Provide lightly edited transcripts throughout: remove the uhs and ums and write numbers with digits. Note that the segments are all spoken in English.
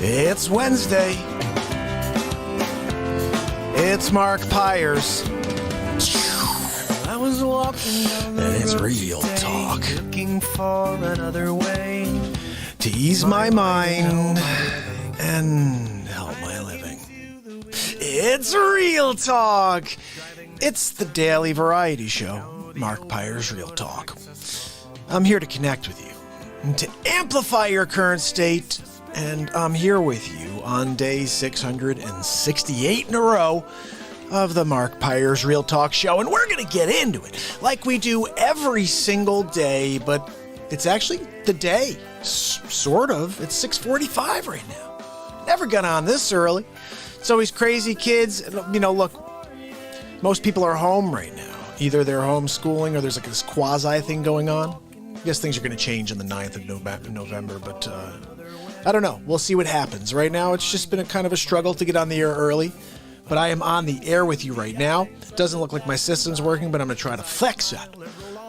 It's Wednesday. It's MARKPIRES. I was walking down the And it's road real today, talk. looking for another way To ease my mind and help my living. It's real talk. It's the daily variety show, MARKPIRES Real Talk. I'm here to connect with you, and to amplify your current state, and I'm here with you on day 668 in a row of the MARKPIRES Real Talk show, and we're going to get into it like we do every single day, but it's actually the day, sort of. It's 6:45 right now. Never got on this early. It's always crazy, kids. You know, look, most people are home right now. Either they're homeschooling or there's like this quasi thing going on. I guess things are going to change on the 9th of November, but I don't know. We'll see what happens. Right now, it's just been a kind of a struggle to get on the air early, but I am on the air with you right now. It doesn't look like my system's working, but I'm going to try to fix it.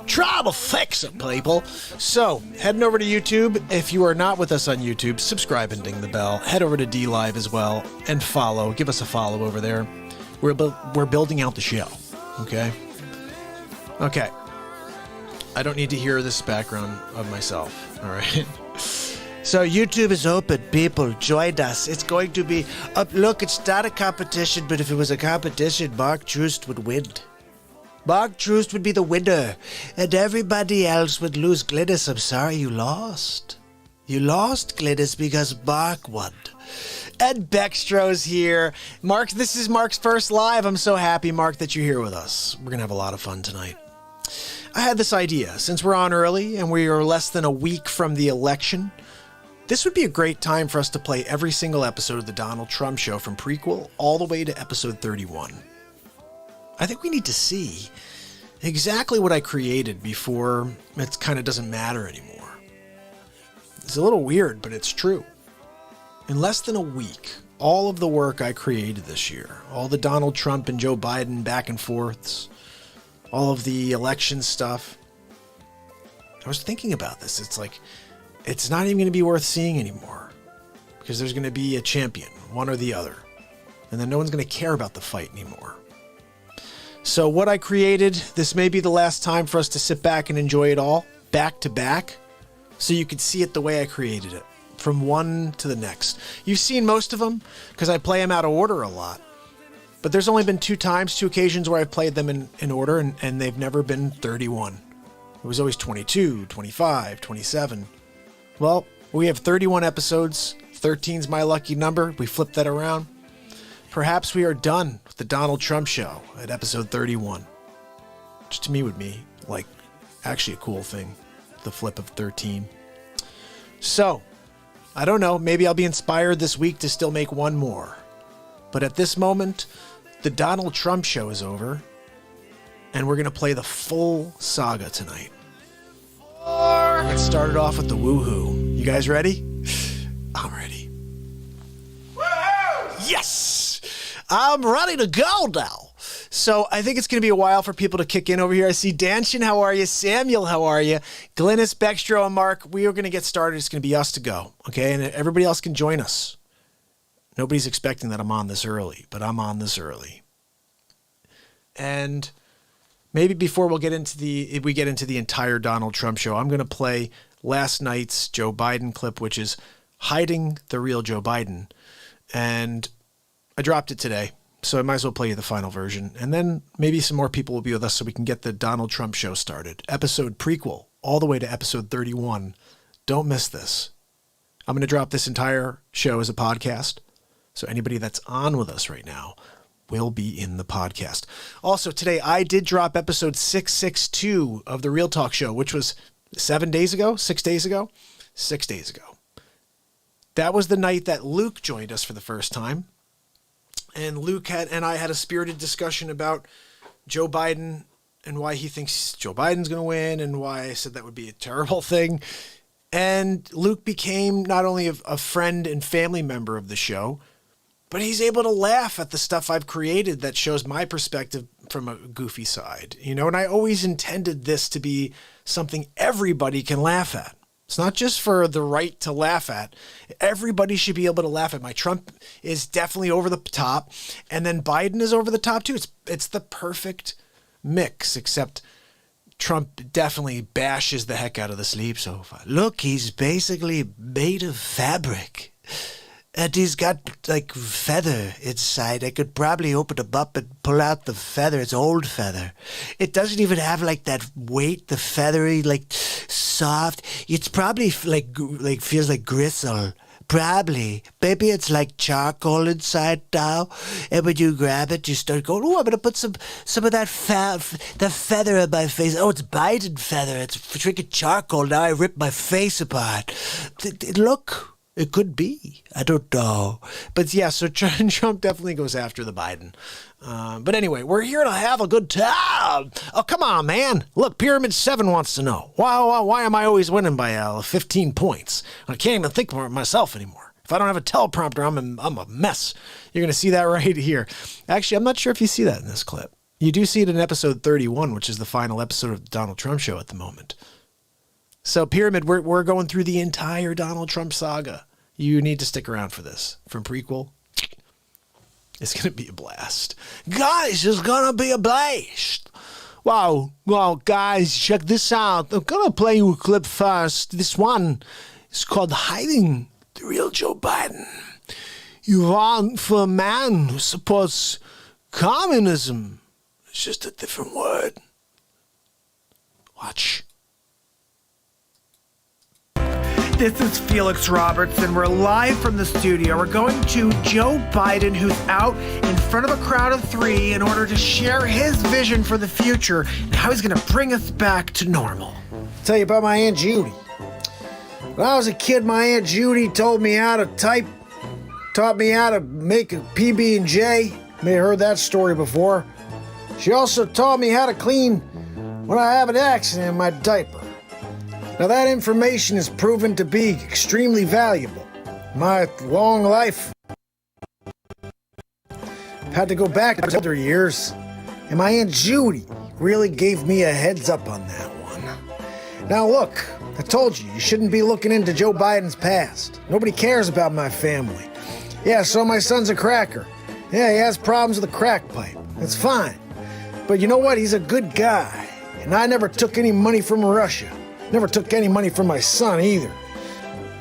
Try to fix it, people. So, heading over to YouTube. If you are not with us on YouTube, subscribe and ding the bell. Head over to DLive as well and follow. Give us a follow over there. We're building out the show, okay? Okay. I don't need to hear this background of myself, all right? So YouTube is open, people. Join us. It's going to be up. Look, it's not a competition, but if it was a competition, Mark Troost would win. Mark Troost would be the winner, and everybody else would lose. Glynis, I'm sorry you lost. You lost, Glynis, because Mark won. And Bextro's here. Mark, this is Mark's first live. I'm so happy, Mark, that you're here with us. We're going to have a lot of fun tonight. I had this idea. Since we're on early and we are less than a week from the election, this would be a great time for us to play every single episode of the Donald Trump show from prequel all the way to episode 31. I think we need to see exactly what I created before it kind of doesn't matter anymore. It's a little weird, but it's true. In less than a week, all of the work I created this year, all the Donald Trump and Joe Biden back and forths, all of the election stuff, I was thinking about this. It's like, it's not even going to be worth seeing anymore because there's going to be a champion, one or the other, and then no one's going to care about the fight anymore. So what I created, this may be the last time for us to sit back and enjoy it all, back to back, so you could see it the way I created it, from one to the next. You've seen most of them, because I play them out of order a lot. But there's only been two occasions where I've played them in order, and they've never been 31. It was always 22, 25, 27. Well, we have 31 episodes. 13's my lucky number. We flipped that around. Perhaps we are done with the Donald Trump show at episode 31. Which to me would be like actually a cool thing, the flip of 13. So, I don't know, maybe I'll be inspired this week to still make one more. But at this moment, the Donald Trump show is over, and we're going to play the full saga tonight. Let's start it off with the woohoo. You guys ready? I'm ready. Woohoo! Yes! I'm ready to go now. So I think it's going to be a while for people to kick in over here. I see Danshin, how are you? Samuel, how are you? Glynis, Bextro, and Mark, we are going to get started. It's going to be us to go, okay? And everybody else can join us. Nobody's expecting that I'm on this early, but I'm on this early. And maybe before we get into the entire Donald Trump show, I'm going to play last night's Joe Biden clip, which is hiding the real Joe Biden. And I dropped it today, so I might as well play you the final version. And then maybe some more people will be with us so we can get the Donald Trump show started. Episode prequel, all the way to episode 31. Don't miss this. I'm going to drop this entire show as a podcast. So anybody that's on with us right now will be in the podcast. Also, today I did drop episode 662 of the Real Talk show, which was 6 days ago. That was the night that Luke joined us for the first time. And Luke and I had a spirited discussion about Joe Biden and why he thinks Joe Biden's going to win and why I said that would be a terrible thing. And Luke became not only a friend and family member of the show, but he's able to laugh at the stuff I've created that shows my perspective from a goofy side, you know, and I always intended this to be something everybody can laugh at. It's not just for the right to laugh at. Everybody should be able to laugh at. My Trump is definitely over the top, and then Biden is over the top too. It's the perfect mix, except Trump definitely bashes the heck out of the sleep sofa. Look, he's basically made of fabric. And he's got, like, feather inside. I could probably open him up and pull out the feather. It's old feather. It doesn't even have, like, that weight, the feathery, like, soft. It's probably, like feels like gristle. Probably. Maybe it's like charcoal inside now. And when you grab it, you start going, oh, I'm going to put some of that feather in my face. Oh, it's Biden feather. It's freaking charcoal. Now I rip my face apart. Look. It could be. I don't know. But yeah, so Trump definitely goes after the Biden. But anyway, we're here to have a good time. Oh, come on, man. Look, Pyramid 7 wants to know. Why am I always winning by 15 points? I can't even think for myself anymore. If I don't have a teleprompter, I'm a mess. You're going to see that right here. Actually, I'm not sure if you see that in this clip. You do see it in episode 31, which is the final episode of the Donald Trump show at the moment. So, Pyramid, we're going through the entire Donald Trump saga. You need to stick around for this. From Prequel, it's going to be a blast. Guys, it's going to be a blast. Wow, well, guys, check this out. I'm going to play you a clip first. This one is called Hiding the Real Joe Biden. You want for a man who supports communism. It's just a different word. Watch. This is Felix Roberts, and we're live from the studio. We're going to Joe Biden, who's out in front of a crowd of 3 in order to share his vision for the future and how he's going to bring us back to normal. I'll tell you about my Aunt Judy. When I was a kid, my Aunt Judy told me how to type, taught me how to make a PB&J. May have heard that story before. She also taught me how to clean when I have an accident in my diaper. Now that information is proven to be extremely valuable. My long life, I've had to go back to older years, and my Aunt Judy really gave me a heads up on that one. Now look, I told you, you shouldn't be looking into Joe Biden's past. Nobody cares about my family. Yeah, so my son's a cracker. Yeah, he has problems with the crack pipe. That's fine. But you know what? He's a good guy, and I never took any money from Russia. Never took any money from my son either.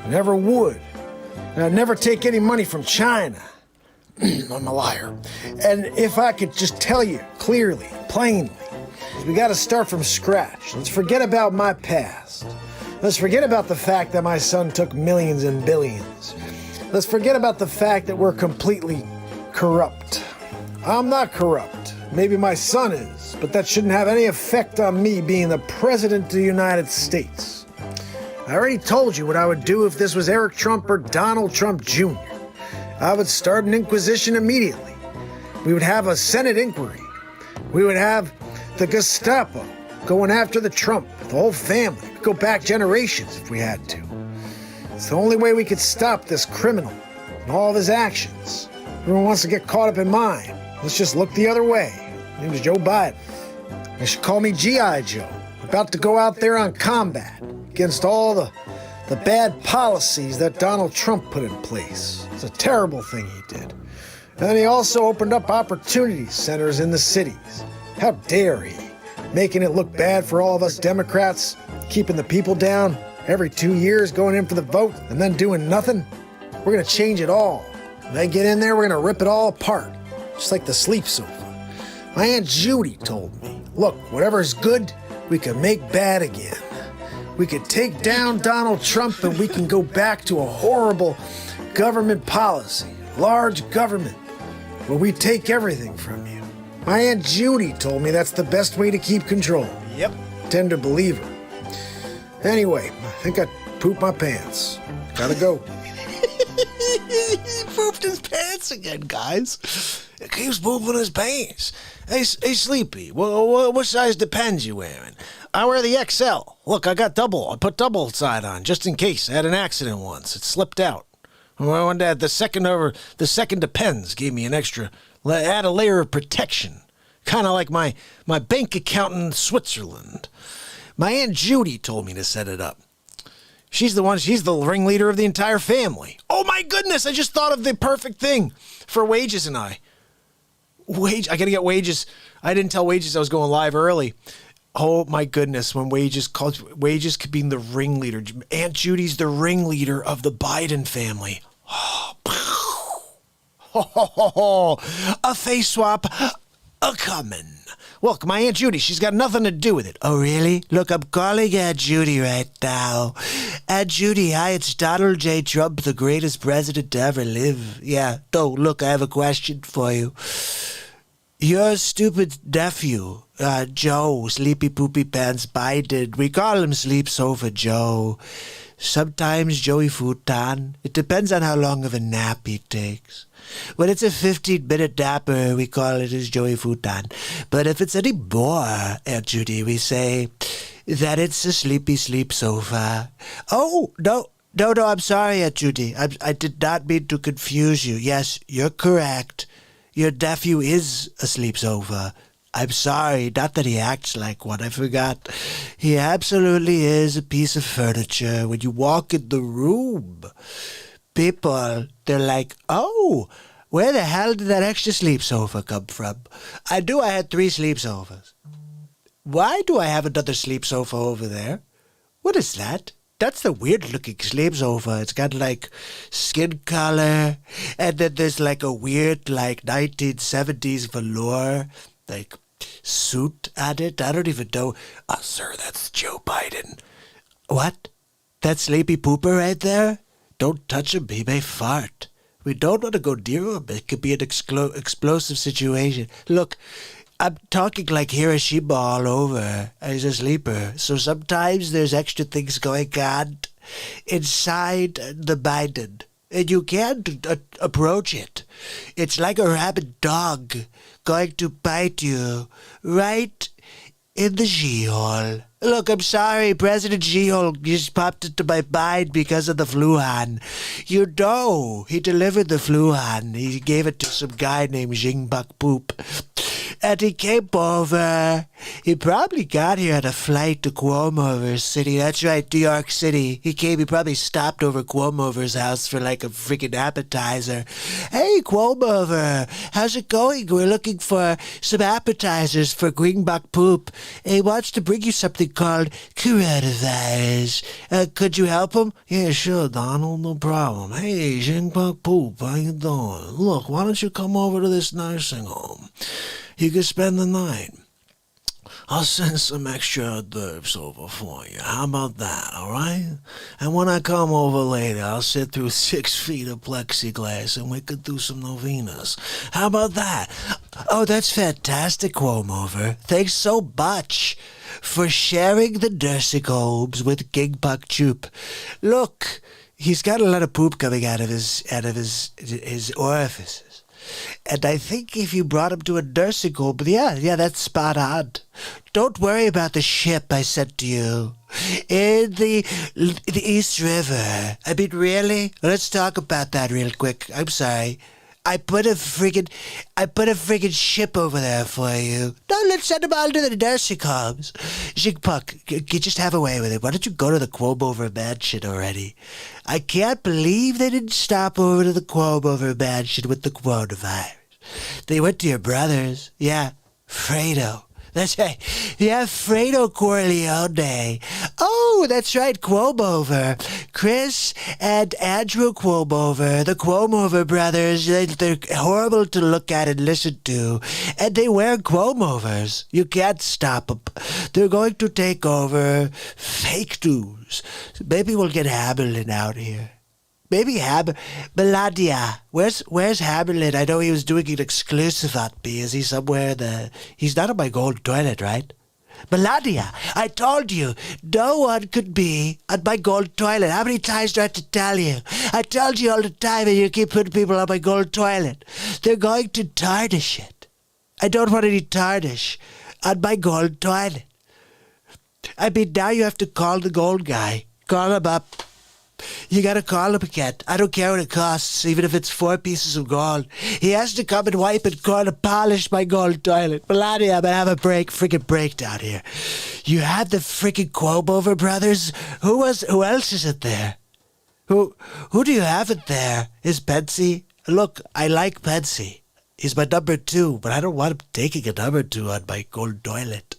Never would. And I'd never take any money from China. I'm a liar. And if I could just tell you clearly, plainly, we got to start from scratch. Let's forget about my past. Let's forget about the fact that my son took millions and billions. Let's forget about the fact that we're completely corrupt. I'm not corrupt. Maybe my son is, but that shouldn't have any effect on me being the President of the United States. I already told you what I would do if this was Eric Trump or Donald Trump Jr. I would start an inquisition immediately. We would have a Senate inquiry. We would have the Gestapo going after the Trump, the whole family. We'd go back generations if we had to. It's the only way we could stop this criminal and all of his actions. Everyone wants to get caught up in mine. Let's just look the other way. My name is Joe Biden. They should call me G.I. Joe. About to go out there on combat against all the bad policies that Donald Trump put in place. It's a terrible thing he did. And then he also opened up opportunity centers in the cities. How dare he? Making it look bad for all of us Democrats, keeping the people down every 2 years, going in for the vote, and then doing nothing. We're going to change it all. When they get in there, we're going to rip it all apart, just like the sleep sofa. My Aunt Judy told me, look, whatever's good, we can make bad again. We could take down Donald Trump and we can go back to a horrible government policy, large government, where we take everything from you. My Aunt Judy told me that's the best way to keep control. Yep. Tend to believe her. Anyway, I think I pooped my pants. Gotta go. He pooped his pants again, guys. He keeps pooping his pants. Hey, Sleepy, what size Depends you wearing? I wear the XL. Look, I got double. I put double side on just in case. I had an accident once. It slipped out. One day, the second Depends gave me an extra, add a layer of protection. Kind of like my bank account in Switzerland. My Aunt Judy told me to set it up. She's the ringleader of the entire family. Oh my goodness, I just thought of the perfect thing for Wages and I. I gotta get Wages. I didn't tell Wages I was going live early. Oh my goodness, when Wages could be the ringleader. Aunt Judy's the ringleader of the Biden family. A face swap a-coming. Look, my Aunt Judy, she's got nothing to do with it. Oh, really? Look, I'm calling Aunt Judy right now. Aunt Judy, hi, it's Donald J. Trump, the greatest president to ever live. Yeah, look, I have a question for you. Your stupid nephew, Joe, Sleepy Poopy Pants Biden, we call him Sleep Sofa Joe. Sometimes Joey Futon. It depends on how long of a nap he takes. When it's a 15-minute napper, we call it his Joey Futon. But if it's any more, Aunt Judy, we say that it's a sleepy sleep sofa. Oh, no, I'm sorry, Aunt Judy. I did not mean to confuse you. Yes, you're correct. Your nephew is a sleep sofa. I'm sorry, not that he acts like one, I forgot. He absolutely is a piece of furniture. When you walk in the room, people, they're like, oh, where the hell did that extra sleep sofa come from? I knew I had 3 sleep sofas. Why do I have another sleep sofa over there? What is that? That's the weird-looking sleep sofa. It's got, like, skin color, and then there's, like, a weird, like, 1970s velour, like, suit on it. I don't even know. Oh, sir, that's Joe Biden. What? That sleepy pooper right there? Don't touch him. He may fart. We don't want to go near him. It could be an explosive situation. Look, I'm talking like Hiroshima all over. He's a sleeper. So sometimes there's extra things going on inside the Biden. And you can't approach it. It's like a rabid dog going to bite you right in the she-hole. Look, I'm sorry, President She-hole just popped into my mind because of the Fluhan. You know, he delivered the Fluhan. He gave it to some guy named Jingbuk Poop. And he came over. He probably got here on a flight to Cuomo's city. That's right, New York City. He probably stopped over Cuomo's house for like a freaking appetizer. Hey, Cuomo, how's it going? We're looking for some appetizers for Jingbuk Poop. He wants to bring you something called coronavirus. Could you help him? Yeah, sure, Donald, no problem. Hey, Jingbuk Poop, how you doing? Look, why don't you come over to this nursing home? You could spend the night. I'll send some extra hors d'oeuvres over for you. How about that, all right? And when I come over later, I'll sit through 6 feet of plexiglass and we could do some novenas. How about that? Oh, that's fantastic, Cuomo. Thanks so much for sharing the nursing homes with Jingbuk Poop. Look, he's got a lot of poop coming out of his orifices. And I think if you brought him to a nursing home, yeah, that's spot on. Don't worry about the ship I sent to you in the East River. I mean, really? Let's talk about that real quick. I'm sorry. I put a friggin' ship over there for you. No, let's send them all to the nursing homes. Jingbuk, you just have a way with it. Why don't you go to the Cuomo mansion already? I can't believe they didn't stop over to the Cuomo mansion with the coronavirus. They went to your brother's. Yeah, Fredo. That's right. Yeah, Fredo Corleone. Oh, that's right, Cuomo. Chris and Andrew Cuomo, the Cuomo brothers, they're horrible to look at and listen to. And they wear Cuomovers. You can't stop them. They're going to take over fake news. Maybe we'll get Hamilton out here. Maybe Melania. Where's Hamilton? I know he was doing an exclusive on me. Is he somewhere he's not on my gold toilet, right? Melania, I told you, no one could be on my gold toilet. How many times do I have to tell you? I told you all the time and you keep putting people on my gold toilet. They're going to tarnish it. I don't want any tarnish on my gold toilet. I mean, now you have to call the gold guy. Call him up. You gotta call him again. I don't care what it costs, even if it's 4 pieces of gold. He has to come and wipe and call to polish my gold toilet. Melania, I'm gonna have a freaking breakdown here. You had the freaking Cuomo brothers? Who else is it there? Who do you have it there? Is Pensy? Look, I like Pensy. He's my number 2, but I don't want him taking a number 2 on my gold toilet.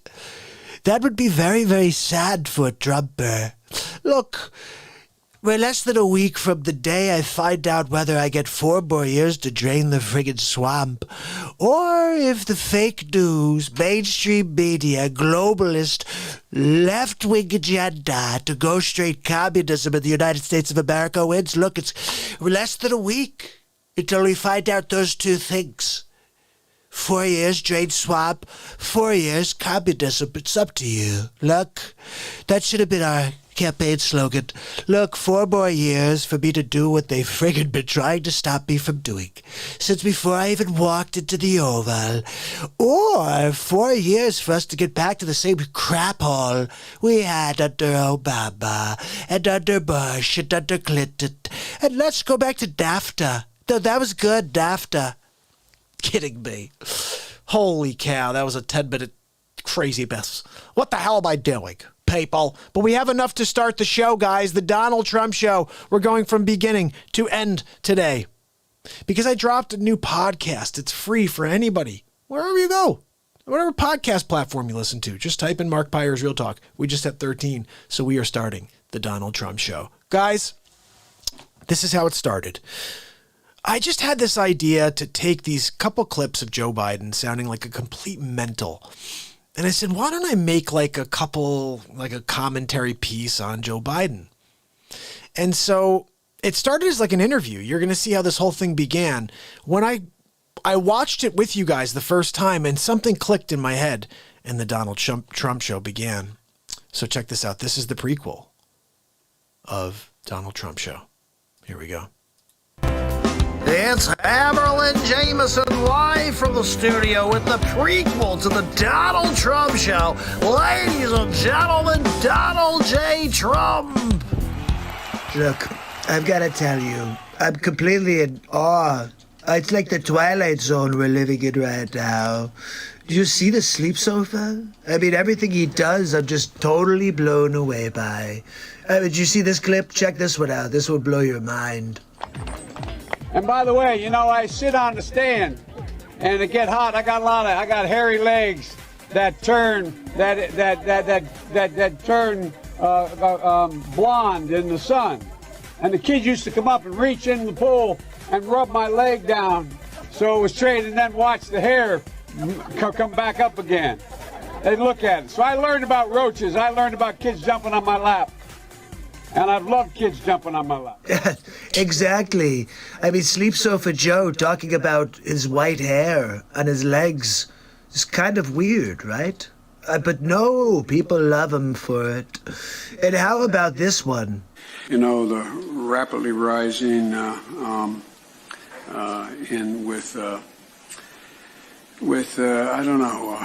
That would be very, very sad for Trumper. Look, we're less than a week from the day I find out whether I get 4 more years to drain the friggin' swamp, or if the fake news, mainstream media, globalist, left-wing agenda to go straight communism in the United States of America wins. Look, it's less than a week until we find out those 2 things. 4 years drain swamp, 4 years communism. It's up to you. Look, that should have been our campaign slogan. Look, 4 more years for me to do what they've friggin' been trying to stop me from doing since before I even walked into the Oval. Or 4 years for us to get back to the same crap hole we had under Obama and under Bush and under Clinton. And let's go back to NAFTA. No, that was good, NAFTA. Kidding me. Holy cow, that was a 10-minute crazy mess. What the hell am I doing, people? But we have enough to start the show, guys. The Donald Trump Show. We're going from beginning to end today. Because I dropped a new podcast. It's free for anybody. Wherever you go. Whatever podcast platform you listen to. Just type in MARKPIRES Real Talk. We just hit 13, so we are starting the Donald Trump Show. Guys, this is how it started. I just had this idea to take these couple clips of Joe Biden sounding like a complete mental. And I said, why don't I make like a commentary piece on Joe Biden? And so it started as like an interview. You're going to see how this whole thing began. When I watched it with you guys the first time and something clicked in my head and the Donald Trump Show began. So check this out. This is the prequel of Donald Trump Show. Here we go. It's Hammerlin Jameson live from the studio with the prequel to the Donald Trump Show. Ladies and gentlemen, Donald J. Trump. Look, I've got to tell you, I'm completely in awe. It's like the Twilight Zone we're living in right now. Do you see the sleep sofa? I mean, everything he does, I'm just totally blown away by. Did you see this clip? Check this one out. This will blow your mind. And by the way, you know, I sit on the stand, and it get hot. I got hairy legs that turn turn blonde in the sun. And the kids used to come up and reach in the pool and rub my leg down so it was straight, and then watch the hair come back up again. They look at it. So I learned about roaches. I learned about kids jumping on my lap. And I've loved kids jumping on my lap. Exactly. I mean, Sleep Sofa Joe talking about his white hair on his legs is kind of weird, right? But no, people love him for it. And how about this one? You know, the rapidly rising I don't know.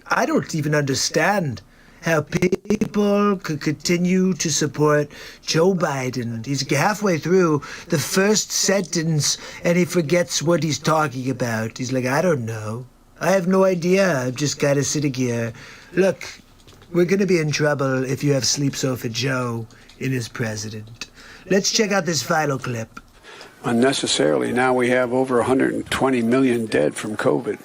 I don't even understand how people could continue to support Joe Biden. He's halfway through the first sentence and he forgets what he's talking about. He's like, I don't know. I have no idea. I'm just kind of sitting here. Look, we're going to be in trouble if you have Sleep Sofa Joe in as president. Let's check out this final clip. Unnecessarily, now we have over 120 million dead from COVID.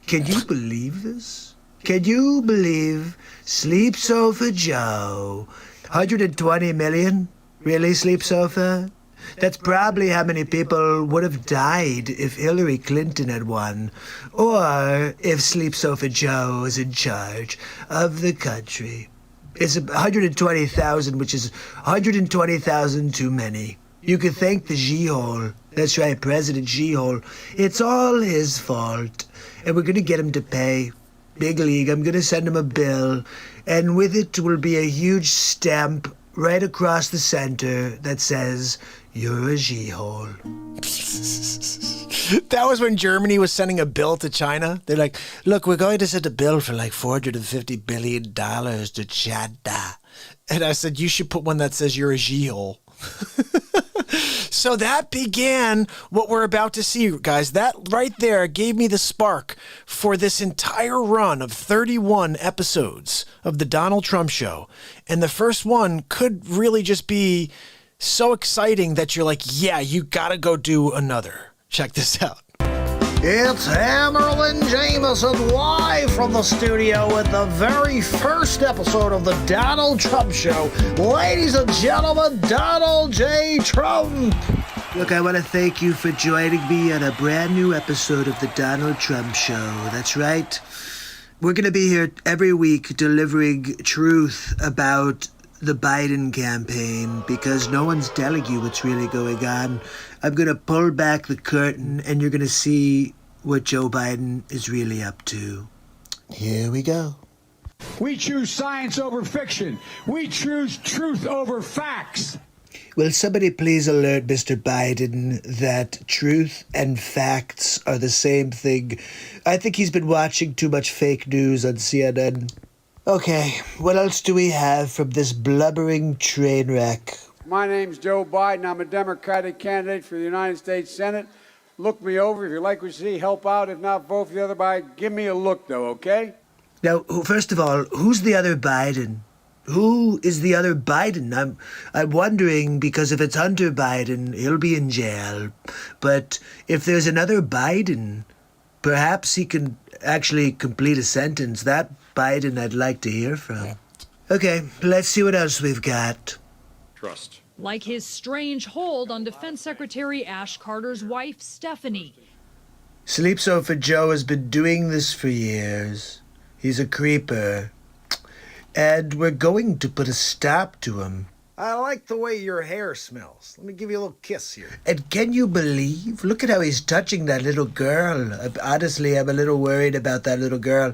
Can you believe this? Can you believe Sleep Sofa Joe? 120 million? Really, Sleep Sofa? That's probably how many people would have died if Hillary Clinton had won, or if Sleep Sofa Joe was in charge of the country. It's 120,000, which is 120,000 too many. You could thank the G-hole. That's right, President G-hole. It's all his fault. And we're going to get him to pay. Big league. I'm going to send him a bill. And with it will be a huge stamp right across the center that says, "You're a G-hole." That was when Germany was sending a bill to China. They're like, look, we're going to send a bill for like $450 billion to China. And I said, you should put one that says you're a G-hole. So that began what we're about to see, guys. That right there gave me the spark for this entire run of 31 episodes of The Donald Trump Show. And the first one could really just be so exciting that you're like, yeah, you gotta go do another. Check this out. It's Hammerlin Jameson live from the studio with the very first episode of the Donald Trump Show. Ladies and gentlemen, Donald J. Trump. Look, I want to thank you for joining me on a brand new episode of the Donald Trump Show. That's right. We're going to be here every week delivering truth about the Biden campaign because no one's telling you what's really going on. I'm going to pull back the curtain and you're going to see what Joe Biden is really up to. Here we go. We choose science over fiction. We choose truth over facts. Will somebody please alert Mr. Biden that truth and facts are the same thing? I think he's been watching too much fake news on CNN. Okay, what else do we have from this blubbering train wreck? My name's Joe Biden. I'm a Democratic candidate for the United States Senate. Look me over. If you like what you see, help out. If not, vote for the other Biden. Give me a look, though, okay? Now, first of all, who's the other Biden? Who is the other Biden? I'm wondering because if it's Hunter Biden, he'll be in jail. But if there's another Biden, perhaps he can actually complete a sentence. That Biden I'd like to hear from. Okay, let's see what else we've got. Trust. Like his strange hold on Defense Secretary Ash Carter's wife, Stephanie. Sleep Sofa Joe has been doing this for years. He's a creeper. And we're going to put a stop to him. I like the way your hair smells. Let me give you a little kiss here. And can you believe? Look at how he's touching that little girl. Honestly, I'm a little worried about that little girl.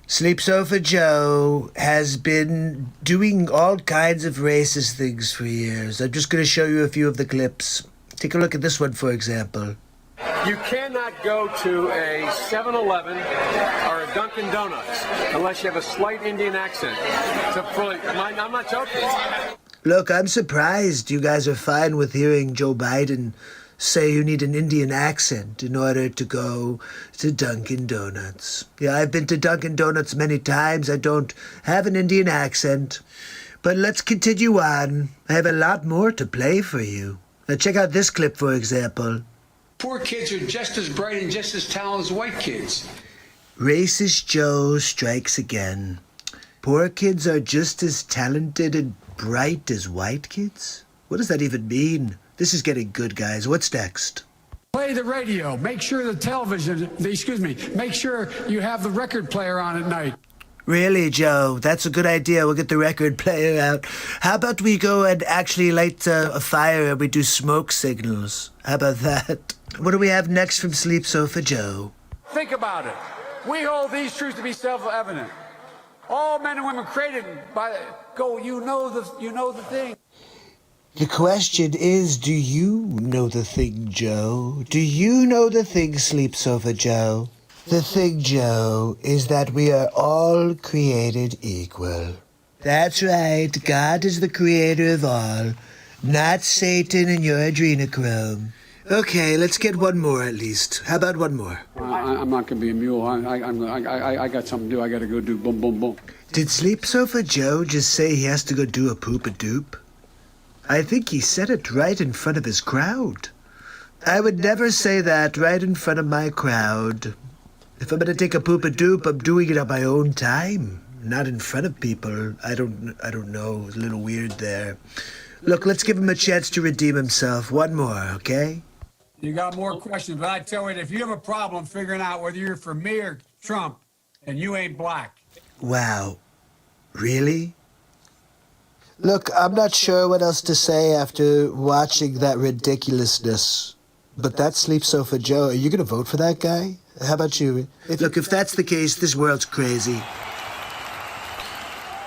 Sleep Sofa Joe has been doing all kinds of racist things for years. I'm just going to show you a few of the clips. Take a look at this one, for example. You cannot go to a 7-Eleven or a Dunkin' Donuts unless you have a slight Indian accent. I'm not joking. Look, I'm surprised you guys are fine with hearing Joe Biden say you need an Indian accent in order to go to Dunkin' Donuts. Yeah, I've been to Dunkin' Donuts many times. I don't have an Indian accent. But let's continue on. I have a lot more to play for you. Now check out this clip, for example. Poor kids are just as bright and just as talented as white kids. Racist Joe strikes again. Poor kids are just as talented and bright as white kids? What does that even mean? This is getting good, guys. What's next? Play the radio. Make sure make sure you have the record player on at night. Really, Joe? That's a good idea. We'll get the record player out. How about we go and actually light a fire and we do smoke signals? How about that? What do we have next from Sleep Sofa Joe? Think about it. We hold these truths to be self-evident. All men and women created by you know the thing. The question is, do you know the thing, Joe? Do you know the thing, Sleep Sofa Joe? The thing, Joe, is that we are all created equal. That's right. God is the creator of all, not Satan and your adrenochrome. Okay, let's get one more at least. How about one more? I'm not going to be a mule. I got something to do. I got to go do boom, boom, boom. Did Sleep Sofa Joe just say he has to go do a poop-a-doop? I think he said it right in front of his crowd. I would never say that right in front of my crowd. If I'm going to take a poop-a-doop, I'm doing it on my own time, not in front of people. I don't know. It's a little weird there. Look, let's give him a chance to redeem himself. One more, okay? You got more questions, but I tell you, if you have a problem figuring out whether you're for me or Trump, and you ain't black. Wow. Really? Look, I'm not sure what else to say after watching that ridiculousness. But that's Sleep Sofa Joe. Are you going to vote for that guy? How about you? Look, if that's the case, this world's crazy.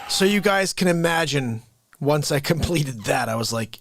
So you guys can imagine once I completed that, I was like,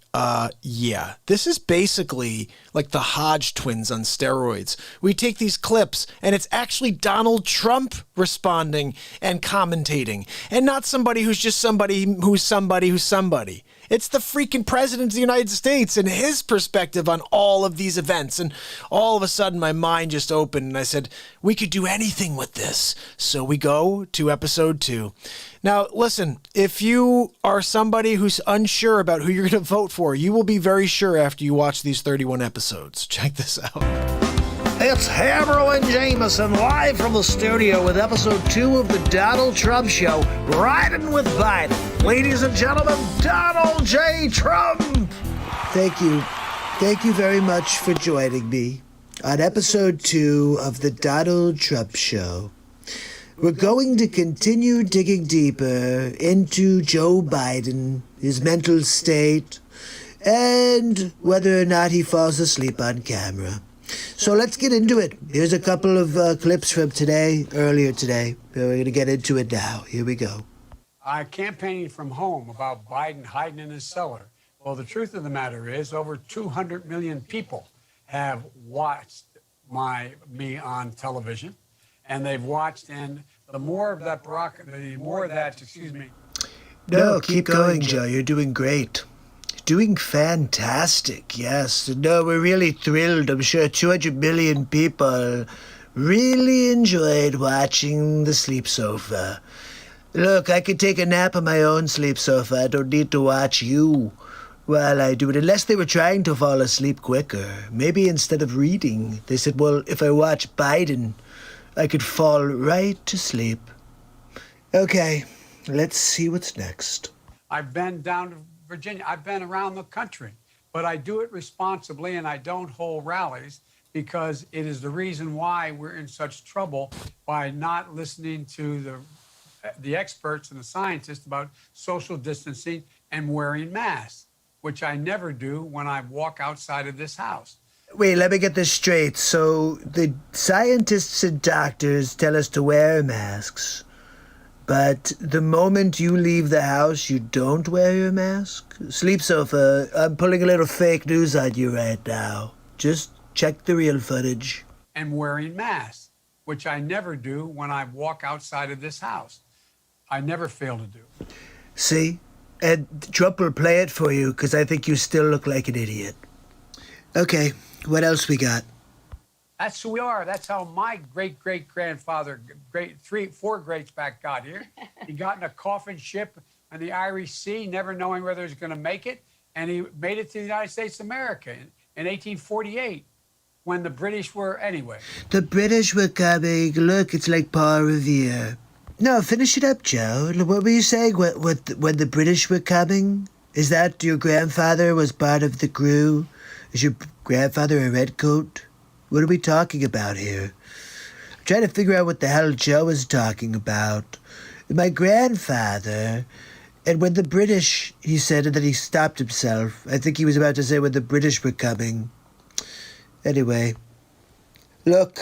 yeah, this is basically like the Hodge twins on steroids. We take these clips and it's actually Donald Trump responding and commentating, and not somebody who's just somebody who's somebody who's somebody. It's the freaking president of the United States and his perspective on all of these events. And all of a sudden my mind just opened and I said, we could do anything with this. So we go to episode 2. Now, listen, if you are somebody who's unsure about who you're going to vote for, you will be very sure after you watch these 31 episodes. Check this out. It's Hammerl and Jameson live from the studio with episode 2 of the Donald Trump Show, Riding with Biden. Ladies and gentlemen, Donald J. Trump! Thank you. Thank you very much for joining me on episode 2 of the Donald Trump Show. We're going to continue digging deeper into Joe Biden, his mental state, and whether or not he falls asleep on camera. So let's get into it. Here's a couple of clips from earlier today. We're going to get into it now. Here we go. I'm campaigning from home about Biden hiding in his cellar. Well, the truth of the matter is over 200 million people have watched me on television, and they've watched, and the more of that, No, keep going, Joe. You're doing great. Doing fantastic, yes. No, we're really thrilled. I'm sure 200 million people really enjoyed watching the sleep sofa. Look, I could take a nap on my own sleep sofa. I don't need to watch you while I do it, unless they were trying to fall asleep quicker. Maybe instead of reading, they said, well, if I watch Biden, I could fall right to sleep. Okay, let's see what's next. I've been down to Virginia. I've been around the country, but I do it responsibly, and I don't hold rallies because it is the reason why we're in such trouble by not listening to the experts and the scientists about social distancing and wearing masks, which I never do when I walk outside of this house. Wait, let me get this straight. So the scientists and doctors tell us to wear masks, but the moment you leave the house, you don't wear your mask? Sleep sofa, I'm pulling a little fake news on you right now. Just check the real footage. And wearing masks, which I never do when I walk outside of this house. I never fail to do. See? And Trump will play it for you because I think you still look like an idiot. Okay, what else we got? That's who we are. That's how my great-great-grandfather, four greats back got here. He got in a coffin ship on the Irish Sea, never knowing whether he was going to make it, and he made it to the United States of America in 1848, when the British were, anyway. The British were coming. Look, it's like Paul Revere. No, finish it up, Joe. What were you saying? When the British were coming? Is that your grandfather was part of the crew? Is your grandfather a redcoat? What are we talking about here? I'm trying to figure out what the hell Joe is talking about. My grandfather, and when the British, he said, and then he stopped himself. I think he was about to say when the British were coming. Anyway, look,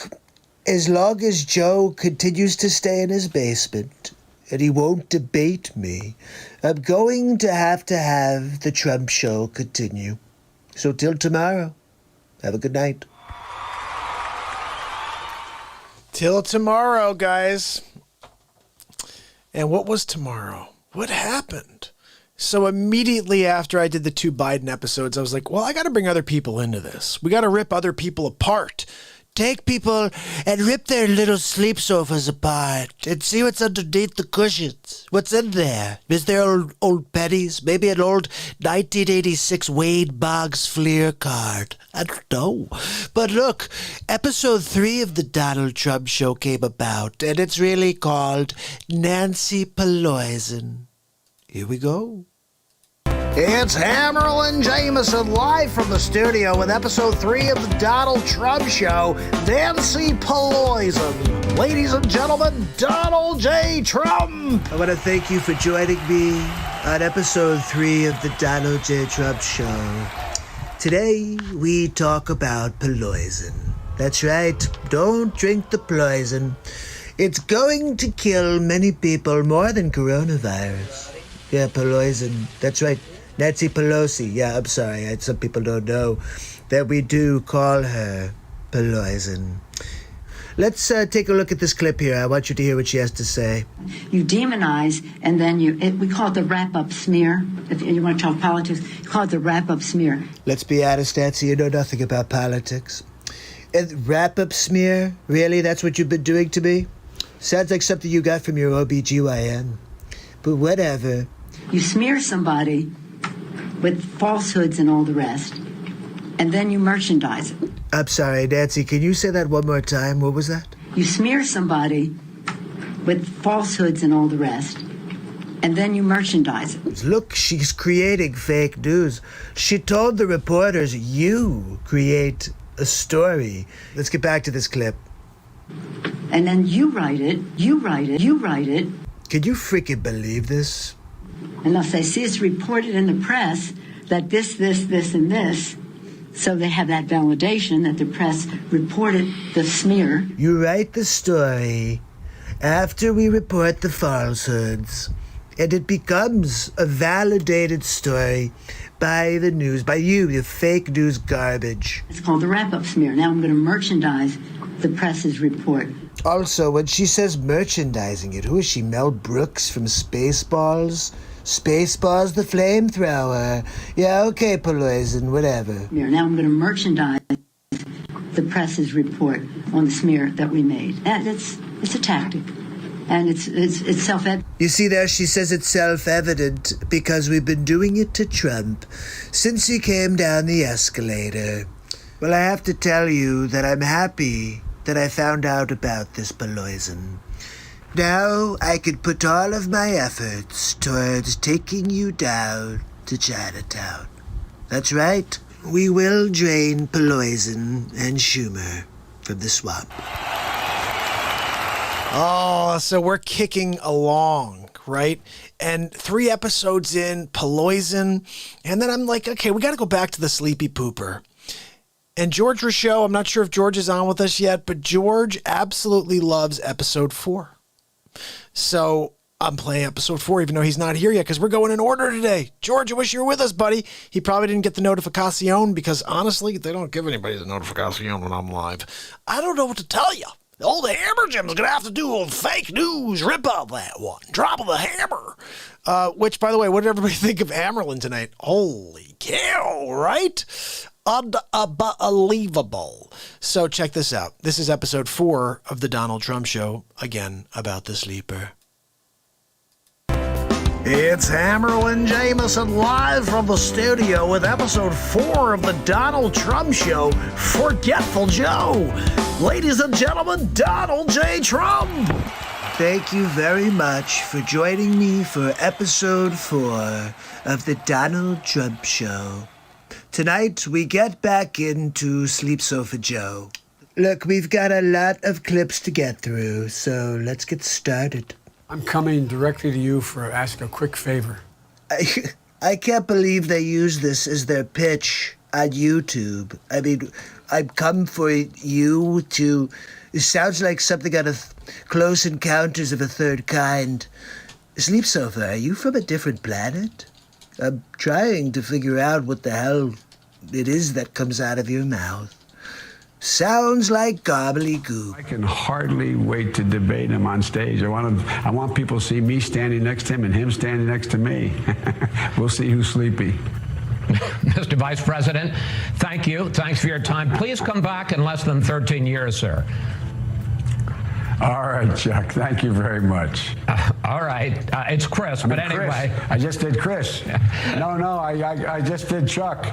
as long as Joe continues to stay in his basement and he won't debate me, I'm going to have the Trump Show continue. So till tomorrow, have a good night. Till tomorrow, guys. And what was tomorrow? What happened? So immediately after I did the 2 Biden episodes, I was like, well, I got to bring other people into this. We got to rip other people apart. Take people and rip their little sleep sofas apart and see what's underneath the cushions. What's in there? Is there old pennies? Maybe an old 1986 Wade Boggs Fleer card. I don't know. But look, episode 3 of the Donald Trump Show came about, and it's really called Nancy Pelosi. Here we go. It's Hammerl and Jameson live from the studio with episode 3 of the Donald Trump Show, Nancy Pelosi. Ladies and gentlemen, Donald J. Trump. I want to thank you for joining me on episode 3 of the Donald J. Trump Show. Today, we talk about poison. That's right, don't drink the poison. It's going to kill many people more than coronavirus. Yeah, Pelosi. That's right. Nancy Pelosi. Yeah, I'm sorry. Some people don't know that we do call her Pelosi. Let's take a look at this clip here. I want you to hear what she has to say. You demonize, and then we call it the wrap-up smear. If you want to talk politics, you call it the wrap-up smear. Let's be honest, Nancy, you know nothing about politics. And wrap-up smear? Really? That's what you've been doing to me? Sounds like something you got from your OBGYN. But whatever. You smear somebody with falsehoods and all the rest, and then you merchandise it. I'm sorry, Nancy, can you say that one more time? What was that? You smear somebody with falsehoods and all the rest, and then you merchandise it. Look, she's creating fake news. She told the reporters, you create a story. Let's get back to this clip. And then you write it. Can you freaking believe this? And they'll say, see, it's reported in the press that this, and this. So they have that validation that the press reported the smear. You write the story after we report the falsehoods, and it becomes a validated story by the news, by you, the fake news garbage. It's called the wrap-up smear. Now I'm going to merchandise the press's report. Also, when she says merchandising it, who is she, Mel Brooks from Spaceballs? Spaceballs the flamethrower. Yeah, okay, Pelosi, whatever. Now I'm going to merchandise the press's report on the smear that we made. It's a tactic. And it's self-evident. You see there, she says it's self-evident because we've been doing it to Trump since he came down the escalator. Well, I have to tell you that I'm happy that I found out about this, Pelosi. Now I could put all of my efforts towards taking you down to Chinatown. That's right. We will drain Pelosi and Schumer from the swamp. Oh, so we're kicking along, right? And 3 episodes in, Pelosi, and then I'm like, okay, we got to go back to the sleepy pooper. And George Rousseau, I'm not sure if George is on with us yet, but George absolutely loves episode 4. So I'm playing episode 4, even though he's not here yet, because we're going in order today. George, I wish you were with us, buddy. He probably didn't get the notification because, honestly, they don't give anybody the notification when I'm live. I don't know what to tell you. Oh, the Hammer Jim's going to have to do a fake news rip of that one. Drop of the hammer. Which, by the way, what did everybody think of Hammerlin tonight? Holy cow, right? Unbelievable. So check this out. This is episode 4 of the Donald Trump Show, again, about the sleeper. It's Hammerlin Jameson live from the studio with episode 4 of the Donald Trump Show, Forgetful Joe. Ladies and gentlemen, Donald J. Trump. Thank you very much for joining me for episode 4 of the Donald Trump Show. Tonight, we get back into Sleep Sofa Joe. Look, we've got a lot of clips to get through, so let's get started. I'm coming directly to you for ask a quick favor. I can't believe they use this as their pitch on YouTube. I mean, I've come for you to... It sounds like something out of Close Encounters of a Third Kind. Sleep Sofa, are you from a different planet? I'm trying to figure out what the hell it is that comes out of your mouth. Sounds like gobbledygook. I can hardly wait to debate him on stage. I want people to see me standing next to him and him standing next to me. We'll see who's sleepy. Mr. Vice President, thank you. Thanks for your time. Please come back in less than 13 years, sir. All right, Chuck. Thank you very much. All right. It's Chris, but anyway. Chris. I just did Chris. No, I just did Chuck.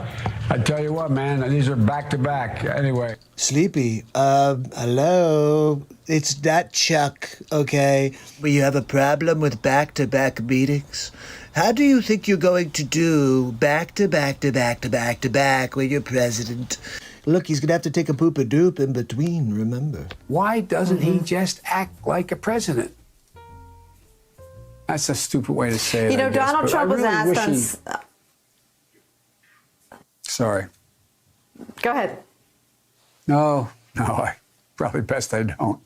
I tell you what, man, these are back-to-back. Anyway. Sleepy, hello? It's not Chuck, okay? But you have a problem with back-to-back meetings? How do you think you're going to do back-to-back-to-back-to-back-to-back when you're president? Look, he's going to have to take a poop-a-doop in between, remember? Why doesn't he just act like a president? That's a stupid way to say it. You know, Donald Trump was asked on... Sorry. Go ahead. No, I probably best I don't.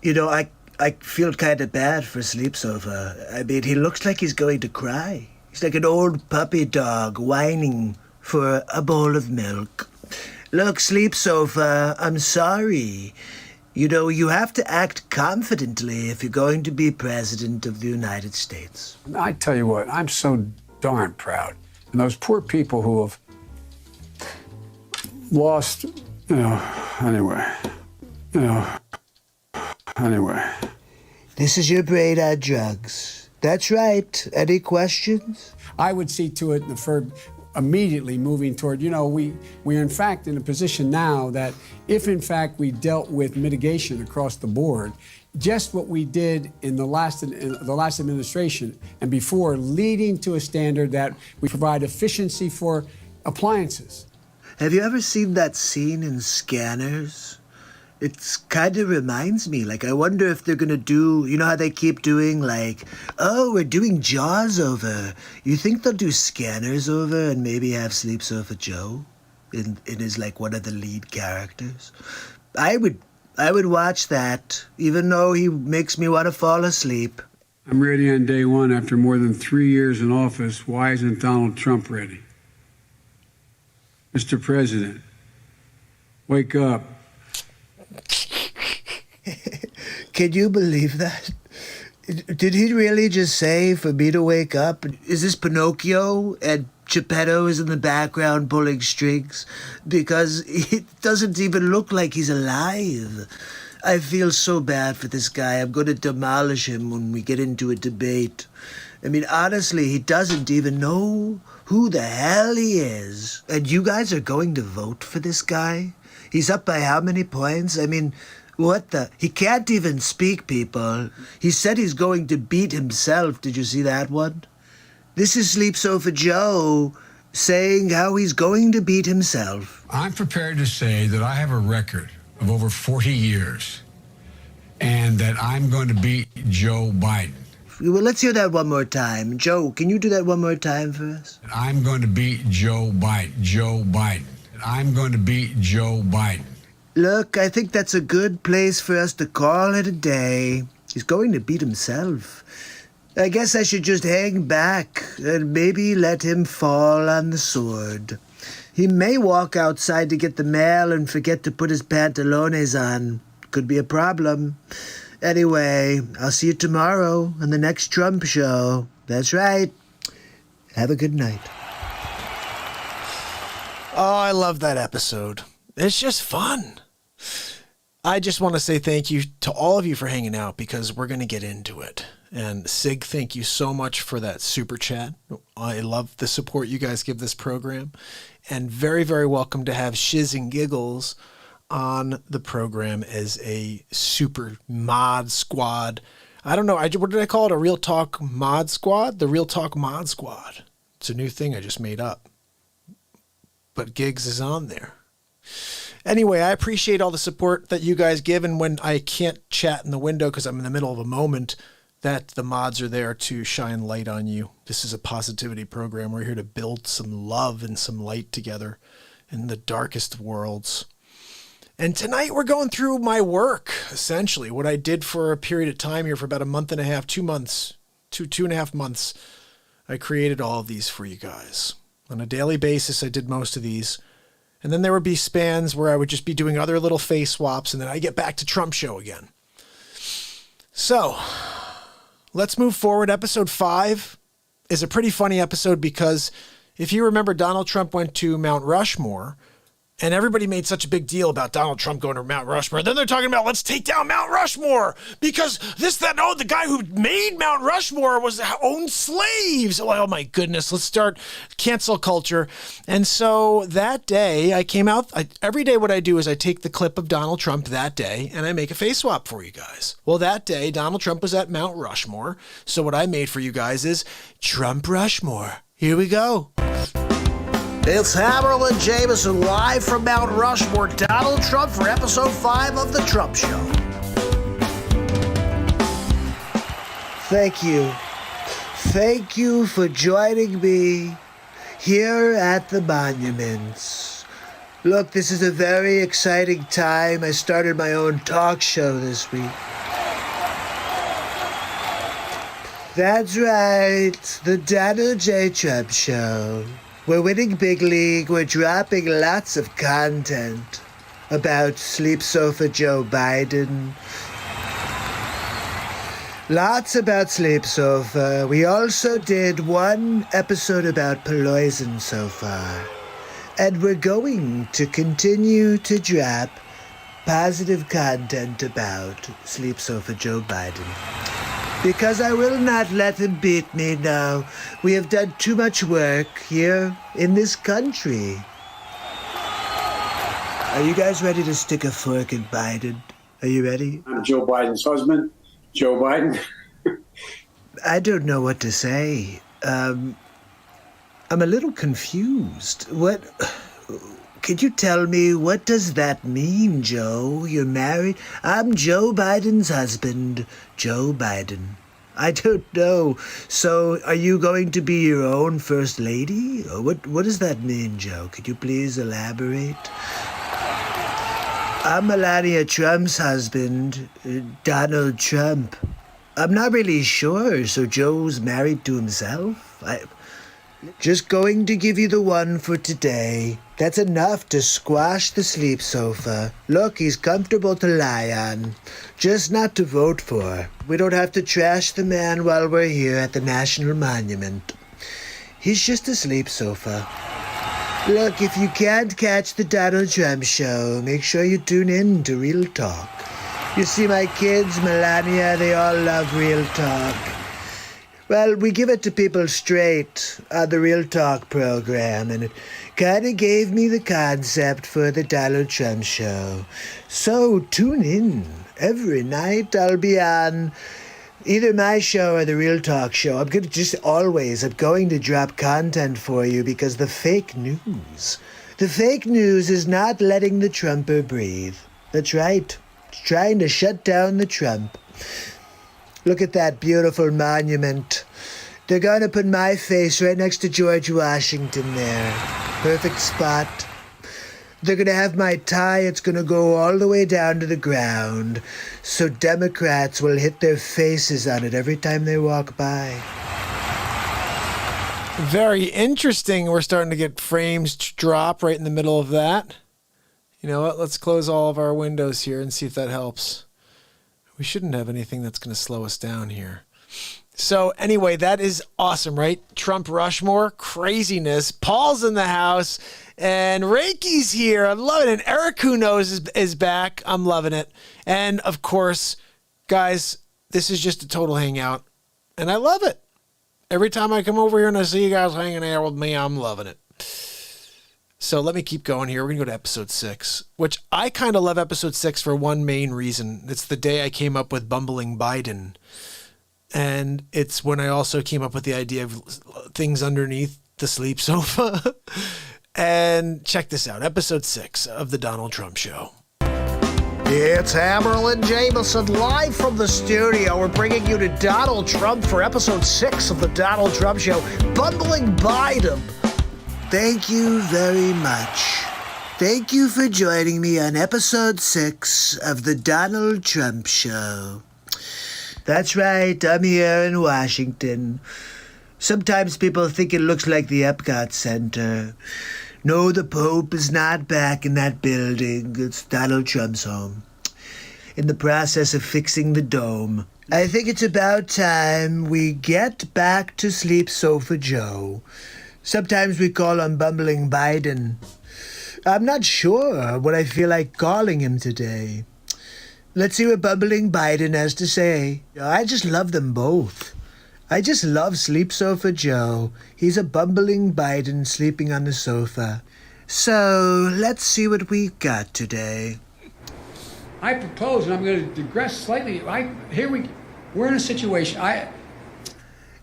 You know, I I feel kind of bad for Sleep Sofa. I mean, he looks like he's going to cry. He's like an old puppy dog whining for a bowl of milk. Look, Sleep Sofa, I'm sorry. You know, you have to act confidently if you're going to be president of the United States. I tell you what, I'm so darn proud. And those poor people who have lost, anyway. This is your brain on drugs. That's right. Any questions? I would see to it for immediately moving toward, we're in fact in a position now that if in fact we dealt with mitigation across the board, just what we did in the last administration and before, leading to a standard that we provide efficiency for appliances. Have you ever seen that scene in Scanners? It kind of reminds me, I wonder if they're going to do, you know how they keep doing, we're doing Jaws over. You think they'll do Scanners over and maybe have Sleep Sofa Joe in his, one of the lead characters? I would watch that, even though he makes me want to fall asleep. I'm ready on day one after more than 3 years in office. Why isn't Donald Trump ready? Mr. President, wake up. Can you believe that? Did he really just say for me to wake up? Is this Pinocchio and Geppetto is in the background pulling strings? Because it doesn't even look like he's alive. I feel so bad for this guy. I'm going to demolish him when we get into a debate. I mean, honestly, he doesn't even know who the hell he is. And you guys are going to vote for this guy? He's up by how many points? I mean, what the? He can't even speak, people. He said he's going to beat himself. Did you see that one? This is Sleep Sofa Joe saying how he's going to beat himself. I'm prepared to say that I have a record of over 40 years and that I'm going to beat Joe Biden. Well, let's hear that one more time. Joe, can you do that one more time for us? I'm going to beat Joe Biden. Joe Biden. I'm going to beat Joe Biden. Look, I think that's a good place for us to call it a day. He's going to beat himself. I guess I should just hang back and maybe let him fall on the sword. He may walk outside to get the mail and forget to put his pantalones on. Could be a problem. Anyway, I'll see you tomorrow on the next Trump show. That's right. Have a good night. Oh, I love that episode. It's just fun. I just want to say thank you to all of you for hanging out because we're going to get into it. And Sig, thank you so much for that super chat. I love the support you guys give this program. And very, very welcome to have Shiz and Giggles on the program as a super mod squad. I don't know. What did I call it? A Real Talk mod squad? The Real Talk mod squad. It's a new thing I just made up. But Gigs is on there. Anyway, I appreciate all the support that you guys give, and when I can't chat in the window because I'm in the middle of a moment, that the mods are there to shine light on you. This is a positivity program. We're here to build some love and some light together in the darkest of worlds. And tonight we're going through my work, essentially, what I did for a period of time here for about a month and a half, 2 months, two and a half months. I created all of these for you guys. On a daily basis, I did most of these. And then there would be spans where I would just be doing other little face swaps, and then I get back to Trump show again. So, let's move forward. Episode 5 is a pretty funny episode because if you remember, Donald Trump went to Mount Rushmore, and everybody made such a big deal about Donald Trump going to Mount Rushmore. Then they're talking about, let's take down Mount Rushmore because the guy who made Mount Rushmore owned slaves. Oh my goodness, let's start cancel culture. And so that day I came out, every day what I do is I take the clip of Donald Trump that day and I make a face swap for you guys. Well, that day Donald Trump was at Mount Rushmore. So what I made for you guys is Trump Rushmore. Here we go. It's Hammerl and Jameson live from Mount Rushmore. Donald Trump for episode 5 of The Trump Show. Thank you. Thank you for joining me here at the monuments. Look, this is a very exciting time. I started my own talk show this week. That's right, the Donald J. Trump Show. We're winning big league. We're dropping lots of content about Sleep Sofa Joe Biden. Lots about Sleep Sofa. We also did one episode about Poison so far. And we're going to continue to drop positive content about Sleep Sofa Joe Biden. Because I will not let him beat me now. We have done too much work here in this country. Are you guys ready to stick a fork in Biden? Are you ready? I'm Joe Biden's husband, Joe Biden. I don't know what to say. I'm a little confused. Could you tell me, what does that mean, Joe? You're married? I'm Joe Biden's husband, Joe Biden. I don't know. So, are you going to be your own first lady? Or what does that mean, Joe? Could you please elaborate? I'm Melania Trump's husband, Donald Trump. I'm not really sure, so Joe's married to himself? Just going to give you the one for today. That's enough to squash the Sleep Sofa. Look, he's comfortable to lie on, just not to vote for. We don't have to trash the man while we're here at the National Monument. He's just a Sleep Sofa. Look, if you can't catch the Donald Trump Show, make sure you tune in to Real Talk. You see, my kids, Melania, they all love Real Talk. Well, we give it to people straight on the Real Talk program, and it kind of gave me the concept for the Donald Trump Show. So tune in. Every night I'll be on either my show or the Real Talk Show. I'm going to drop content for you because the fake news is not letting the Trumper breathe. That's right. It's trying to shut down the Trump. Look at that beautiful monument. They're going to put my face right next to George Washington there. Perfect spot. They're going to have my tie. It's going to go all the way down to the ground. So Democrats will hit their faces on it every time they walk by. Very interesting. We're starting to get frames drop right in the middle of that. You know what? Let's close all of our windows here and see if that helps. We shouldn't have anything that's going to slow us down here. So anyway, that is awesome, right? Trump Rushmore, craziness. Paul's in the house, and Reiki's here. I'm loving it. Eric Who Knows is back. I'm loving it. And of course, guys, this is just a total hangout, and I love it. Every time I come over here and I see you guys hanging out with me, I'm loving it. So let me keep going here. We're going to go to episode 6, which I kind of love episode 6 for one main reason. It's the day I came up with Bumbling Biden. And it's when I also came up with the idea of things underneath the Sleep Sofa. And check this out. Episode 6 of The Donald Trump Show. It's Hammerlin Jameson live from the studio. We're bringing you to Donald Trump for episode 6 of The Donald Trump Show. Bumbling Biden. Thank you very much. Thank you for joining me on episode 6 of The Donald Trump Show. That's right, I'm here in Washington. Sometimes people think it looks like the Epcot Center. No, the Pope is not back in that building. It's Donald Trump's home. In the process of fixing the dome. I think it's about time we get back to Sleep Sofa Joe. Sometimes we call him Bumbling Biden. I'm not sure what I feel like calling him today. Let's see what Bumbling Biden has to say. I just love them both. I just love Sleep Sofa Joe. He's a bumbling Biden sleeping on the sofa. So, let's see what we've got today. I propose, and I'm going to digress slightly. We're in a situation.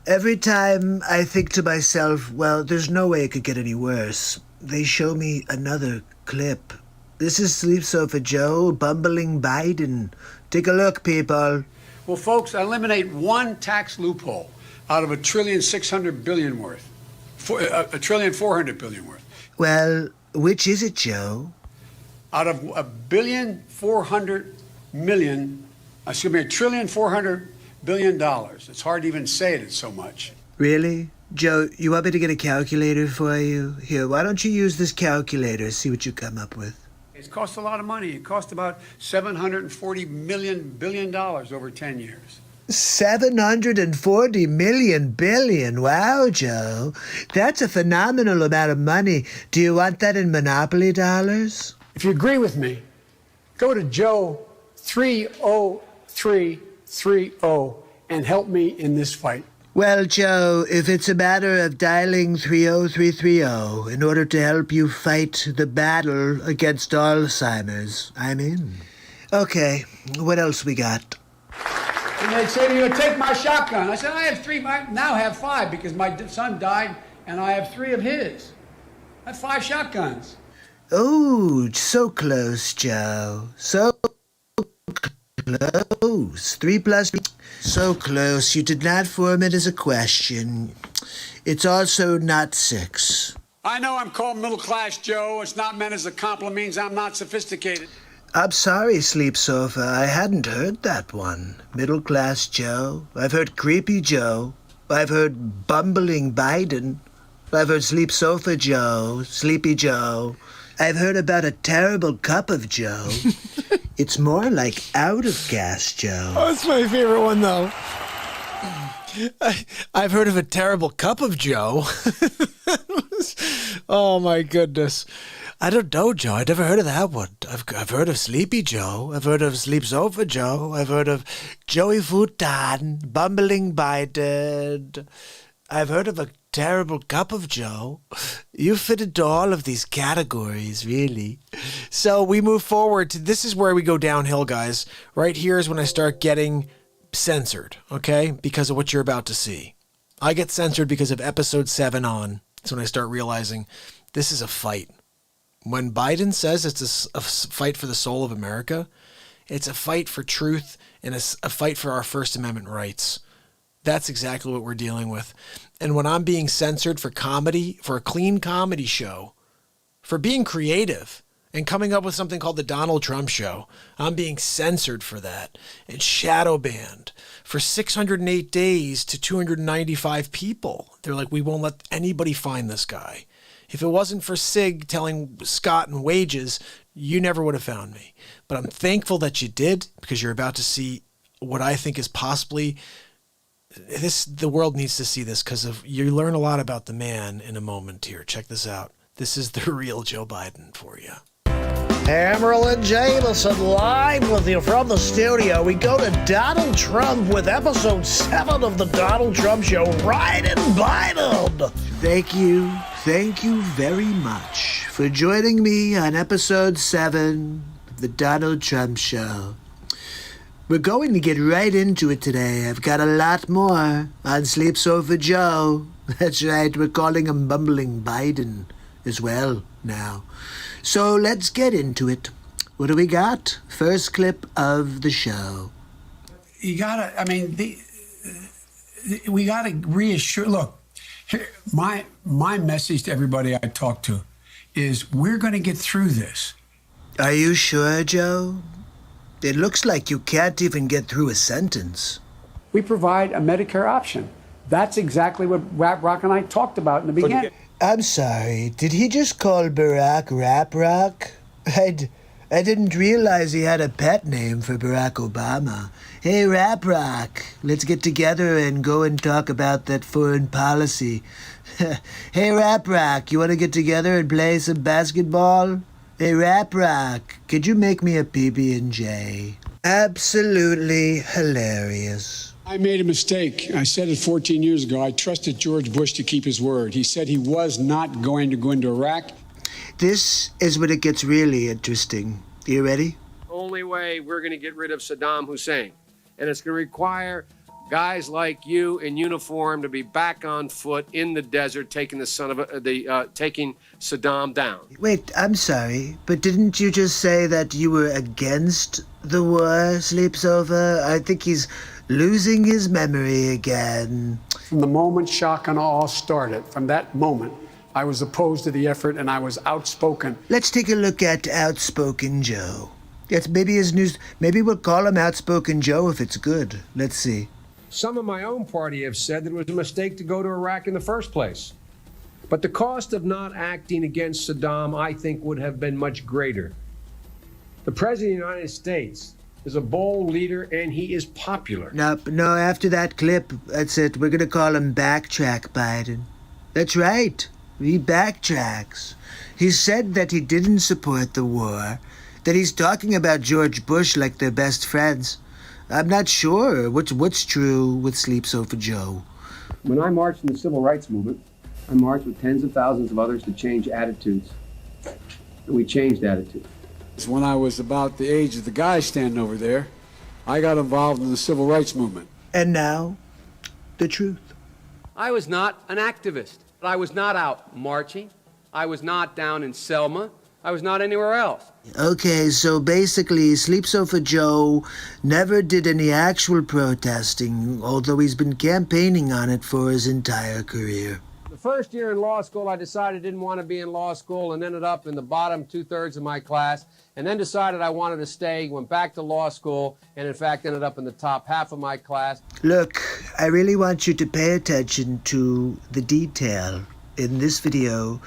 Every time I think to myself, well, there's no way it could get any worse, they show me another clip. This is Sleep Sofa Joe, Bumbling Biden. Take a look, people. Well, folks, eliminate one tax loophole out of $1.6 trillion worth. $1.4 trillion worth. Well, which is it, Joe? Out of $1.4 trillion, billion. It's hard to even say it, it's so much. Really? Joe, you want me to get a calculator for you? Here, why don't you use this calculator, see what you come up with. It's cost a lot of money. It cost about $740 billion over 10 years. 740 billion. Wow, Joe. That's a phenomenal amount of money. Do you want that in Monopoly dollars? If you agree with me, go to Joe 30330 and help me in this fight. Well, Joe, if it's a matter of dialing 30330 in order to help you fight the battle against Alzheimer's, I'm in. Okay, what else we got? And they'd say to you, take my shotgun. I said, I have 3. I now have 5 because my son died and I have 3 of his. I have 5 shotguns. Oh, so close, Joe. So close. 3 plus 3. So close. You did not form it as a question. It's also not 6. I know I'm called middle class, Joe. It's not meant as a compliment. Means I'm not sophisticated. I'm sorry, Sleep Sofa. I hadn't heard that one. Middle class Joe. I've heard creepy Joe. I've heard bumbling Biden. I've heard Sleep Sofa Joe, Sleepy Joe. I've heard about a terrible cup of Joe. It's more like out of gas Joe. Oh, that's my favorite one, though. I've heard of a terrible cup of Joe. Oh, my goodness. I don't know, Joe. I've never heard of that one. I've heard of Sleepy Joe. I've heard of Sleep Sofa Joe. I've heard of Joey Futan, Bumbling Biden. I've heard of a terrible cup of Joe. You fit into all of these categories, really. So we move forward to, this is where we go downhill, guys. Right here is when I start getting censored, okay? Because of what you're about to see. I get censored because of episode 7 on. That's when I start realizing this is a fight. When Biden says it's a fight for the soul of America, it's a fight for truth and a fight for our First Amendment rights. That's exactly what we're dealing with. And when I'm being censored for comedy, for a clean comedy show, for being creative and coming up with something called the Donald Trump Show, I'm being censored for that and shadow banned for 608 days to 295 people. They're like, we won't let anybody find this guy. If it wasn't for Sig telling Scott and Wages, you never would have found me. But I'm thankful that you did, because you're about to see what I think is possibly the world needs to see this, because you learn a lot about the man in a moment here. Check this out. This is the real Joe Biden for you. Emerald Jameson live with you from the studio. We go to Donald Trump with episode 7 of the Donald Trump Show. Riding Biden. Thank you very much for joining me on episode 7 of the Donald Trump Show. We're going to get right into it today. I've got a lot more on Sleep Sofa Joe. That's right, we're calling him Bumbling Biden as well now. So let's get into it. What do we got? First clip of the show. You gotta, I mean, we gotta reassure, look, here, my message to everybody I talk to is we're gonna get through this. Are you sure, Joe? It looks like you can't even get through a sentence. We provide a Medicare option. That's exactly what Rap Rock and I talked about in the beginning. I'm sorry, did he just call Barack Rap Rock? I didn't realize he had a pet name for Barack Obama. Hey, Rap Rock, let's get together and go and talk about that foreign policy. Hey, Rap Rock, you want to get together and play some basketball? Hey, Rap Rock, could you make me a PB&J? Absolutely hilarious. I made a mistake. I said it 14 years ago. I trusted George Bush to keep his word. He said he was not going to go into Iraq. This is when it gets really interesting. You ready? Only way we're going to get rid of Saddam Hussein. And it's going to require guys like you in uniform to be back on foot in the desert taking taking Saddam down. Wait, I'm sorry, but didn't you just say that you were against the war, Sleep Sofa? I think he's losing his memory again. From the moment shock and awe started, from that moment, I was opposed to the effort and I was outspoken. Let's take a look at Outspoken Joe. Yes, maybe his news. Maybe we'll call him Outspoken Joe if it's good. Let's see. Some of my own party have said that it was a mistake to go to Iraq in the first place. But the cost of not acting against Saddam, I think, would have been much greater. The President of the United States is a bold leader, and he is popular. No, after that clip, that's it. We're going to call him Backtrack Biden. That's right. He backtracks. He said that he didn't support the war, that he's talking about George Bush like they're best friends. I'm not sure what's true with Sleep Sofa Joe. When I marched in the civil rights movement, I marched with tens of thousands of others to change attitudes. And we changed attitudes. When I was about the age of the guy standing over there, I got involved in the civil rights movement. And now, the truth. I was not an activist. I was not out marching. I was not down in Selma. I was not anywhere else. Okay, so basically, Sleep Sofa Joe never did any actual protesting, although he's been campaigning on it for his entire career. The first year in law school, I decided I didn't want to be in law school and ended up in the bottom two-thirds of my class, and then decided I wanted to stay, went back to law school, and in fact ended up in the top half of my class. Look, I really want you to pay attention to the detail in this video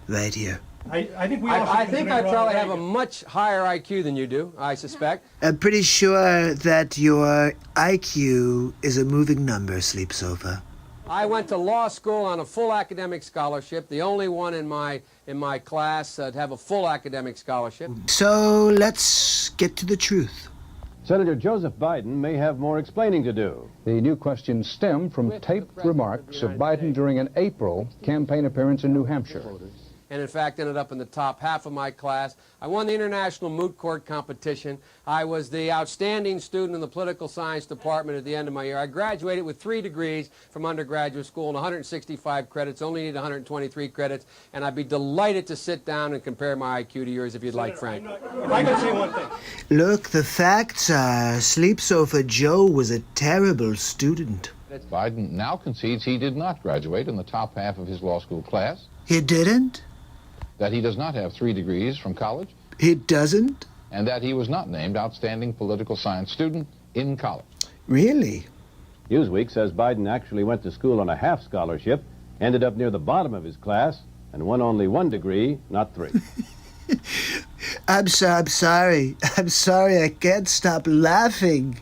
right here. I think I probably have a much higher IQ than you do, I suspect. I'm pretty sure that your IQ is a moving number, Sleep Sofa. I went to law school on a full academic scholarship, the only one in my class to have a full academic scholarship. So let's get to the truth. Senator Joseph Biden may have more explaining to do. The new questions stem from taped remarks of Biden during an April campaign appearance in New Hampshire. And in fact ended up in the top half of my class. I won the International Moot Court competition. I was the outstanding student in the political science department at the end of my year. I graduated with 3 degrees from undergraduate school and 165 credits, only need 123 credits, and I'd be delighted to sit down and compare my IQ to yours if you'd like, Frank. If I could say one thing. Look, the facts are Sleep Sofa Joe was a terrible student. Biden now concedes he did not graduate in the top half of his law school class. He didn't? That he does not have 3 degrees from college. He doesn't? And that he was not named Outstanding Political Science Student in college. Really? Newsweek says Biden actually went to school on a half scholarship, ended up near the bottom of his class, and won only 1 degree, not 3. I'm sorry. I can't stop laughing.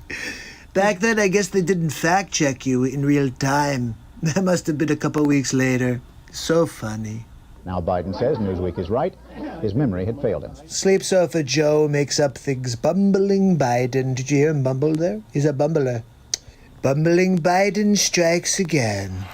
Back then, I guess they didn't fact check you in real time. That must have been a couple weeks later. So funny. Now Biden says Newsweek is right. His memory had failed him. Sleep Sofa Joe makes up things. Bumbling Biden. Did you hear him bumble there? He's a bumbler. Bumbling Biden strikes again.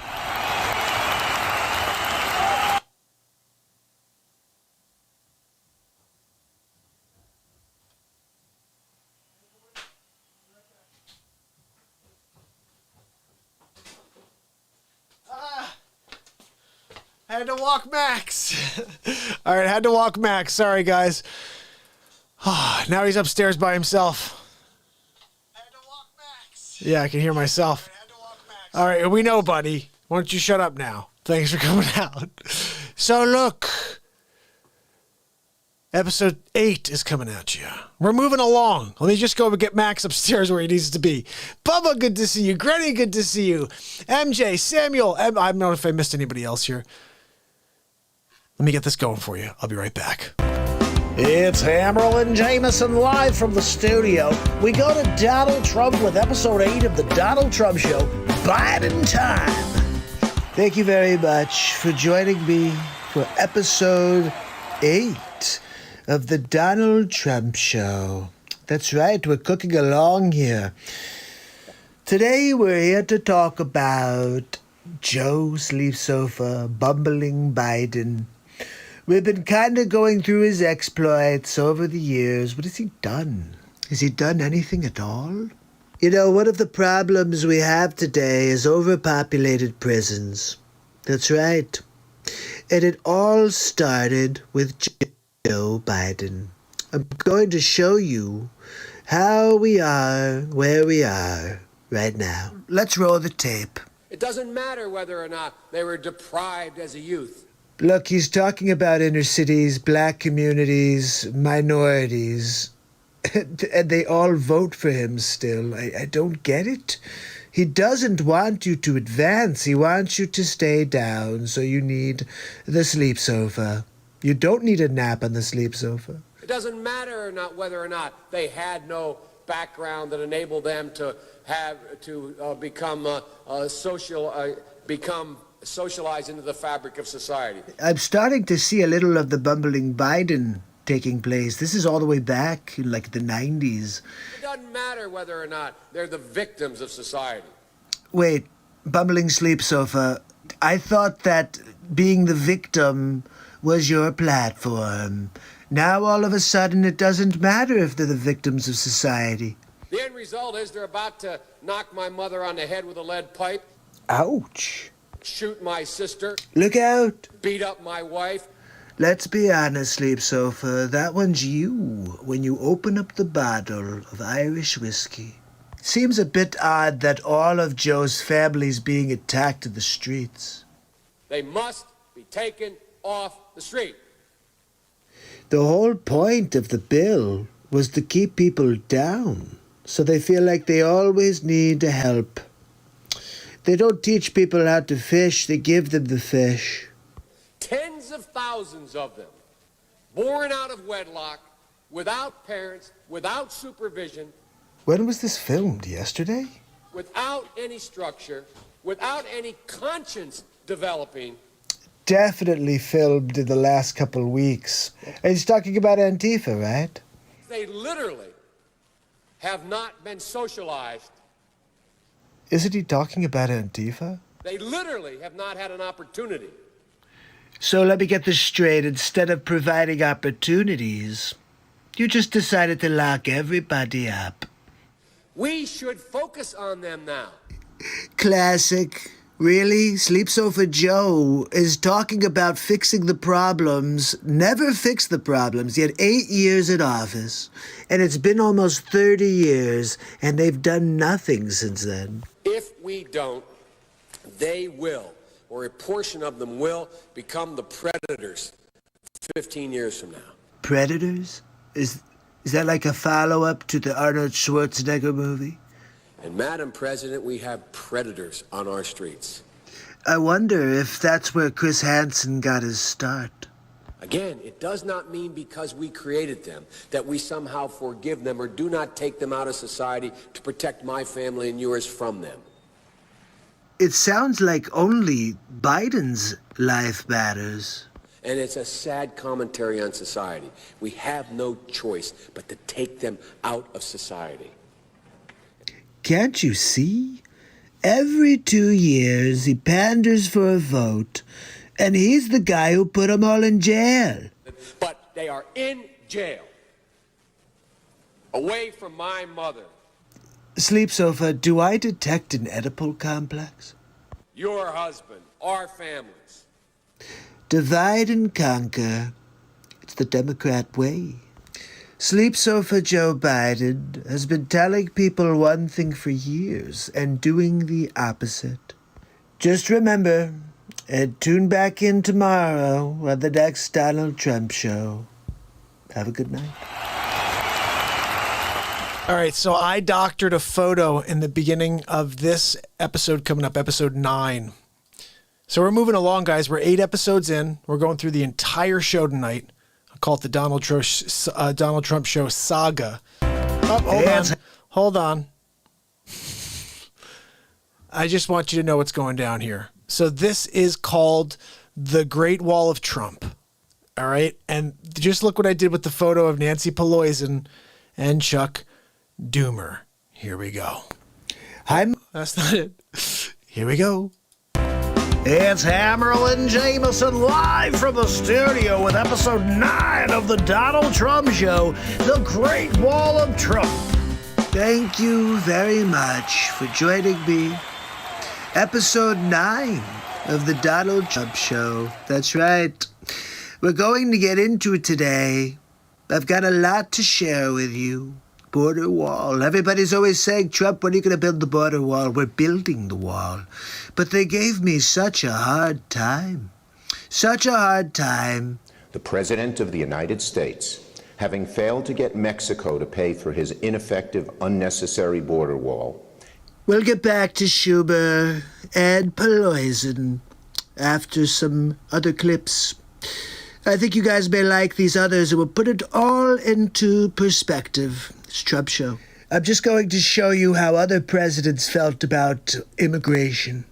Had to walk Max. All right, had to walk Max. Sorry, guys. Now he's upstairs by himself. Had to walk Max. Yeah, I can hear myself. Had to walk Max. All right, we know, buddy. Why don't you shut up now? Thanks for coming out. So look, episode 8 is coming at you. We're moving along. Let me just go and get Max upstairs where he needs to be. Bubba, good to see you. Granny, good to see you. MJ, Samuel. I don't know if I missed anybody else here. Let me get this going for you. I'll be right back. It's Hammerl and Jameson live from the studio. We go to Donald Trump with episode 8 of the Donald Trump Show, Biden Time. Thank you very much for joining me for episode 8 of the Donald Trump Show. That's right, we're cooking along here. Today we're here to talk about Joe Sleep Sofa, bumbling Biden. We've been kind of going through his exploits over the years. What has he done? Has he done anything at all? You know, one of the problems we have today is overpopulated prisons. That's right. And it all started with Joe Biden. I'm going to show you how we are where we are right now. Let's roll the tape. It doesn't matter whether or not they were deprived as a youth. Look, he's talking about inner cities, black communities, minorities, and they all vote for him still. I don't get it. He doesn't want you to advance. He wants you to stay down, so you need the sleep sofa. You don't need a nap on the sleep sofa. It doesn't matter or not whether or not they had no background that enabled them to become socialized into the fabric of society. I'm starting to see a little of the bumbling Biden taking place. This is all the way back in like the 90s. It doesn't matter whether or not they're the victims of society. Wait, bumbling sleep sofa. I thought that being the victim was your platform. Now all of a sudden it doesn't matter if they're the victims of society. The end result is they're about to knock my mother on the head with a lead pipe. Ouch. Shoot my sister. Look out. Beat up my wife. Let's be honest, Sleep Sofa. That one's you when you open up the bottle of Irish whiskey. Seems a bit odd that all of Joe's family's being attacked in the streets. They must be taken off the street. The whole point of the bill was to keep people down, so they feel like they always need help. They don't teach people how to fish, they give them the fish. Tens of thousands of them, born out of wedlock, without parents, without supervision. When was this filmed? Yesterday? Without any structure, without any conscience developing. Definitely filmed in the last couple weeks. And he's talking about Antifa, right? They literally have not been socialized. Isn't he talking about Antifa? They literally have not had an opportunity. So let me get this straight. Instead of providing opportunities, you just decided to lock everybody up. We should focus on them now. Classic. Really? Sleep Sofa Joe is talking about fixing the problems, never fixed the problems. He had 8 years in office, and it's been almost 30 years, and they've done nothing since then. If we don't, they will, or a portion of them will, become the predators 15 years from now. Predators? Is that like a follow-up to the Arnold Schwarzenegger movie? And Madam President, we have predators on our streets. I wonder if that's where Chris Hansen got his start. Again, it does not mean because we created them that we somehow forgive them or do not take them out of society to protect my family and yours from them. It sounds like only Biden's life matters. And it's a sad commentary on society. We have no choice but to take them out of society. Can't you see? Every 2 years he panders for a vote, and he's the guy who put them all in jail. But they are in jail, away from my mother. Sleep Sofa, do I detect an Oedipal complex? Your husband, our families. Divide and conquer. It's the Democrat way. Sleep Sofa Joe Biden has been telling people one thing for years and doing the opposite. Just remember, and tune back in tomorrow on the next Donald Trump show. Have a good night. All right, so I doctored a photo in the beginning of this episode coming up, episode 9. So we're moving along, guys. We're 8 episodes in. We're going through the entire show tonight. I call it the Donald Trump Show Saga. Oh, hold on. I just want you to know what's going down here. So this is called the Great Wall of Trump. All right? And just look what I did with the photo of Nancy Pelosi and Chuck Doomer. Here we go. That's not it. Here we go. It's Hammerlin Jameson live from the studio with episode 9 of the Donald Trump Show, The Great Wall of Trump. Thank you very much for joining me. Episode 9 of the Donald Trump Show. That's right. We're going to get into it today. I've got a lot to share with you. Border wall. Everybody's always saying, Trump, when are you going to build the border wall? We're building the wall. But they gave me such a hard time. Such a hard time. The President of the United States, having failed to get Mexico to pay for his ineffective, unnecessary border wall. We'll get back to Schumer and Pelosi after some other clips. I think you guys may like these others, and we'll put it all into perspective. It's Trump Show. I'm just going to show you how other presidents felt about immigration.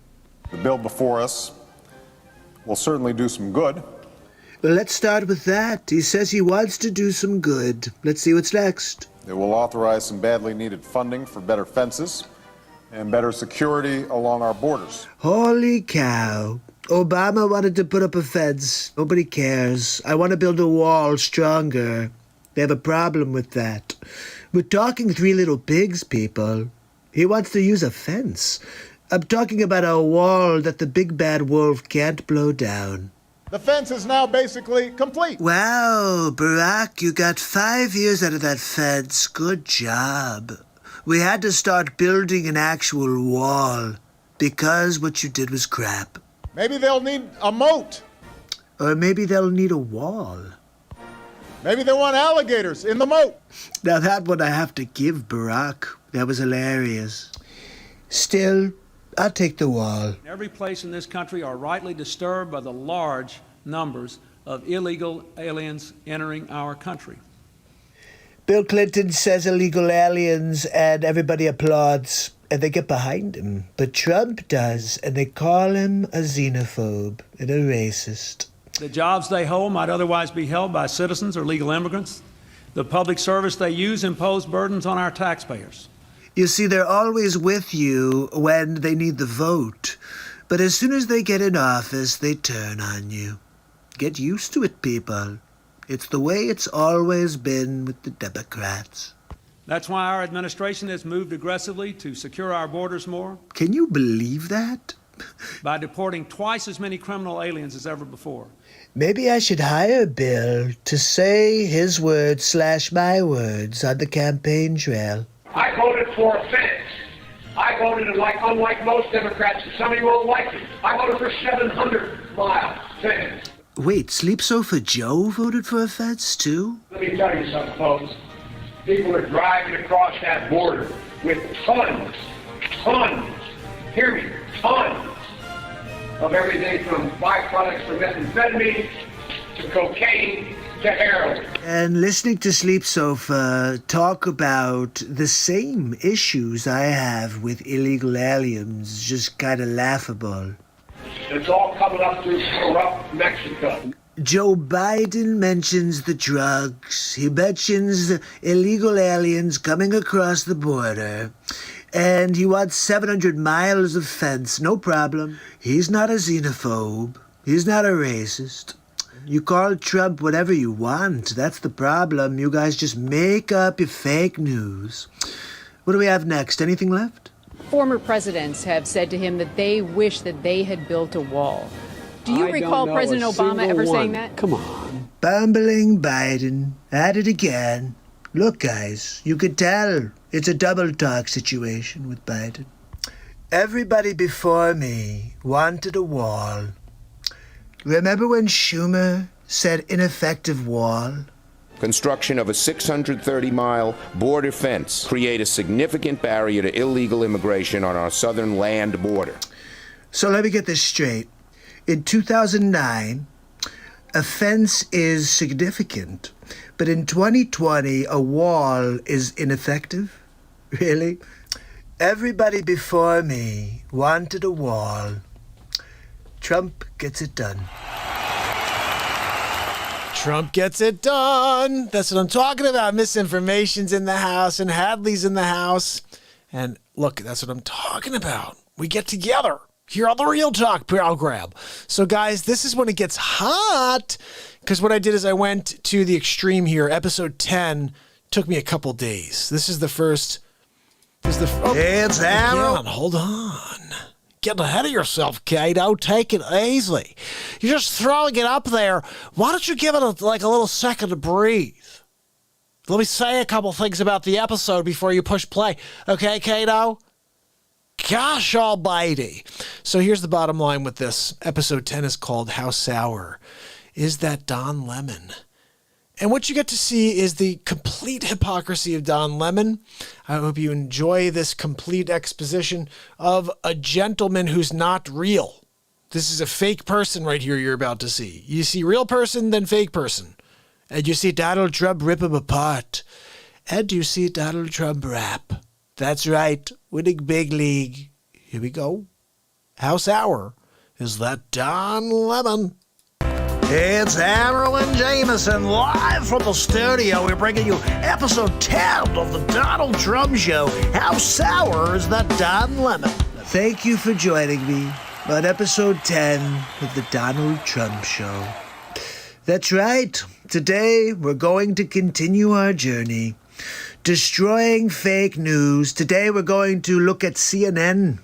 The bill before us will certainly do some good. Well, let's start with that. He says he wants to do some good. Let's see what's next. It will authorize some badly needed funding for better fences and better security along our borders. Holy cow. Obama wanted to put up a fence. Nobody cares. I want to build a wall stronger. They have a problem with that. We're talking Three Little Pigs, people. He wants to use a fence. I'm talking about a wall that the big bad wolf can't blow down. The fence is now basically complete. Wow, Barack, you got 5 years out of that fence. Good job. We had to start building an actual wall because what you did was crap. Maybe they'll need a moat. Or maybe they'll need a wall. Maybe they want alligators in the moat. Now that one I have to give Barack. That was hilarious. Still, I'll take the wall. Every place in this country are rightly disturbed by the large numbers of illegal aliens entering our country. Bill Clinton says illegal aliens and everybody applauds and they get behind him. But Trump does, and they call him a xenophobe and a racist. The jobs they hold might otherwise be held by citizens or legal immigrants. The public service they use impose burdens on our taxpayers. You see, they're always with you when they need the vote. But as soon as they get in office, they turn on you. Get used to it, people. It's the way it's always been with the Democrats. That's why our administration has moved aggressively to secure our borders more. Can you believe that? By deporting twice as many criminal aliens as ever before. Maybe I should hire Bill to say his words / my words on the campaign trail. I voted for a fence. I voted unlike most Democrats, and some of you won't like it. I voted for 700-mile fence. Wait, Sleep Sofa Joe voted for a fence too? Let me tell you something, folks. People are driving across that border with tons, hear me, tons of everything from byproducts from methamphetamine to cocaine to heroin. And listening to Sleep Sofa talk about the same issues I have with illegal aliens is just kind of laughable. It's all coming up through corrupt Mexico. Joe Biden mentions the drugs. He mentions the illegal aliens coming across the border. And he wants 700 miles of fence, no problem. He's not a xenophobe. He's not a racist. You call Trump whatever you want. That's the problem. You guys just make up your fake news. What do we have next? Anything left? Former presidents have said to him that they wish that they had built a wall. Do you recall President Obama ever saying that? Come on. Bumbling Biden. At it again. Look, guys, you could tell it's a double talk situation with Biden. Everybody before me wanted a wall. Remember when Schumer said ineffective wall? Construction of a 630-mile border fence create a significant barrier to illegal immigration on our southern land border. So let me get this straight. In 2009, a fence is significant, but in 2020, a wall is ineffective? Really? Everybody before me wanted a wall. Trump gets it done. Trump gets it done. That's what I'm talking about. Misinformation's in the house and Hadley's in the house. And look, that's what I'm talking about. We get together here on the Real Talk program. So guys, this is when it gets hot, because what I did is I went to the extreme here. Episode 10 took me a couple days. This is the first. It's Arrow. Hold on. Getting ahead of yourself, Kato. Take it easy. You're just throwing it up there. Why don't you give it a little second to breathe? Let me say a couple things about the episode before you push play. Okay, Kato? Gosh almighty. So here's the bottom line with this. Episode 10 is called How Sour Is That Don Lemon? And what you get to see is the complete hypocrisy of Don Lemon. I hope you enjoy this complete exposition of a gentleman who's not real. This is a fake person right here you're about to see. You see real person, then fake person. And you see Donald Trump rip him apart. And you see Donald Trump rap. That's right, winning big league. Here we go. How sour is that Don Lemon? It's Amaryl and Jameson live from the studio. We're bringing you episode 10 of the Donald Trump Show. How sour is that Don Lemon? Thank you for joining me on episode 10 of the Donald Trump Show. That's right. Today, we're going to continue our journey, destroying fake news. Today, we're going to look at CNN.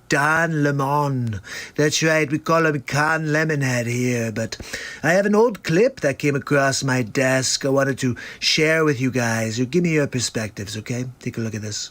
Don Lemon. That's right, we call him Con Lemonhead here, but I have an old clip that came across my desk I wanted to share with you guys. Give me your perspectives, okay? Take a look at this.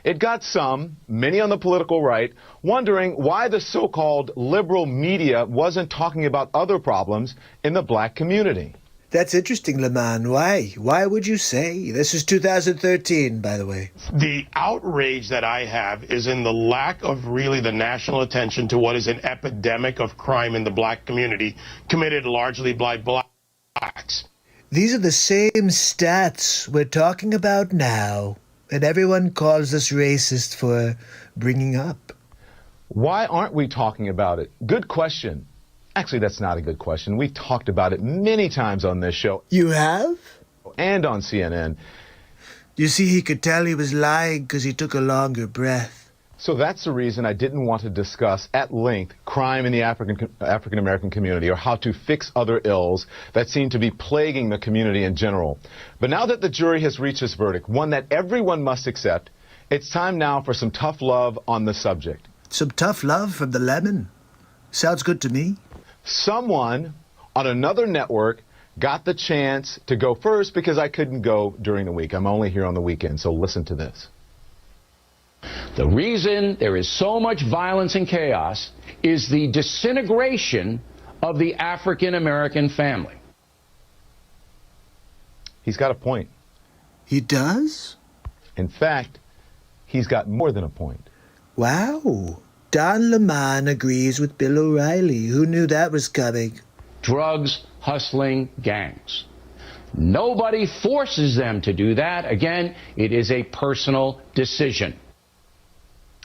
It got some, many on the political right, wondering why the so-called liberal media wasn't talking about other problems in the black community. That's interesting, Lemon. Why? Why would you say? This is 2013, by the way. The outrage that I have is in the lack of really the national attention to what is an epidemic of crime in the black community, committed largely by blacks. These are the same stats we're talking about now, and everyone calls us racist for bringing up. Why aren't we talking about it? Good question. Actually, that's not a good question. We've talked about it many times on this show. You have? And on CNN. You see, he could tell he was lying because he took a longer breath. So that's the reason I didn't want to discuss at length crime in the African-American community or how to fix other ills that seem to be plaguing the community in general. But now that the jury has reached its verdict, one that everyone must accept, it's time now for some tough love on the subject. Some tough love from the lemon. Sounds good to me. Someone on another network got the chance to go first because I couldn't go during the week. I'm only here on the weekend, so listen to this. The reason there is so much violence and chaos is the disintegration of the African-American family. He's got a point. He does? In fact, he's got more than a point. Wow. Don Lemon agrees with Bill O'Reilly. Who knew that was coming? Drugs, hustling gangs. Nobody forces them to do that. Again, it is a personal decision.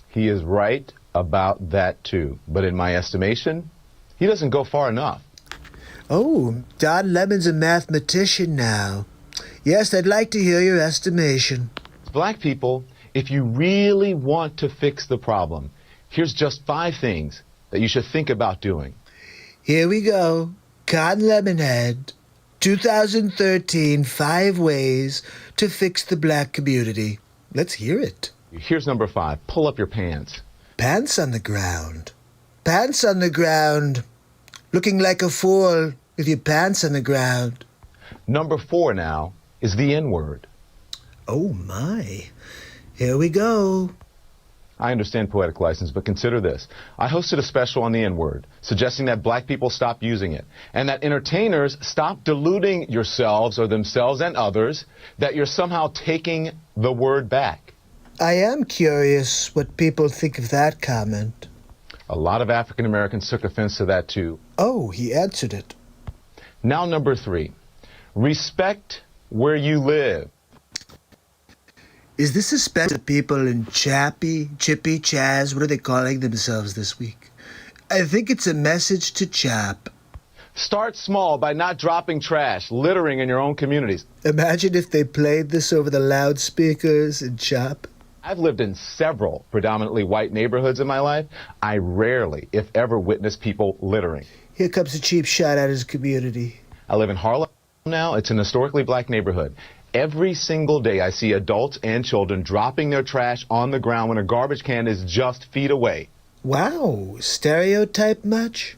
He is right about that, too. But in my estimation, he doesn't go far enough. Oh, Don Lemon's a mathematician now. Yes, I'd like to hear your estimation. Black people, if you really want to fix the problem, here's just 5 things that you should think about doing. Here we go. Con Lemonhead, 2013, 5 ways to fix the black community. Let's hear it. Here's number 5. Pull up your pants. Pants on the ground. Pants on the ground. Looking like a fool with your pants on the ground. Number 4 now is the N-word. Oh, my. Here we go. I understand poetic license, but consider this. I hosted a special on the N-word, suggesting that black people stop using it, and that entertainers stop deluding yourselves or themselves and others that you're somehow taking the word back. I am curious what people think of that comment. A lot of African Americans took offense to that, too. Oh, he answered it. Now, number 3. Respect where you live. Is this a special people in Chippy, Chaz? What are they calling themselves this week? I think it's a message to Chap. Start small by not dropping trash, littering in your own communities. Imagine if they played this over the loudspeakers in Chap. I've lived in several predominantly white neighborhoods in my life. I rarely, if ever, witness people littering. Here comes a cheap shot at his community. I live in Harlem now. It's an historically black neighborhood. Every single day I see adults and children dropping their trash on the ground when a garbage can is just feet away. Wow, stereotype much?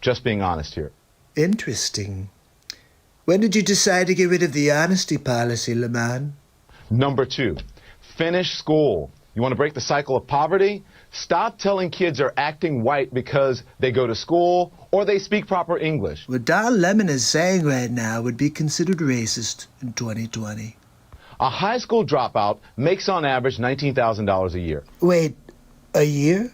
Just being honest here. Interesting. When did you decide to get rid of the honesty policy, Lemon? Number 2, finish school. You want to break the cycle of poverty? Stop telling kids are acting white because they go to school or they speak proper English. What Don Lemon is saying right now would be considered racist in 2020. A high school dropout makes on average $19,000 a year. Wait, a year?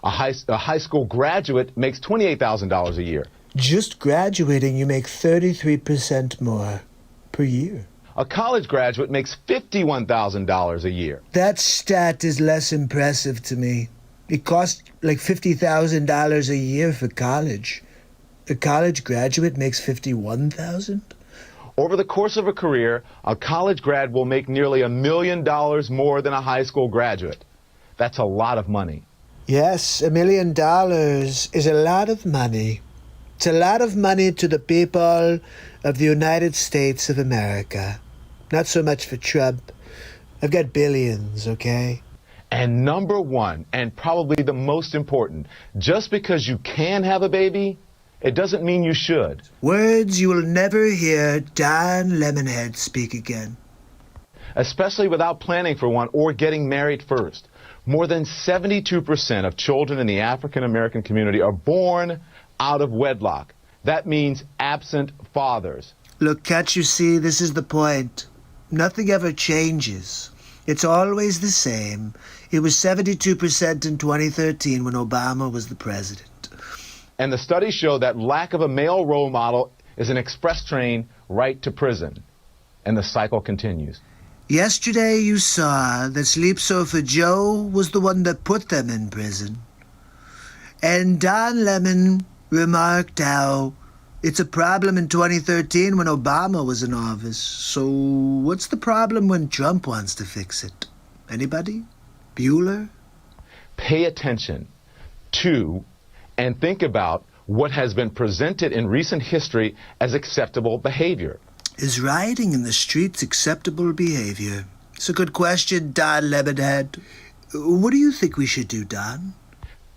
A high school graduate makes $28,000 a year. Just graduating, you make 33% more per year. A college graduate makes $51,000 a year. That stat is less impressive to me. It costs like $50,000 a year for college. A college graduate makes $51,000? Over the course of a career, a college grad will make nearly $1 million more than a high school graduate. That's a lot of money. Yes, $1 million is a lot of money. It's a lot of money to the people of the United States of America. Not so much for Trump. I've got billions, okay? And number one, and probably the most important, just because you can have a baby, it doesn't mean you should. Words you will never hear Don Lemonhead speak again. Especially without planning for one or getting married first. More than 72% of children in the African American community are born out of wedlock. That means absent fathers. Look, can't you see, this is the point. Nothing ever changes. It's always the same. It was 72% in 2013 when Obama was the president. And the studies show that lack of a male role model is an express train right to prison. And the cycle continues. Yesterday you saw that Sleep Sofa Joe was the one that put them in prison. And Don Lemon remarked how it's a problem in 2013 when Obama was in office. So what's the problem when Trump wants to fix it? Anybody? Bueller? Pay attention to and think about what has been presented in recent history as acceptable behavior. Is rioting in the streets acceptable behavior? It's a good question, Don Lemonhead. What do you think we should do, Don?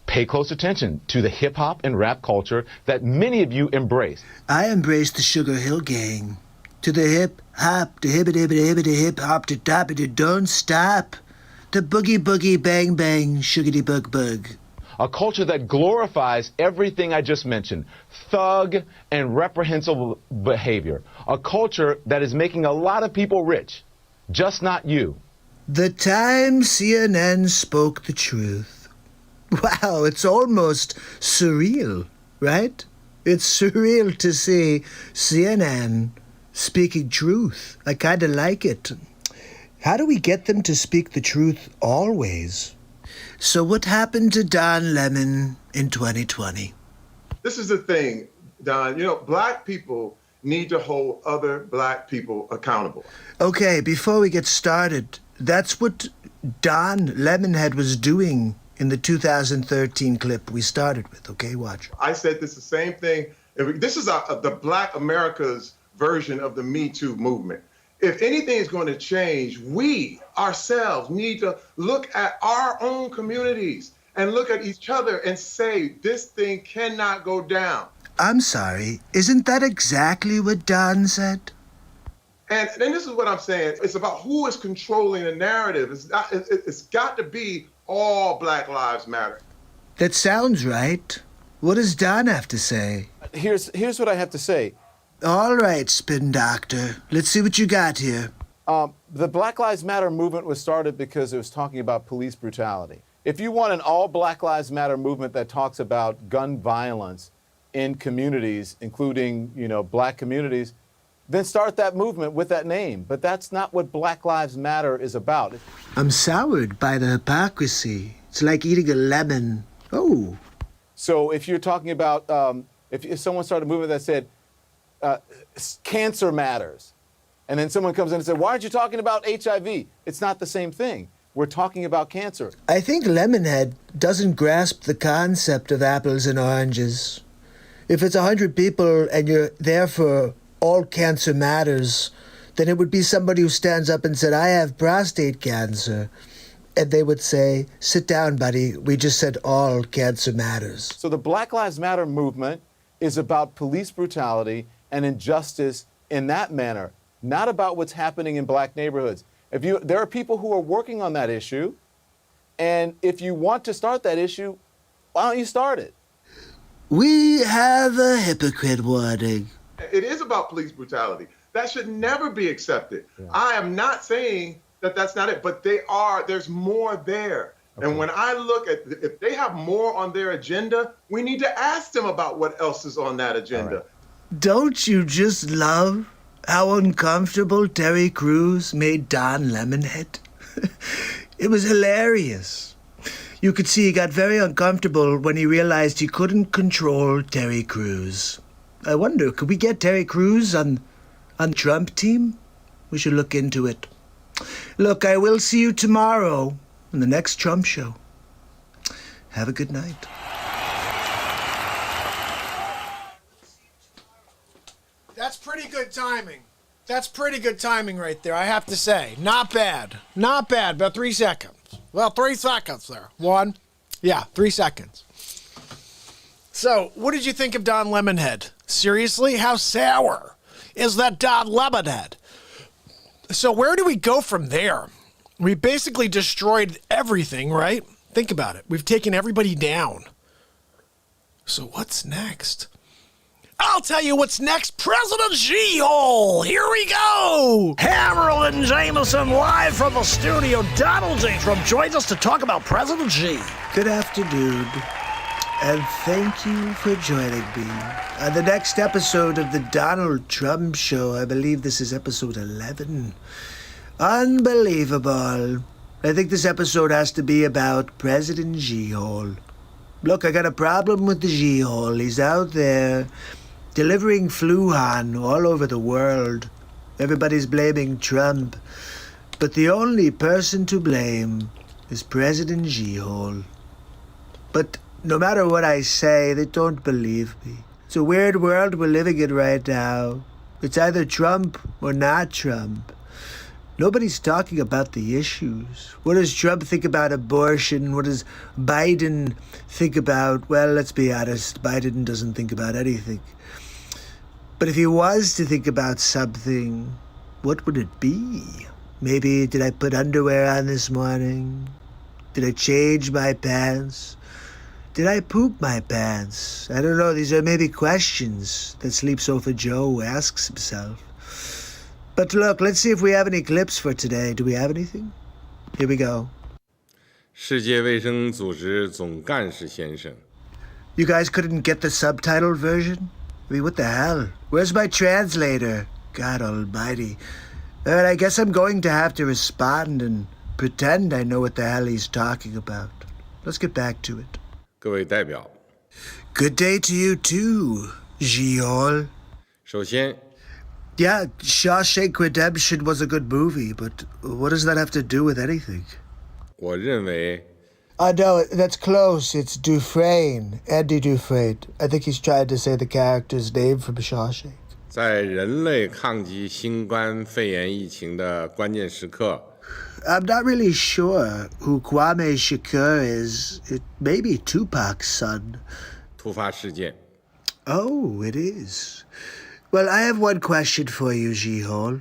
Pay close attention to the hip-hop and rap culture that many of you embrace. I embrace the Sugar Hill Gang. To the hip-hop, the hibbity-hibbity hip-hop, to toppity, don't stop. The boogie-boogie bang-bang, sugary-bug-bug. A culture that glorifies everything I just mentioned, thug and reprehensible behavior. A culture that is making a lot of people rich, just not you. The time CNN spoke the truth. Wow, it's almost surreal, right? It's surreal to see CNN speaking truth. I kind of like it. How do we get them to speak the truth always? So what happened to Don Lemon in 2020? This is the thing, Don. You know, black people need to hold other black people accountable. Okay, before we get started, that's what Don Lemonhead was doing in the 2013 clip we started with. Okay, watch. I said this the same thing. This is the Black America's version of the Me Too movement. If anything is going to change, we ourselves need to look at our own communities and look at each other and say, this thing cannot go down. I'm sorry, isn't that exactly what Don said? And this is what I'm saying. It's about who is controlling the narrative. It's got to be all Black Lives Matter. That sounds right. What does Don have to say? Here's what I have to say. All right, Spin Doctor. Let's see what you got here. The Black Lives Matter movement was started because it was talking about police brutality. If you want an all Black Lives Matter movement that talks about gun violence in communities, including, black communities, then start that movement with that name. But that's not what Black Lives Matter is about. I'm soured by the hypocrisy. It's like eating a lemon. Oh. So if you're talking about, if someone started a movement that said, cancer matters, and then someone comes in and says, why aren't you talking about HIV? It's not the same thing. We're talking about cancer. I think Lemonhead doesn't grasp the concept of apples and oranges. If it's 100 people and you're there for all cancer matters, then it would be somebody who stands up and said, I have prostate cancer. And they would say, sit down, buddy. We just said all cancer matters. So the Black Lives Matter movement is about police brutality and injustice in that manner, not about what's happening in black neighborhoods. There are people who are working on that issue, And if you want to start that issue, why don't you start it? We have a hypocrite warning. It is about police brutality. That should never be accepted. Yeah. I am not saying that that's not it, but there's more there. Okay. And when I look at, if they have more on their agenda, we need to ask them about what else is on that agenda. Right. Don't you just love how uncomfortable Terry Crews made Don Lemonhead? It was hilarious. You could see he got very uncomfortable when he realized he couldn't control Terry Crews. I wonder, could we get Terry Crews on Trump team? We should look into it. Look, I will see you tomorrow in the next Trump show. Have a good night. That's pretty good timing. That's pretty good timing right there, I have to say. Not bad. Not bad. About 3 seconds. Well, 3 seconds there. 1. Yeah, 3 seconds. So, what did you think of Don Lemonhead? Seriously? How sour is that Don Lemonhead? So, where do we go from there? We basically destroyed everything, right? Think about it. We've taken everybody down. So, what's next? I'll tell you what's next. President G-Hole. Here we go. Hammerlin Jameson live from the studio. Donald J. Trump joins us to talk about President G. Good afternoon, and thank you for joining me on the next episode of the Donald Trump Show. I believe this is episode 11. Unbelievable. I think this episode has to be about President G-Hole. Look, I got a problem with the G-Hole. He's out there delivering Fluhan all over the world. Everybody's blaming Trump, but the only person to blame is President G-Hole. But no matter what I say, they don't believe me. It's a weird world we're living in right now. It's either Trump or not Trump. Nobody's talking about the issues. What does Trump think about abortion? What does Biden think about? Well, let's be honest, Biden doesn't think about anything. But if he was to think about something, what would it be? Maybe, did I put underwear on this morning? Did I change my pants? Did I poop my pants? I don't know. These are maybe questions that Sleep Sofa Joe asks himself. But look, let's see if we have any clips for today. Do we have anything? Here we go. 世界卫生组织总干事先生 You guys couldn't get the subtitled version? I mean, what the hell? Where's my translator? God almighty. All right, I guess I'm going to have to respond and pretend I know what the hell he's talking about. Let's get back to it. 各位代表 Good day to you too, G-Hole. 首先 Yeah, Shawshank Redemption was a good movie, but what does that have to do with anything? 我认为 No, that's close. It's Dufresne, Andy Dufresne. I think he's trying to say the character's name from Shawshank. 在人类抗击新冠肺炎疫情的关键时刻 I'm not really sure who Kwame Shakur is. It may be Tupac's son. 突发事件 Oh, it is. Well, I have one question for you, G-Hole.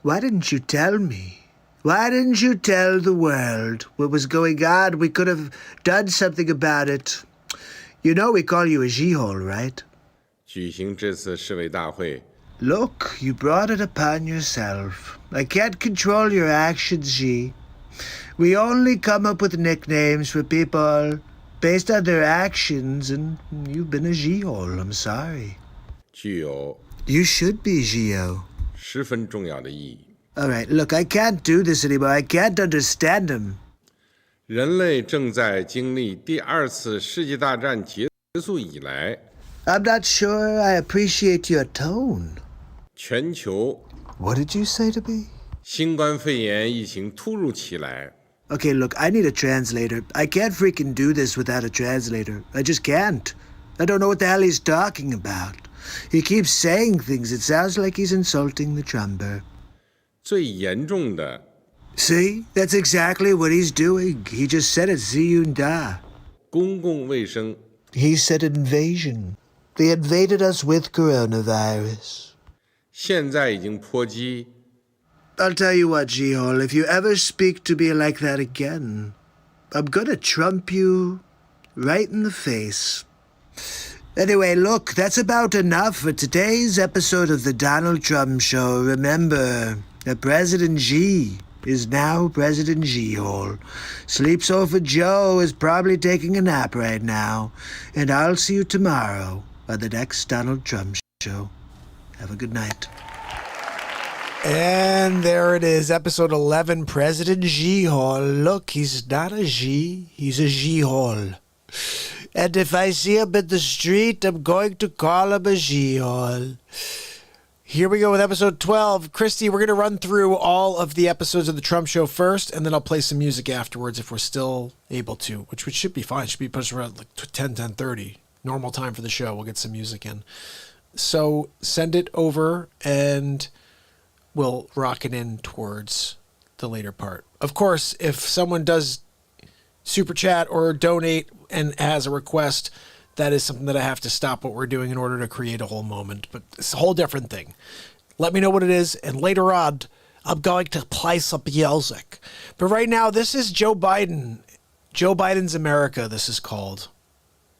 Why didn't you tell me? Why didn't you tell the world what was going on? We could have done something about it. You know we call you a G-Hole, right? 举行这次示威大会 Look, you brought it upon yourself. I can't control your actions, G. We only come up with nicknames for people based on their actions, and you've been a G-Hole. I'm sorry. 具有 You should be, Gio. 十分重要的意义 All right, look, I can't do this anymore. I can't understand him. 人类正在经历第二次世界大战结束以来 I'm not sure I appreciate your tone. 全球 What did you say to me? 新冠肺炎疫情突如其来 Okay, look, I need a translator. I can't freaking do this without a translator. I just can't. I don't know what the hell he's talking about. He keeps saying things. It sounds like he's insulting the drummer. 最严重的 See? That's exactly what he's doing. He just said it, Ziyunda. 公共卫生 He said invasion. They invaded us with coronavirus. 现在已经波及 I'll tell you what, G-Hole, if you ever speak to me like that again, I'm gonna Trump you right in the face. Anyway, look, that's about enough for today's episode of the Donald Trump Show. Remember that President G is now President G-hole. Sleep Sofa Joe is probably taking a nap right now. And I'll see you tomorrow on the next Donald Trump Show. Have a good night. And there it is, episode 11, President G-hole. Look, he's not a G, he's a G-hole. And if I see him in the street, I'm going to call him a G-hole. Here we go with episode 12. Christy, we're going to run through all of the episodes of The Trump Show first, and then I'll play some music afterwards if we're still able to, which should be fine. It should be pushed around like 10:30. Normal time for the show. We'll get some music in. So send it over, and we'll rock it in towards the later part. Of course, if someone does super chat or donate and has a request, that is something that I have to stop what we're doing in order to create a whole moment. But it's a whole different thing. Let me know what it is, and later on, I'm going to play some music. But right now, this is Joe Biden. Joe Biden's America, this is called.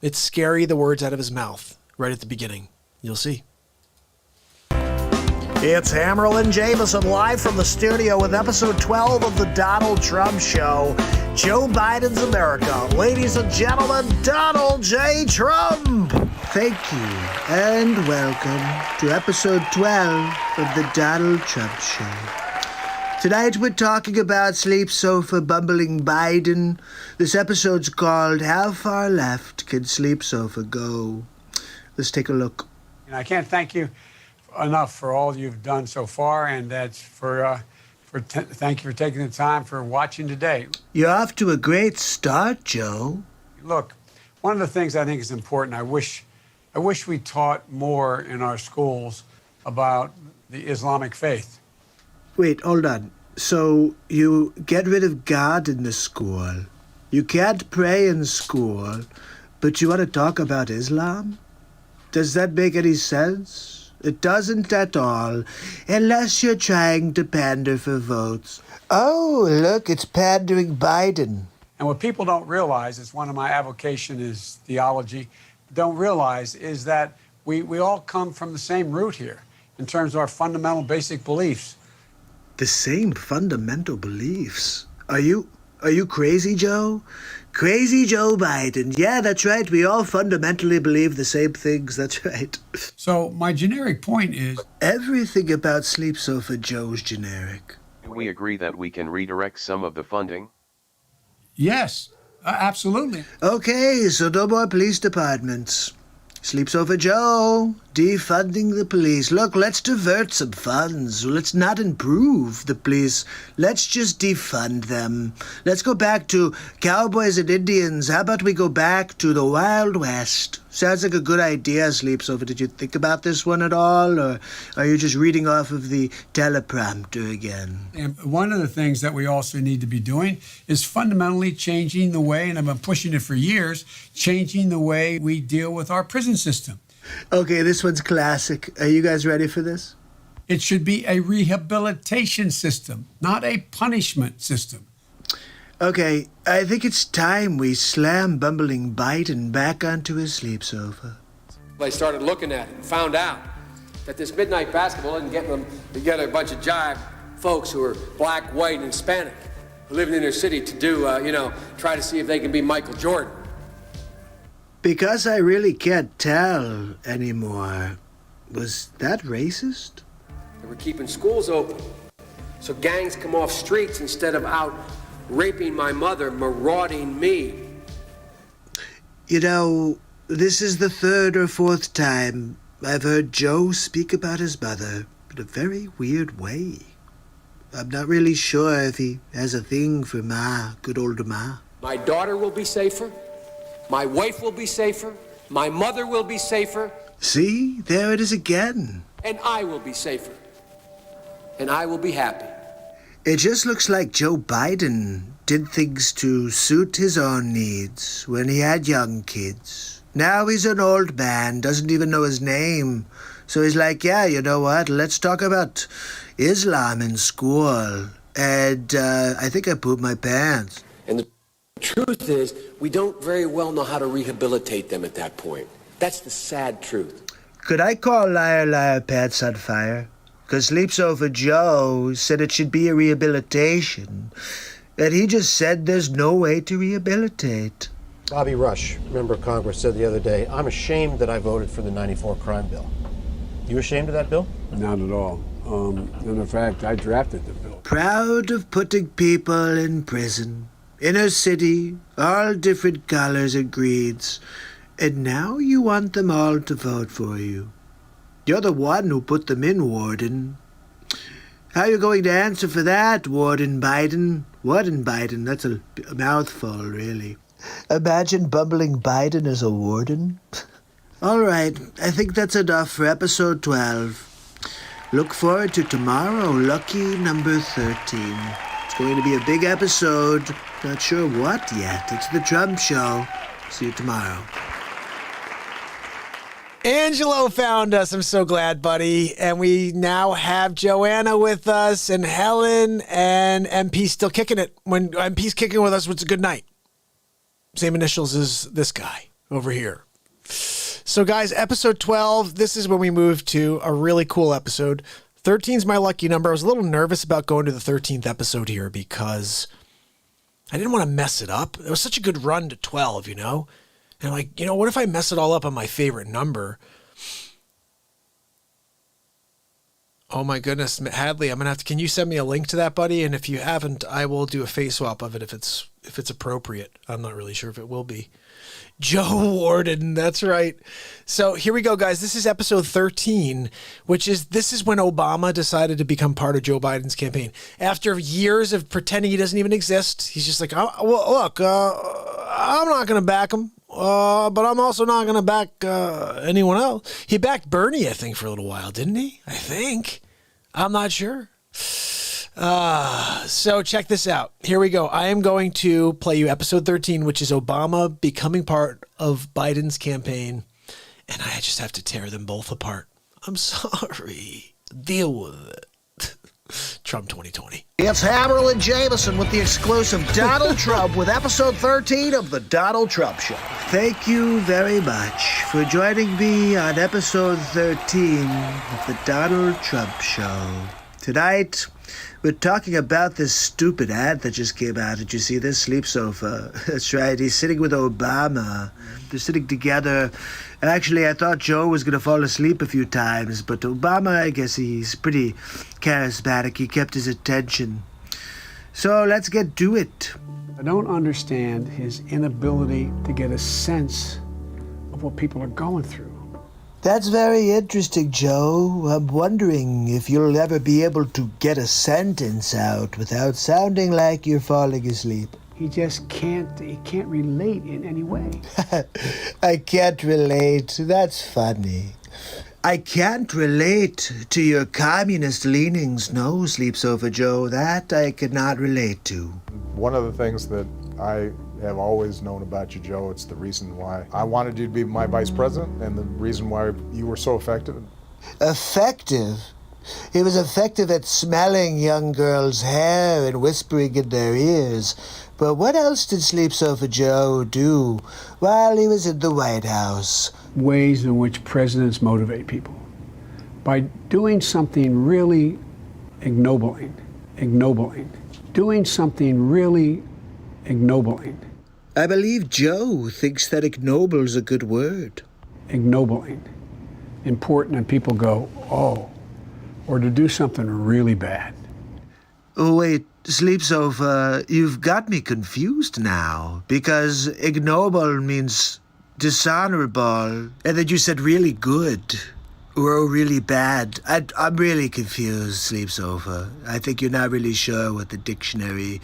It's scary, the words out of his mouth, right at the beginning. You'll see. It's Hammerl and Jameson live from the studio with episode 12 of the Donald Trump Show. Joe Biden's America. Ladies and gentlemen, Donald J. Trump. Thank you, and welcome to episode 12 of the Donald Trump Show. Tonight we're talking about Sleep Sofa bumbling Biden. This episode's called How Far Left Can Sleep Sofa Go? Let's take a look. And I can't thank you enough for all you've done so far, and that's thank you for taking the time for watching today. You're off to a great start, Joe. Look, one of the things I think is important, I wish we taught more in our schools about the Islamic faith. Wait, hold on. So you get rid of God in the school. You can't pray in school, but you want to talk about Islam? Does that make any sense? It doesn't at all, unless you're trying to pander for votes. Oh, look, it's pandering Biden. And what people don't realize, it's one of my avocation is theology, don't realize is that we all come from the same root here in terms of our fundamental basic beliefs. The same fundamental beliefs? Are you crazy, Joe? Crazy Joe Biden. Yeah, that's right. We all fundamentally believe the same things. That's right. So my generic point is... Everything about Sleep Sofa Joe's generic. Do we agree that we can redirect some of the funding? Yes, absolutely. Okay, so no more police departments. Sleep Sofa Joe, defunding the police. Look, let's divert some funds. Let's not improve the police. Let's just defund them. Let's go back to cowboys and Indians. How about we go back to the Wild West? Sounds like a good idea, Sleep Sofa. Did you think about this one at all, or are you just reading off of the teleprompter again? And one of the things that we also need to be doing is fundamentally changing the way, and I've been pushing it for years, changing the way we deal with our prison system. Okay, this one's classic. Are you guys ready for this? It should be a rehabilitation system, not a punishment system. Okay, I think it's time we slam bumbling Biden back onto his sleep sofa. They started looking at it and found out that this midnight basketball didn't get them together a bunch of jive folks who are black, white, and Hispanic who live in their city to do, try to see if they can be Michael Jordan. Because I really can't tell anymore. Was that racist? They were keeping schools open so gangs come off streets instead of out raping my mother, marauding me. You know, this is the third or fourth time I've heard Joe speak about his mother in a very weird way. I'm not really sure if he has a thing for Ma, good old Ma. My daughter will be safer. My wife will be safer. My mother will be safer. See, there it is again. And I will be safer. And I will be happy. It just looks like Joe Biden did things to suit his own needs when he had young kids. Now he's an old man, doesn't even know his name. So he's like, yeah, you know what? Let's talk about Islam in school. And I think I pooped my pants. And the Truth is, we don't very well know how to rehabilitate them at that point. That's the sad truth. Could I call Liar Liar Pants on fire? 'Cause Sleeps Over Joe said it should be a rehabilitation. And he just said there's no way to rehabilitate. Bobby Rush, member of Congress, said the other day, I'm ashamed that I voted for the 94 crime bill. You ashamed of that bill? Not at all. In fact, I drafted the bill. Proud of putting people in prison. Inner city, all different colors and creeds. And now you want them all to vote for you. You're the one who put them in, Warden. How are you going to answer for that, Warden Biden? Warden Biden, that's a mouthful, really. Imagine bumbling Biden as a warden. All right, I think that's enough for episode 12. Look forward to tomorrow, lucky number 13. It's going to be a big episode. Not sure what yet. It's the Trump Show. See you tomorrow. Angelo found us. I'm so glad, buddy. And we now have Joanna with us and Helen and MP still kicking it. When MP's kicking with us, it's a good night. Same initials as this guy over here. So, guys, episode 12, this is when we move to a really cool episode. 13 is my lucky number. I was a little nervous about going to the 13th episode here because I didn't want to mess it up. It was such a good run to 12, you know? And I'm like, what if I mess it all up on my favorite number? Oh my goodness, Hadley, I'm gonna have to. Can you send me a link to that, buddy? And if you haven't, I will do a face swap of it if it's appropriate. I'm not really sure if it will be. Joe Warden, that's right. So here we go, guys. This is episode 13, this is when Obama decided to become part of Joe Biden's campaign. After years of pretending he doesn't even exist, he's just like, I'm not going to back him, but I'm also not going to back anyone else. He backed Bernie, I think, for a little while, didn't he? I think. I'm not sure. So check this out. Here we go. I am going to play you episode 13, which is Obama becoming part of Biden's campaign. And I just have to tear them both apart. I'm sorry. Deal with it. Trump 2020. It's Hammerl and Jameson with the exclusive Donald Trump with episode 13 of the Donald Trump Show. Thank you very much for joining me on episode 13 of the Donald Trump Show. Tonight, we're talking about this stupid ad that just came out. Did you see this? Sleep Sofa. That's right. He's sitting with Obama. They're sitting together. Actually, I thought Joe was going to fall asleep a few times, but Obama, I guess he's pretty charismatic. He kept his attention. So let's get to it. I don't understand his inability to get a sense of what people are going through. That's very interesting, Joe. I'm wondering if you'll ever be able to get a sentence out without sounding like you're falling asleep. He just can't relate in any way. I can't relate. That's funny. I can't relate to your communist leanings, no, Sleeps Over Joe. That I cannot relate to. One of the things that I have always known about you, Joe, it's the reason why I wanted you to be my vice president and the reason why you were so effective. Effective? He was effective at smelling young girls' hair and whispering in their ears. But what else did Sleep Sofa Joe do while he was in the White House? Ways in which presidents motivate people. By doing something really ignobling. Doing something really ignobling. I believe Joe thinks that ignoble's a good word. Ignobling. Important, and people go, oh. Or to do something really bad. Oh, wait, Sleep Sofa, you've got me confused now. Because ignoble means dishonorable. And then you said really good. Or really bad. I'm really confused, Sleep Sofa. I think you're not really sure what the dictionary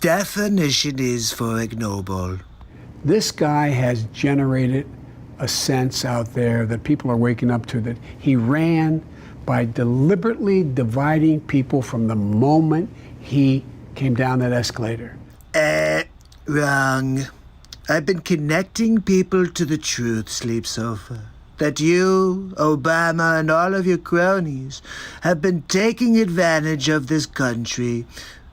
definition is for ignoble. This guy has generated a sense out there that people are waking up to, that he ran by deliberately dividing people from the moment he came down that escalator. Wrong. I've been connecting people to the truth, Sleep Sofa. That you, Obama, and all of your cronies have been taking advantage of this country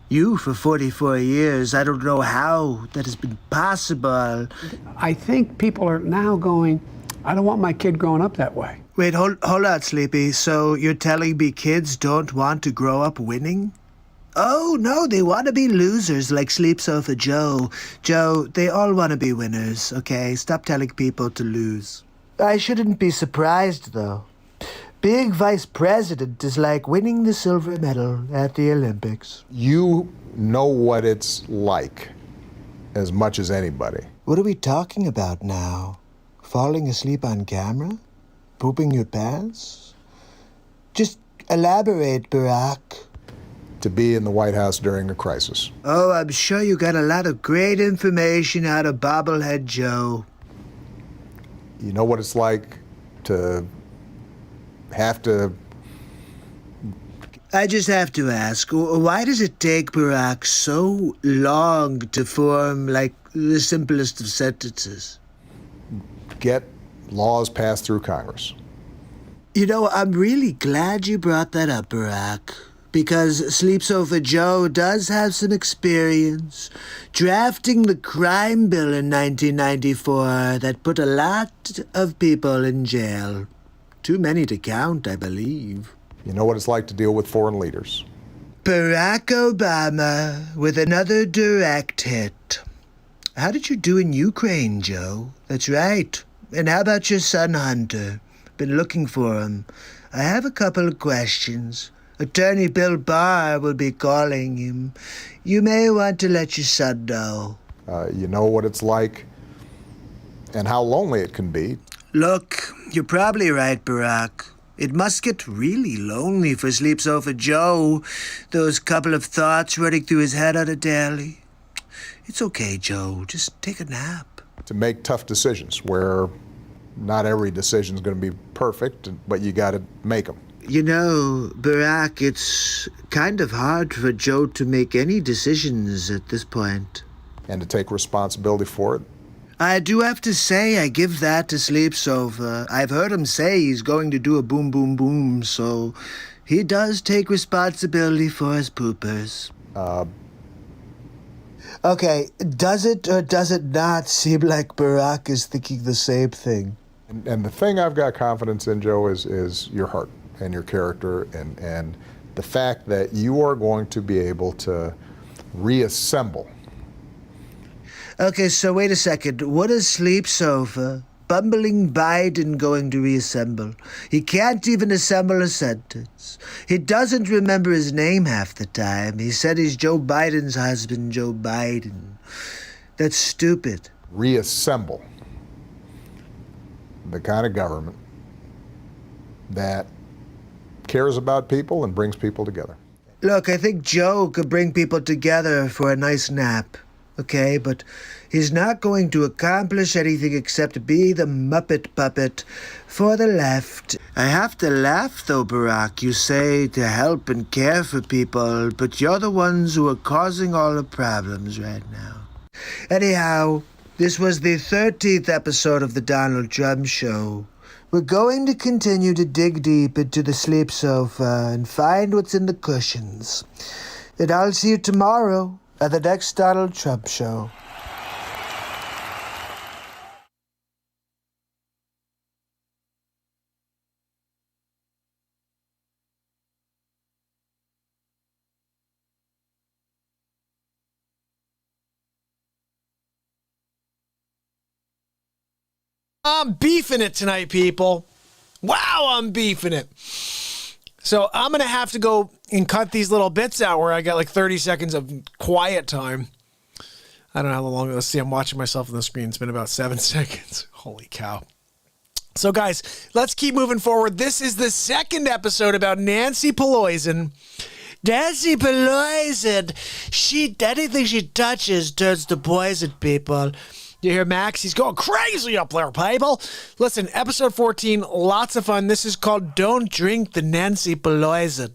You for 44 years. I don't know how that has been possible. I think people are now going, I don't want my kid growing up that way. Wait, hold on, Sleepy. So you're telling me kids don't want to grow up winning? Oh, no, they want to be losers like Sleep Sofa Joe. Joe, they all want to be winners, okay? Stop telling people to lose. I shouldn't be surprised, though. Being vice president is like winning the silver medal at the Olympics. You know what it's like as much as anybody. What are we talking about now? Falling asleep on camera? Pooping your pants? Just elaborate, Barack. To be in the White House during a crisis. Oh, I'm sure you got a lot of great information out of Bobblehead Joe. You know what it's like to have to... I just have to ask, why does it take Barack so long to form, like, the simplest of sentences? Get laws passed through Congress. You know, I'm really glad you brought that up, Barack, because Sleep Sofa Joe does have some experience drafting the crime bill in 1994 that put a lot of people in jail. Too many to count, I believe. You know what it's like to deal with foreign leaders. Barack Obama with another direct hit. How did you do in Ukraine, Joe? That's right. And how about your son, Hunter? Been looking for him. I have a couple of questions. Attorney Bill Barr will be calling him. You may want to let your son know. You know what it's like and how lonely it can be. Look, you're probably right, Barack. It must get really lonely for Sleep Sofa Joe, those couple of thoughts running through his head on a daily. It's okay, Joe. Just take a nap. To make tough decisions where not every decision is going to be perfect, but you got to make them. You know, Barack, it's kind of hard for Joe to make any decisions at this point. And to take responsibility for it. I do have to say I give that to Sleep Sofa. I've heard him say he's going to do a boom, boom, boom, so he does take responsibility for his poopers. Okay, does it or does it not seem like Barack is thinking the same thing? And the thing I've got confidence in, Joe, is your heart and your character and the fact that you are going to be able to reassemble. Okay, so wait a second. What is Sleep Sofa, bumbling Biden, going to reassemble? He can't even assemble a sentence. He doesn't remember his name half the time. He said he's Joe Biden's husband, Joe Biden. That's stupid. Reassemble the kind of government that cares about people and brings people together. Look, I think Joe could bring people together for a nice nap. Okay, but he's not going to accomplish anything except be the Muppet puppet for the left. I have to laugh, though, Barack. You say to help and care for people, but you're the ones who are causing all the problems right now. Anyhow, this was the 13th episode of The Donald Trump Show. We're going to continue to dig deep into the Sleep Sofa and find what's in the cushions. And I'll see you tomorrow at the next Donald Trump Show. I'm beefing it tonight, people. Wow, I'm beefing it. So I'm going to have to go and cut these little bits out where I got like 30 seconds of quiet time. I don't know how long. Let's see. I'm watching myself on the screen. It's been about 7 seconds. Holy cow. So, guys, let's keep moving forward. This is the second episode about Nancy Pelosi. Nancy Pelosi, anything she touches turns to poison, people. You hear Max? He's going crazy up there, people. Listen, episode 14, lots of fun. This is called Don't Drink the Nancy Pelosi.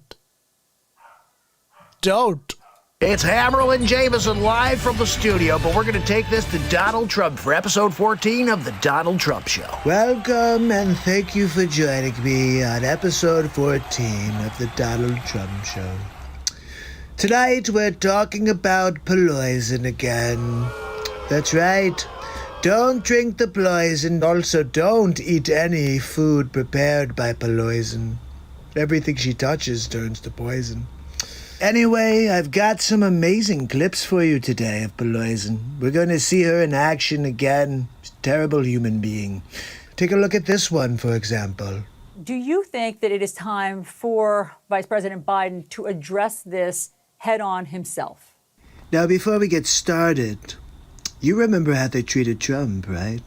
Don't. It's Hammerl and Jameson live from the studio, but we're going to take this to Donald Trump for episode 14 of The Donald Trump Show. Welcome and thank you for joining me on episode 14 of The Donald Trump Show. Tonight we're talking about poison again. That's right. Don't drink the poison. Also, don't eat any food prepared by poison. Everything she touches turns to poison. Anyway, I've got some amazing clips for you today of poison. We're going to see her in action again. She's a terrible human being. Take a look at this one, for example. Do you think that it is time for Vice President Biden to address this head-on himself? Now, before we get started, you remember how they treated Trump, right?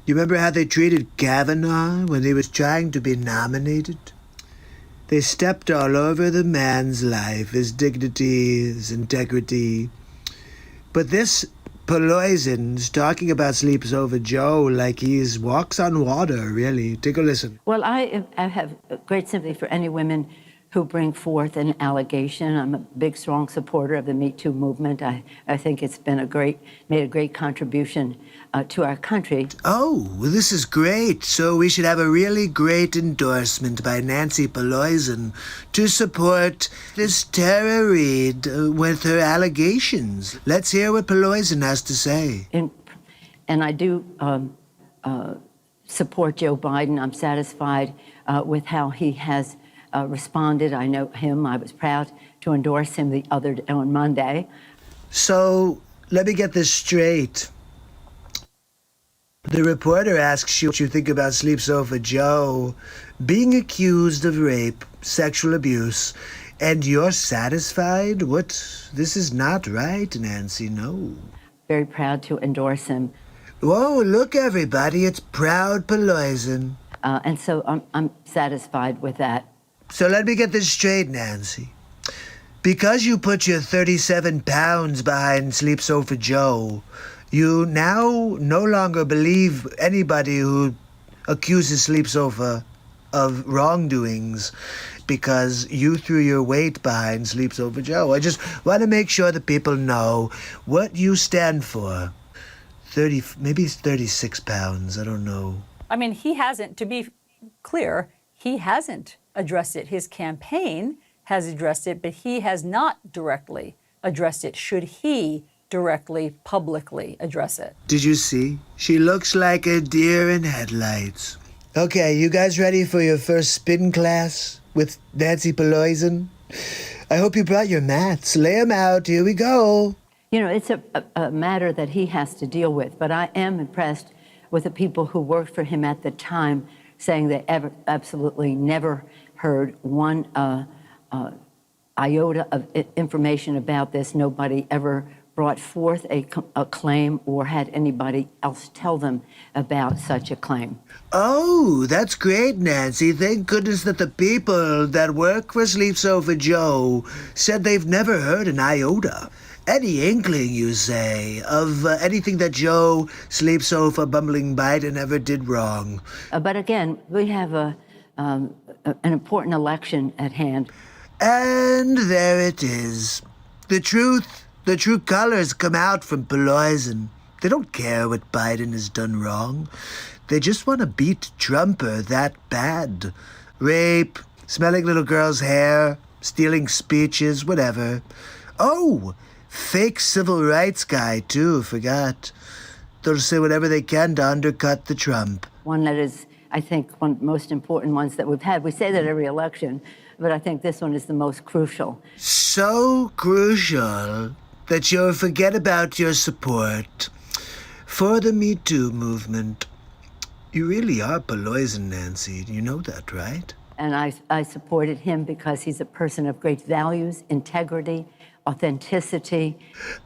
You remember how they treated Kavanaugh when he was trying to be nominated? They stepped all over the man's life, his dignity, his integrity. But this Poison's talking about Sleeps Over Joe like he's walks on water, really. Take a listen. Well, I have great sympathy for any women who bring forth an allegation. I'm a big, strong supporter of the Me Too movement. I think it's been made a great contribution to our country. Oh, well, this is great. So we should have a really great endorsement by Nancy Pelosi to support this Tara Reid with her allegations. Let's hear what Pelosi has to say. And I do support Joe Biden. I'm satisfied with how he has responded. I know him. I was proud to endorse him on Monday. So let me get this straight. The reporter asks you what you think about Sleeps Over Joe being accused of rape, sexual abuse, and you're satisfied? What? This is not right, Nancy, no. Very proud to endorse him. Whoa, look, everybody, it's Proud Poison. And so I'm satisfied with that. So let me get this straight, Nancy. Because you put your 37 pounds behind Sleeps Over Joe, you now no longer believe anybody who accuses Sleeps Over of wrongdoings because you threw your weight behind Sleeps Over Joe. I just want to make sure that people know what you stand for. 30, maybe 36 pounds, I don't know. I mean, he hasn't, to be clear, he hasn't addressed it. His campaign has addressed it, but he has not directly addressed it. Should he directly, publicly address it? Did you see? She looks like a deer in headlights. Okay, you guys ready for your first spin class with Nancy Pelosi? I hope you brought your mats. Lay them out. Here we go. You know, it's a matter that he has to deal with, but I am impressed with the people who worked for him at the time saying they absolutely never heard one iota of information about this. Nobody ever brought forth a claim or had anybody else tell them about such a claim. Oh, that's great, Nancy. Thank goodness that the people that work for Sleeps Over Joe said they've never heard an iota. Any inkling, you say, of anything that Joe Sleeps Over Bumbling Biden ever did wrong. But again, we have an important election at hand. And there it is. The true colors come out from Pelosi. They don't care what Biden has done wrong. They just want to beat Trumper that bad. Rape, smelling little girls' hair, stealing speeches, whatever. Oh, fake civil rights guy, too, forgot. They'll say whatever they can to undercut the Trump. One that is, I think, one of the most important ones that we've had. We say that every election, but I think this one is the most crucial. So crucial that you'll forget about your support for the Me Too movement. You really are Pelosi, Nancy. You know that, right? And I supported him because he's a person of great values, integrity, authenticity.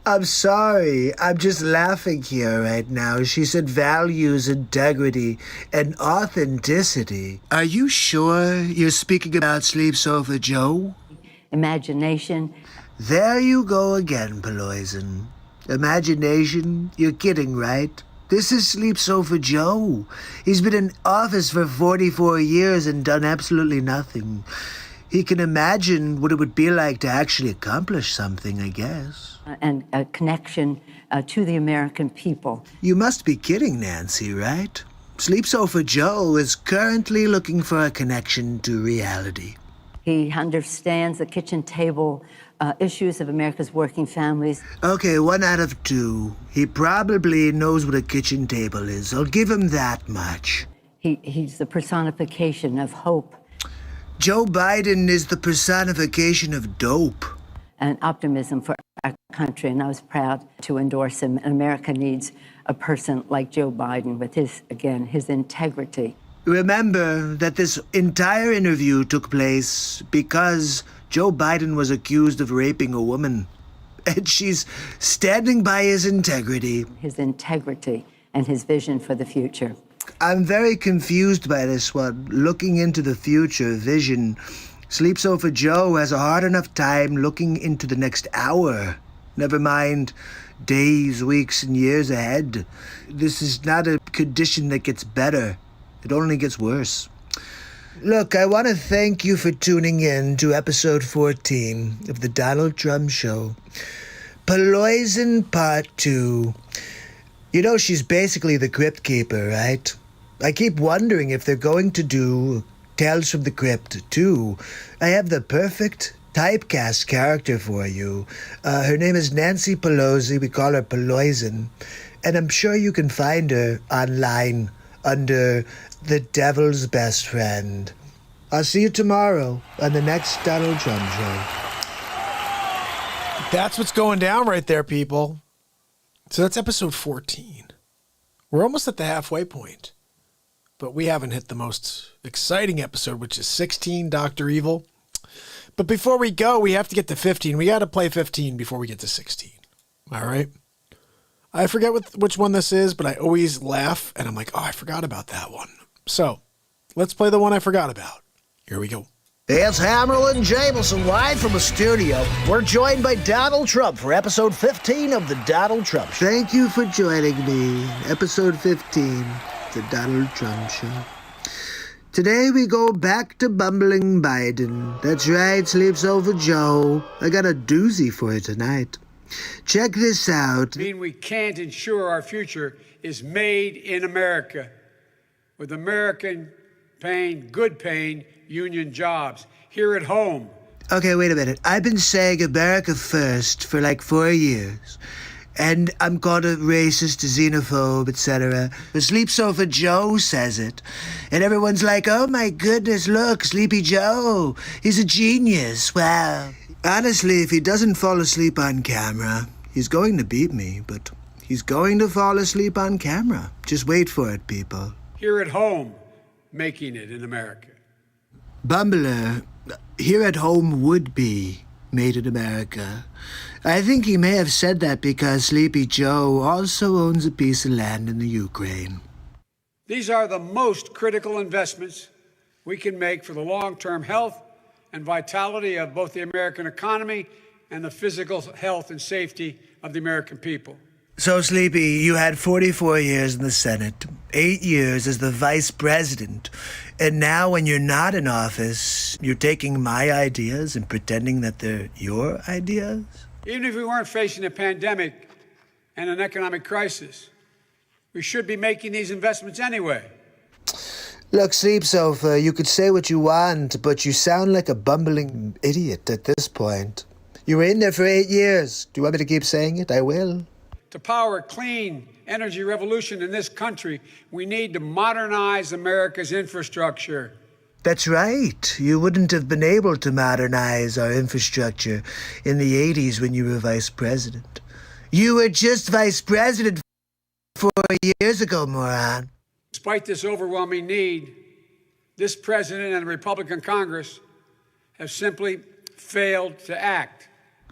I'm sorry. I'm just laughing here right now. She said values, integrity, and authenticity. Are you sure you're speaking about Sleeps Over Joe? Imagination. There you go again, Pelosi. Imagination? You're kidding, right? This is Sleeps Over Joe. He's been in office for 44 years and done absolutely nothing. He can imagine what it would be like to actually accomplish something, I guess. And a connection to the American people. You must be kidding, Nancy, right? Sleeps Over Joe is currently looking for a connection to reality. He understands the kitchen table issues of America's working families. Okay, 1 out of 2. He probably knows what a kitchen table is. I'll give him that much. He's the personification of hope. Joe Biden is the personification of dope. And optimism for our country, and I was proud to endorse him. And America needs a person like Joe Biden with his integrity. Remember that this entire interview took place because Joe Biden was accused of raping a woman. And she's standing by his integrity. His integrity and his vision for the future. I'm very confused by this one. Looking into the future, vision. Sleep Sofa Joe has a hard enough time looking into the next hour. Never mind days, weeks, and years ahead. This is not a condition that gets better. It only gets worse. Look, I want to thank you for tuning in to episode 14 of the Donald Trump Show. Poison Part 2. You know, she's basically the Crypt Keeper, right? I keep wondering if they're going to do Tales from the Crypt 2. I have the perfect typecast character for you. Her name is Nancy Pelosi. We call her Poison. And I'm sure you can find her online under The Devil's Best Friend. I'll see you tomorrow on the next Donald Trump Show. That's what's going down right there, people. So that's episode 14. We're almost at the halfway point, but we haven't hit the most exciting episode, which is 16, Dr. Evil. But before we go, we have to get to 15. We got to play 15 before we get to 16. All right? I forget which one this is, but I always laugh, and I'm like, oh, I forgot about that one. So let's play the one I forgot about. Here we go. It's Hammerlin Jameson live from the studio. We're joined by Donald Trump for episode 15 of the Donald Trump Show. Thank you for joining me. Episode 15, the Donald Trump Show. Today we go back to bumbling Biden. That's right, Sleeps Over Joe. I got a doozy for you tonight. Check this out. I mean, we can't ensure our future is made in America with American paying, good paying union jobs here at home. Okay, wait a minute. I've been saying America first for like 4 years. And I'm called a racist, a xenophobe, etc. But Sleep Sofa Joe says it. And everyone's like, oh my goodness, look, Sleepy Joe. He's a genius. Wow. Honestly, if he doesn't fall asleep on camera, he's going to beat me. But he's going to fall asleep on camera. Just wait for it, people. Here at home, making it in America. Bumbler, here at home would be made in America. I think he may have said that because Sleepy Joe also owns a piece of land in the Ukraine. These are the most critical investments we can make for the long-term health and vitality of both the American economy and the physical health and safety of the American people. So, Sleepy, you had 44 years in the Senate, 8 years as the vice president, and now when you're not in office, you're taking my ideas and pretending that they're your ideas? Even if we weren't facing a pandemic and an economic crisis, we should be making these investments anyway. Look, Sleep Sofa, you could say what you want, but you sound like a bumbling idiot at this point. You were in there for 8 years. Do you want me to keep saying it? I will. To power a clean energy revolution in this country, we need to modernize America's infrastructure. That's right. You wouldn't have been able to modernize our infrastructure in the 80s when you were vice president. You were just vice president 4 years ago, moron. Despite this overwhelming need, this president and the Republican Congress have simply failed to act.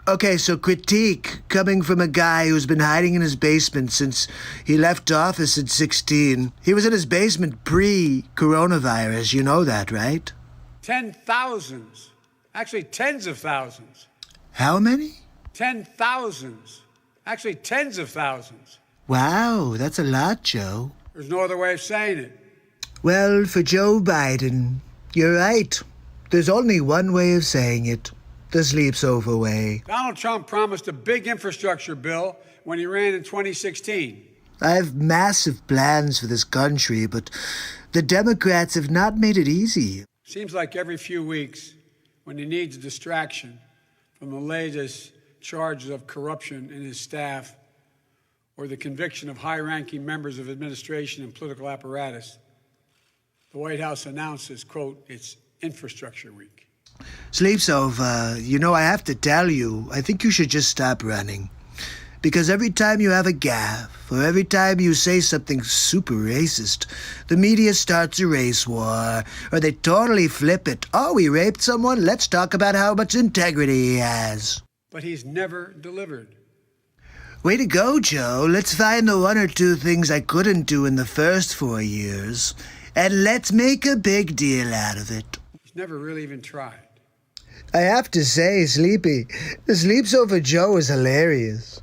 Okay, so critique coming from a guy who's been hiding in his basement since he left office at 16. He was in his basement pre-coronavirus. You know that, right? 10,000s, actually tens of thousands. How many? 10,000s, actually tens of thousands. Wow, that's a lot, Joe. There's no other way of saying it. Well, for Joe Biden, you're right. There's only one way of saying it. The Sleep Sofa way. Donald Trump promised a big infrastructure bill when he ran in 2016. I have massive plans for this country, but the Democrats have not made it easy. Seems like every few weeks, when he needs a distraction from the latest charges of corruption in his staff or the conviction of high-ranking members of administration and political apparatus, the White House announces, quote, it's Infrastructure Week. Sleepsover, I have to tell you, I think you should just stop running. Because every time you have a gaffe, or every time you say something super racist, the media starts a race war, or they totally flip it. Oh, he raped someone? Let's talk about how much integrity he has. But he's never delivered. Way to go, Joe. Let's find the one or two things I couldn't do in the first 4 years, and let's make a big deal out of it. He's never really even tried. I have to say, Sleepy, the Sleepsover Joe is hilarious.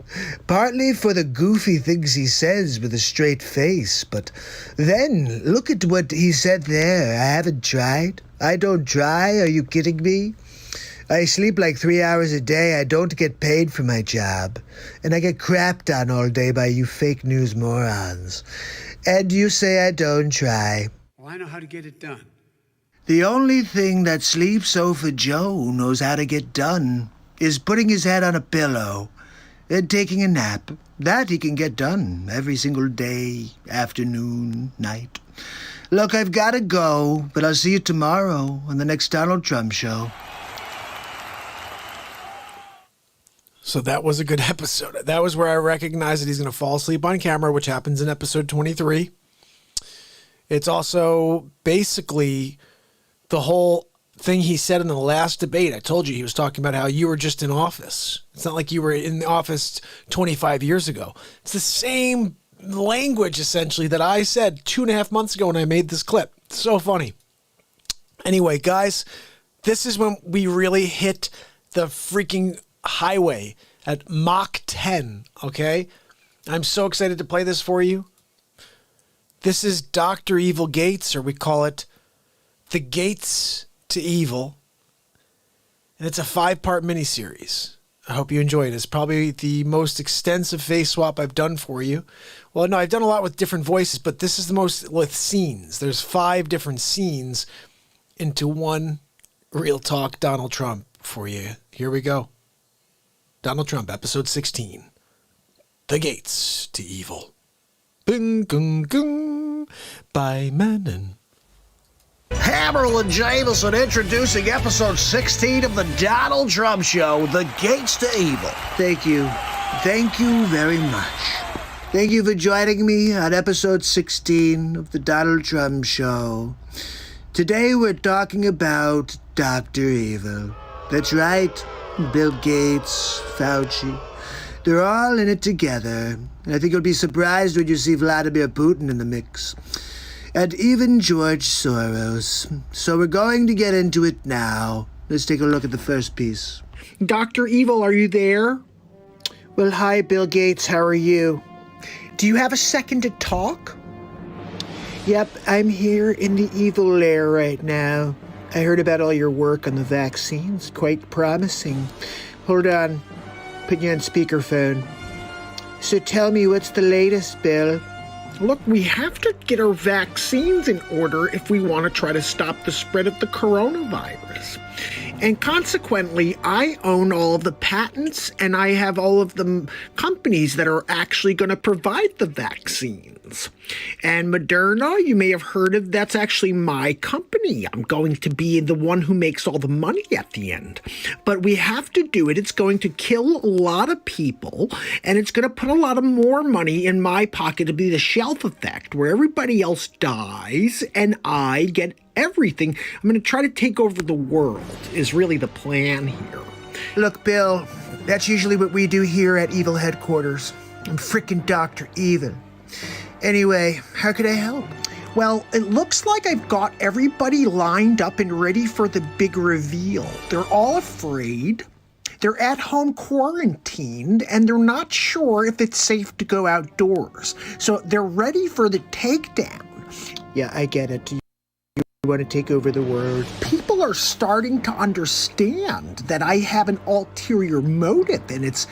Partly for the goofy things he says with a straight face, but then look at what he said there. I haven't tried. I don't try. Are you kidding me? I sleep like 3 hours a day. I don't get paid for my job. And I get crapped on all day by you fake news morons. And you say I don't try. Well, I know how to get it done. The only thing that Sleepsover Joe knows how to get done is putting his head on a pillow and taking a nap. That he can get done every single day, afternoon, night. Look, I've got to go, but I'll see you tomorrow on the next Donald Trump show. So that was a good episode. That was where I recognized that he's going to fall asleep on camera, which happens in episode 23. It's also basically the whole thing he said in the last debate. I told you he was talking about how you were just in office. It's not like you were in the office 25 years ago. It's the same language, essentially, that I said 2.5 months ago when I made this clip. It's so funny. Anyway, guys, this is when we really hit the freaking highway at Mach 10, okay? I'm so excited to play this for you. This is Dr. Evil Gates, or we call it The Gates to Evil. And it's a 5-part miniseries. I hope you enjoy it. It's probably the most extensive face swap I've done for you. Well, no, I've done a lot with different voices, but this is the most with scenes. There's 5 different scenes into one Real Talk Donald Trump for you. Here we go. Donald Trump, episode 16. The Gates to Evil. Bing, gung, gung, by Manon. Hammerl and Jameson introducing episode 16 of the Donald Trump Show, The Gates to Evil. Thank you. Thank you very much. Thank you for joining me on episode 16 of the Donald Trump Show. Today we're talking about Dr. Evil. That's right. Bill Gates, Fauci. They're all in it together. And I think you'll be surprised when you see Vladimir Putin in the mix. And even George Soros. So we're going to get into it now. Let's take a look at the first piece. Dr. Evil, are you there? Well, hi, Bill Gates. How are you? Do you have a second to talk? Yep, I'm here in the evil lair right now. I heard about all your work on the vaccines. Quite promising. Hold on. Put you on speakerphone. So tell me, what's the latest, Bill? Look, we have to get our vaccines in order if we want to try to stop the spread of the coronavirus. And consequently, I own all of the patents and I have all of the companies that are actually going to provide the vaccines. And Moderna, you may have heard of, that's actually my company. I'm going to be the one who makes all the money at the end. But we have to do it. It's going to kill a lot of people, and it's going to put a lot of more money in my pocket to be the shelf effect, where everybody else dies and I get everything. I'm going to try to take over the world, is really the plan here. Look, Bill, that's usually what we do here at Evil Headquarters. I'm frickin' Dr. Evil. Anyway, how could I help? Well, it looks like I've got everybody lined up and ready for the big reveal. They're all afraid. They're at home quarantined, and they're not sure if it's safe to go outdoors. So they're ready for the takedown. Yeah, I get it. You want to take over the world. People are starting to understand that I have an ulterior motive, and it's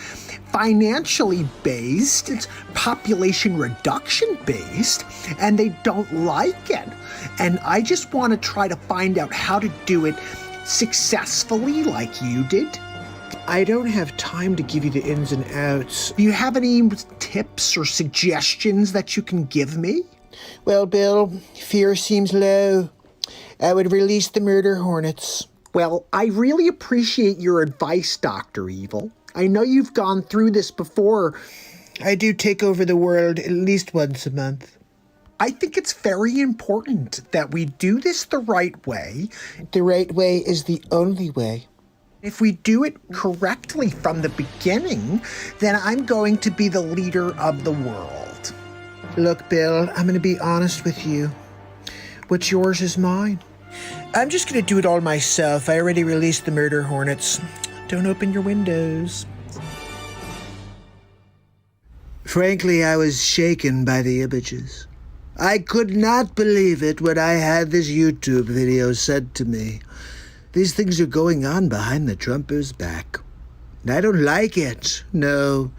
financially based, it's population reduction based, and they don't like it. And I just want to try to find out how to do it successfully like you did. I don't have time to give you the ins and outs. Do you have any tips or suggestions that you can give me? Well, Bill, fear seems low. I would release the murder hornets. Well, I really appreciate your advice, Dr. Evil. I know you've gone through this before. I do take over the world at least once a month. I think it's very important that we do this the right way. The right way is the only way. If we do it correctly from the beginning, then I'm going to be the leader of the world. Look, Bill, I'm going to be honest with you. What's yours is mine. I'm just going to do it all myself. I already released the murder hornets. Don't open your windows. Frankly, I was shaken by the images. I could not believe it when I had this YouTube video sent to me. These things are going on behind the Trumpers' back. I don't like it. No.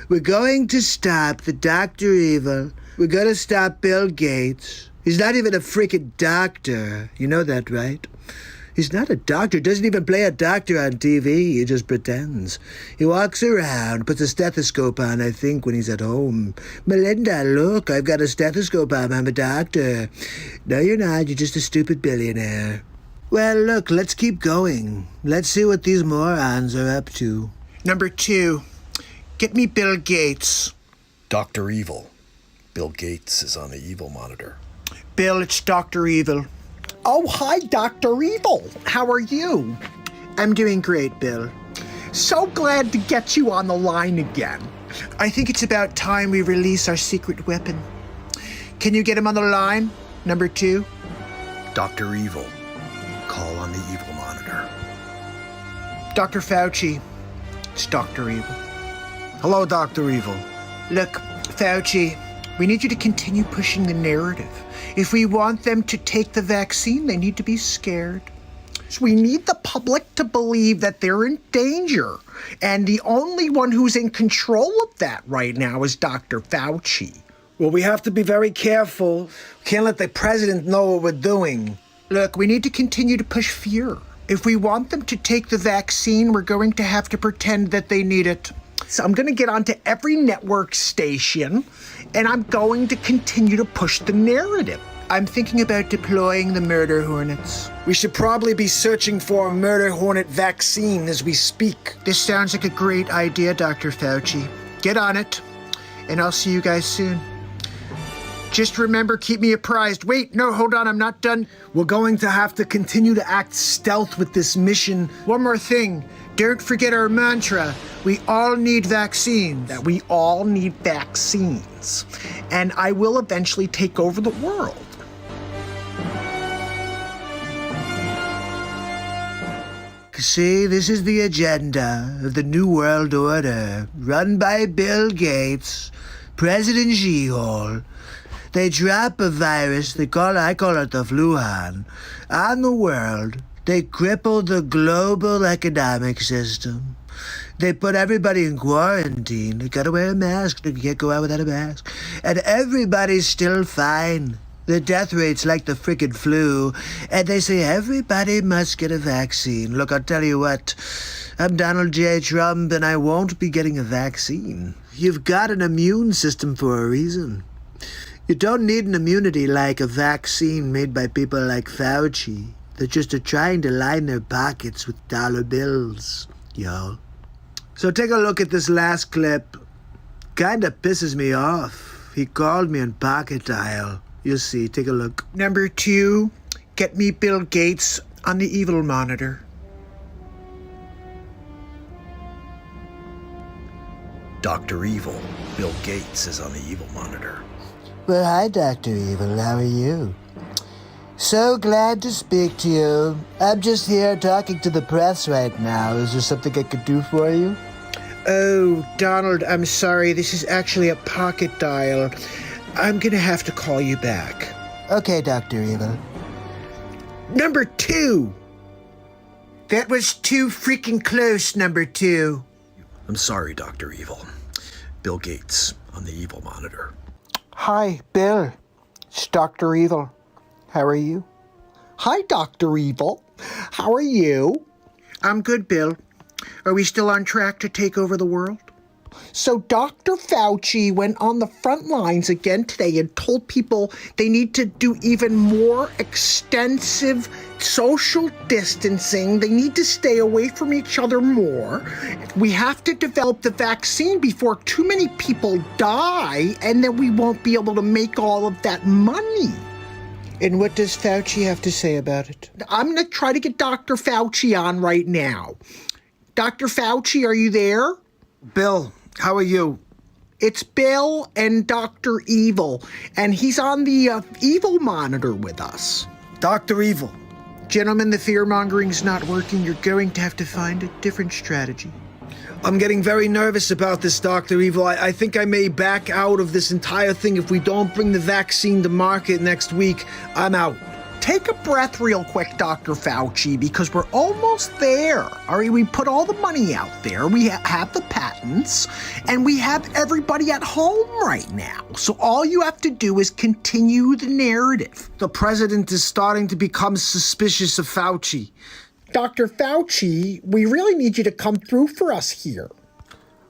We're going to stop the Dr. Evil. We're going to stop Bill Gates. He's not even a freaking doctor. You know that, right? He's not a doctor. Doesn't even play a doctor on TV. He just pretends. He walks around, puts a stethoscope on, I think, when he's at home. Melinda, look, I've got a stethoscope on. I'm a doctor. No, you're not. You're just a stupid billionaire. Well, look, let's keep going. Let's see what these morons are up to. Number 2, get me Bill Gates. Dr. Evil. Bill Gates is on the evil monitor. Bill, it's Dr. Evil. Oh, hi, Dr. Evil. How are you? I'm doing great, Bill. So glad to get you on the line again. I think it's about time we release our secret weapon. Can you get him on the line? Number 2? Dr. Evil. Call on the evil monitor. Dr. Fauci. It's Dr. Evil. Hello, Dr. Evil. Look, Fauci, we need you to continue pushing the narrative. If we want them to take the vaccine, they need to be scared. We need the public to believe that they're in danger. And the only one who's in control of that right now is Dr. Fauci. Well, we have to be very careful. We can't let the president know what we're doing. Look, we need to continue to push fear. If we want them to take the vaccine, we're going to have to pretend that they need it. So I'm going to get onto every network station, and I'm going to continue to push the narrative. I'm thinking about deploying the murder hornets. We should probably be searching for a murder hornet vaccine as we speak. This sounds like a great idea, Dr. Fauci. Get on it, and I'll see you guys soon. Just remember, keep me apprised. Wait, no, hold on, I'm not done. We're going to have to continue to act stealth with this mission. One more thing. Don't forget our mantra. We all need vaccines. That we all need vaccines. And I will eventually take over the world. See, this is the agenda of the New World Order, run by Bill Gates, President Xi-Hole. They drop a virus, I call it the Fluhan, on the world. They cripple the global economic system. They put everybody in quarantine. They gotta wear a mask. They can't go out without a mask. And everybody's still fine. The death rate's like the frickin' flu. And they say everybody must get a vaccine. Look, I'll tell you what. I'm Donald J. Trump, and I won't be getting a vaccine. You've got an immune system for a reason. You don't need an immunity like a vaccine made by people like Fauci. They just are trying to line their pockets with dollar bills, y'all. So take a look at this last clip. Kinda pisses me off. He called me on pocket dial. You'll see, take a look. Number 2, get me Bill Gates on the evil monitor. Dr. Evil. Bill Gates is on the evil monitor. Well, hi, Dr. Evil. How are you? So glad to speak to you. I'm just here talking to the press right now. Is there something I could do for you? Oh, Donald, I'm sorry. This is actually a pocket dial. I'm gonna have to call you back. Okay, Dr. Evil. Number 2! That was too freaking close, number 2. I'm sorry, Dr. Evil. Bill Gates on the evil monitor. Hi, Bill. It's Dr. Evil. How are you? Hi, Dr. Evil. How are you? I'm good, Bill. Are we still on track to take over the world? So Dr. Fauci went on the front lines again today and told people they need to do even more extensive social distancing. They need to stay away from each other more. We have to develop the vaccine before too many people die, and then we won't be able to make all of that money. And what does Fauci have to say about it? I'm going to try to get Dr. Fauci on right now. Dr. Fauci, are you there? Bill, how are you? It's Bill and Dr. Evil, and he's on the Evil monitor with us. Dr. Evil. Gentlemen, the fear-mongering's not working. You're going to have to find a different strategy. I'm getting very nervous about this, Dr. Evil. I think I may back out of this entire thing if we don't bring the vaccine to market next week. I'm out. Take a breath real quick, Dr. Fauci, because we're almost there. All right, we put all the money out there. We have the patents, and we have everybody at home right now. So all you have to do is continue the narrative. The president is starting to become suspicious of Fauci. Dr. Fauci, we really need you to come through for us here.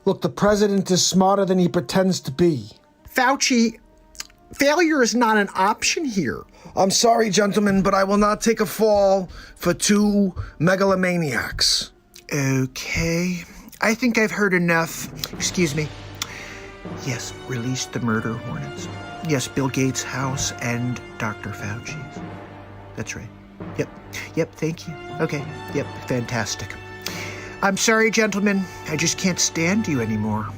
Look, the president is smarter than he pretends to be. Fauci, failure is not an option here. I'm sorry, gentlemen, but I will not take a fall for two megalomaniacs. Okay. I think I've heard enough. Excuse me. Yes, release the murder hornets. Yes, Bill Gates' house and Dr. Fauci's. That's right. Yep, thank you. Okay, yep, fantastic. I'm sorry, gentlemen. I just can't stand you anymore.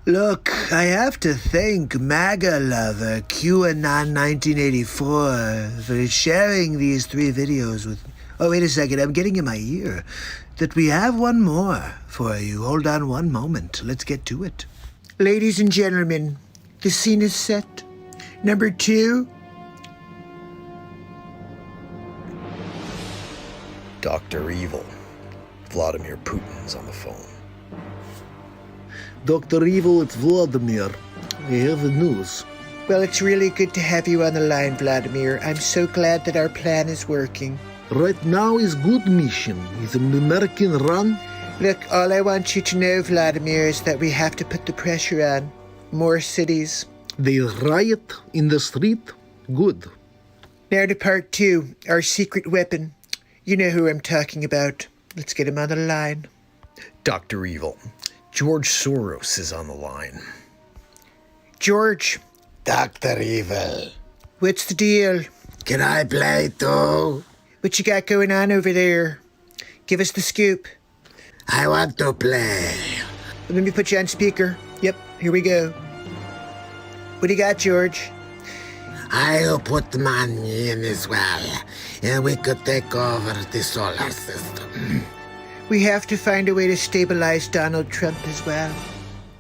Look, I have to thank MAGA lover QAnon 1984 for sharing these 3 videos with me. Oh, wait a second, I'm getting in my ear that we have one more for you. Hold on one moment. Let's get to it. Ladies and gentlemen, the scene is set. Number 2. Dr. Evil. Vladimir Putin's on the phone. Dr. Evil, it's Vladimir. We have the news. Well, it's really good to have you on the line, Vladimir. I'm so glad that our plan is working. Right now is good mission. Is an American run. Look, all I want you to know, Vladimir, is that we have to put the pressure on. More cities. They riot in the street. Good. Now to part 2, our secret weapon. You know who I'm talking about. Let's get him on the line. Dr. Evil. George Soros is on the line. George. Dr. Evil. What's the deal? Can I play too? What you got going on over there? Give us the scoop. I want to play. Let me put you on speaker. Yep, here we go. What do you got, George? I'll put money in as well, and we could take over the solar system. We have to find a way to stabilize Donald Trump as well.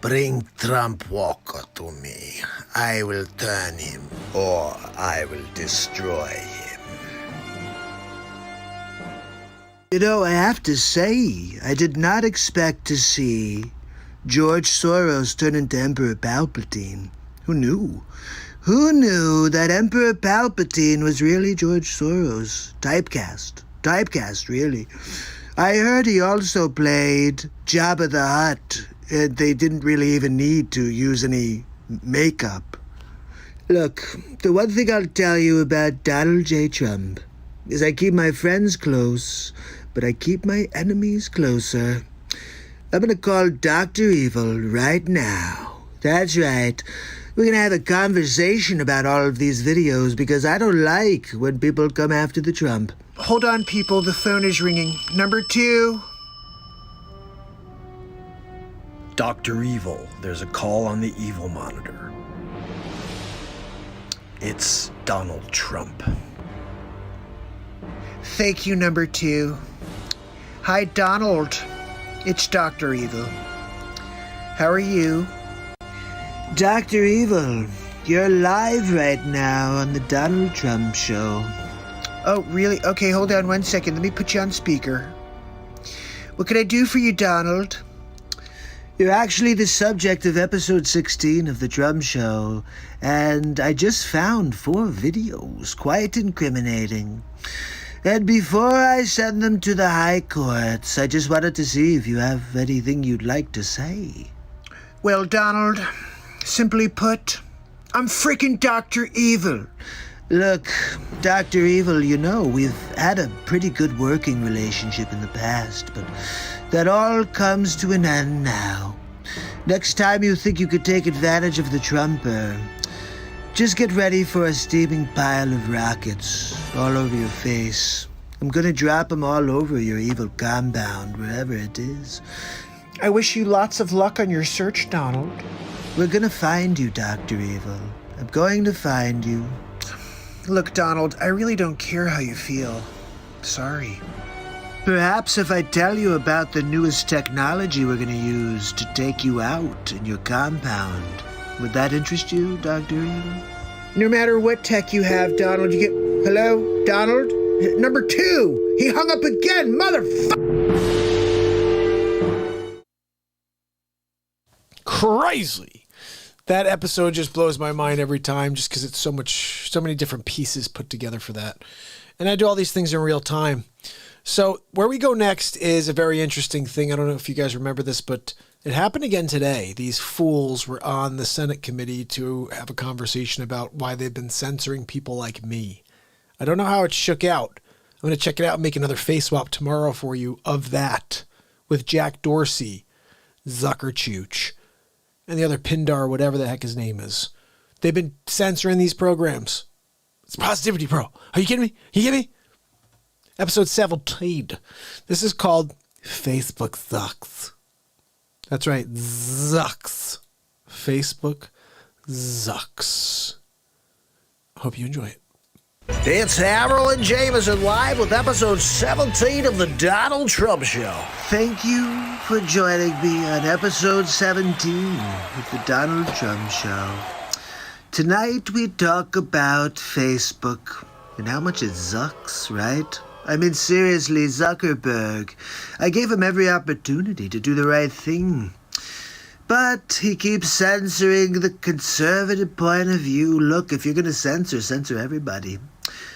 Bring Trump Walker to me. I will turn him, or I will destroy him. You know, I have to say, I did not expect to see George Soros turn into Emperor Palpatine. Who knew? Who knew that Emperor Palpatine was really George Soros? Typecast, really. I heard he also played Jabba the Hutt. They didn't really even need to use any makeup. Look, the one thing I'll tell you about Donald J. Trump is I keep my friends close, but I keep my enemies closer. I'm going to call Dr. Evil right now. That's right. We're going to have a conversation about all of these videos because I don't like when people come after the Trump. Hold on, people. The phone is ringing. Number 2. Dr. Evil. There's a call on the Evil monitor. It's Donald Trump. Thank you, number 2. Hi, Donald. It's Dr. Evil. How are you? Dr. Evil, you're live right now on the Donald Trump show. Oh, really? Okay, hold on one second. Let me put you on speaker. What can I do for you, Donald? You're actually the subject of episode 16 of the Trump show, and I just found 4 videos, quite incriminating. And before I send them to the high courts, I just wanted to see if you have anything you'd like to say. Well, Donald, simply put, I'm freaking Dr. Evil. Look, Dr. Evil, you know, we've had a pretty good working relationship in the past, but that all comes to an end now. Next time you think you could take advantage of the Trumper, just get ready for a steaming pile of rockets all over your face. I'm gonna drop them all over your evil compound, wherever it is. I wish you lots of luck on your search, Donald. We're gonna find you, Dr. Evil. I'm going to find you. Look, Donald, I really don't care how you feel. Sorry. Perhaps if I tell you about the newest technology we're gonna use to take you out in your compound, would that interest you, Dr. Evil? No matter what tech you have, Donald, you get... Hello? Donald? Number 2! He hung up again, Crazy! That episode just blows my mind every time just because it's so many different pieces put together for that. And I do all these things in real time. So where we go next is a very interesting thing. I don't know if you guys remember this, but it happened again today. These fools were on the Senate committee to have a conversation about why they've been censoring people like me. I don't know how it shook out. I'm going to check it out and make another face swap tomorrow for you of that with Jack Dorsey, Zuckerchooch, and the other Pindar, whatever the heck his name is. They've been censoring these programs. It's Positivity Pro. Are you kidding me? You kidding me? Episode 17. This is called Facebook Sucks. That's right, Zucks. Facebook Zucks. Hope you enjoy it. It's Harold and Jameson live with episode 17 of The Donald Trump Show. Thank you for joining me on episode 17 of The Donald Trump Show. Tonight we talk about Facebook and how much it zucks, right? I mean, seriously, Zuckerberg. I gave him every opportunity to do the right thing. But he keeps censoring the conservative point of view. Look, if you're going to censor everybody.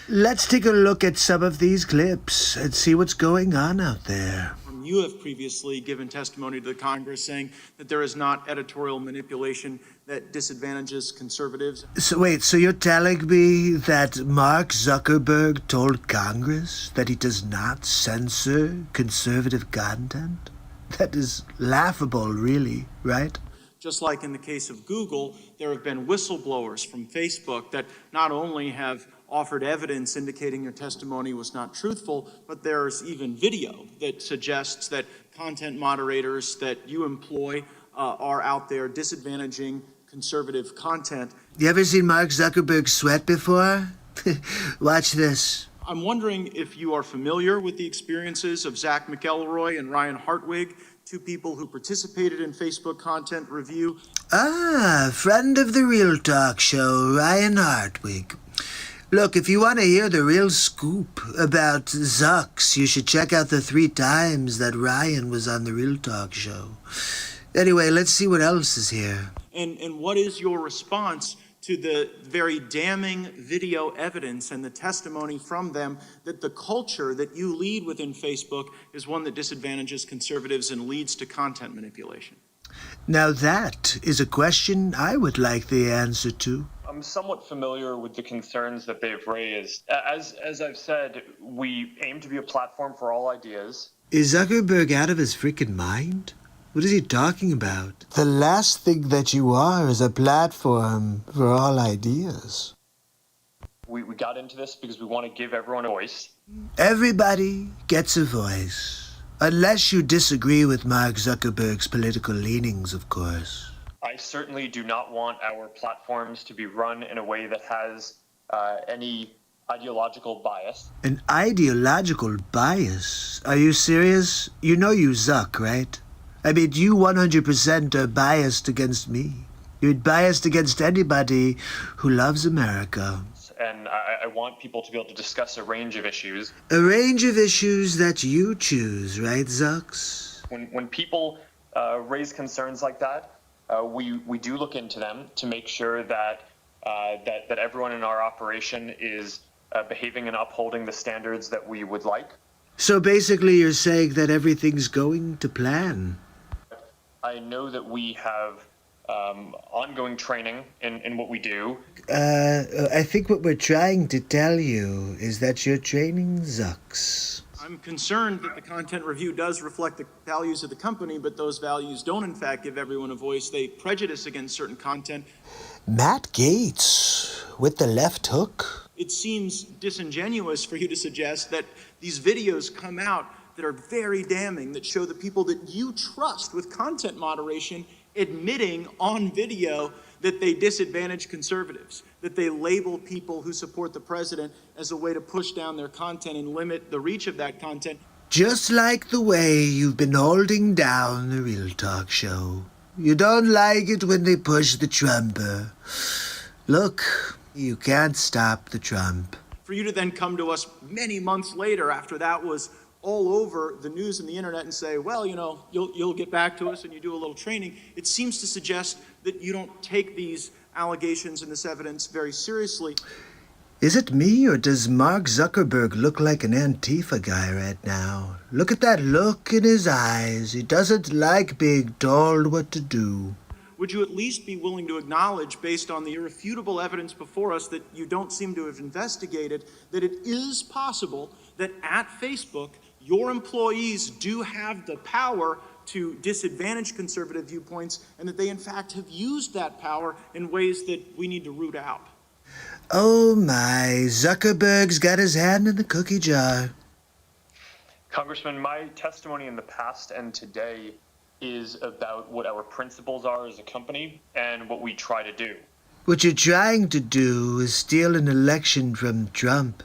Let's take a look at some of these clips and see what's going on out there. You have previously given testimony to the Congress saying that there is not editorial manipulation that disadvantages conservatives. So wait, so you're telling me that Mark Zuckerberg told Congress that he does not censor conservative content? That is laughable, really, right? Just like in the case of Google, there have been whistleblowers from Facebook that not only have offered evidence indicating your testimony was not truthful, but there's even video that suggests that content moderators that you employ are out there disadvantaging conservative content. You ever seen Mark Zuckerberg sweat before? Watch this. I'm wondering if you are familiar with the experiences of Zach McElroy and Ryan Hartwig, two people who participated in Facebook content review. Ah, friend of the Real Talk Show, Ryan Hartwig. Look, if you want to hear the real scoop about Zucks, you should check out the 3 times that Ryan was on the Real Talk Show. Anyway, let's see what else is here. And what is your response to the very damning video evidence and the testimony from them that the culture that you lead within Facebook is one that disadvantages conservatives and leads to content manipulation? Now that is a question I would like the answer to. I'm somewhat familiar with the concerns that they've raised. As I've said, we aim to be a platform for all ideas. Is Zuckerberg out of his freaking mind? What is he talking about? The last thing that you are is a platform for all ideas. We got into this because we want to give everyone a voice. Everybody gets a voice. Unless you disagree with Mark Zuckerberg's political leanings, of course. I certainly do not want our platforms to be run in a way that has any ideological bias. An ideological bias? Are you serious? You know you Zuck, right? I mean, you 100% are biased against me. You're biased against anybody who loves America. And I want people to be able to discuss a range of issues. A range of issues that you choose, right, Zucks? When people raise concerns like that, we do look into them to make sure that that everyone in our operation is behaving and upholding the standards that we would like. So basically, you're saying that everything's going to plan. I know that we have ongoing training in what we do. I think what we're trying to tell you is that your training sucks. I'm concerned that the content review does reflect the values of the company, but those values don't in fact give everyone a voice. They prejudice against certain content. Matt Gaetz with the left hook. It seems disingenuous for you to suggest that these videos come out that are very damning, that show the people that you trust with content moderation admitting on video that they disadvantage conservatives, that they label people who support the president as a way to push down their content and limit the reach of that content. Just like the way you've been holding down the Real Talk show. You don't like it when they push the Trumper. Look, you can't stop the Trump. For you to then come to us many months later after that was all over the news and the internet and say, well, you know, you'll get back to us and you do a little training, it seems to suggest that you don't take these allegations and this evidence very seriously. Is it me, or does Mark Zuckerberg look like an Antifa guy right now? Look at that look in his eyes. He doesn't like being told what to do. Would you at least be willing to acknowledge, based on the irrefutable evidence before us that you don't seem to have investigated, that it is possible that at Facebook, your employees do have the power to disadvantage conservative viewpoints, and that they in fact have used that power in ways that we need to root out? Oh my, Zuckerberg's got his hand in the cookie jar. Congressman, my testimony in the past and today is about what our principles are as a company and what we try to do. What you're trying to do is steal an election from Trump.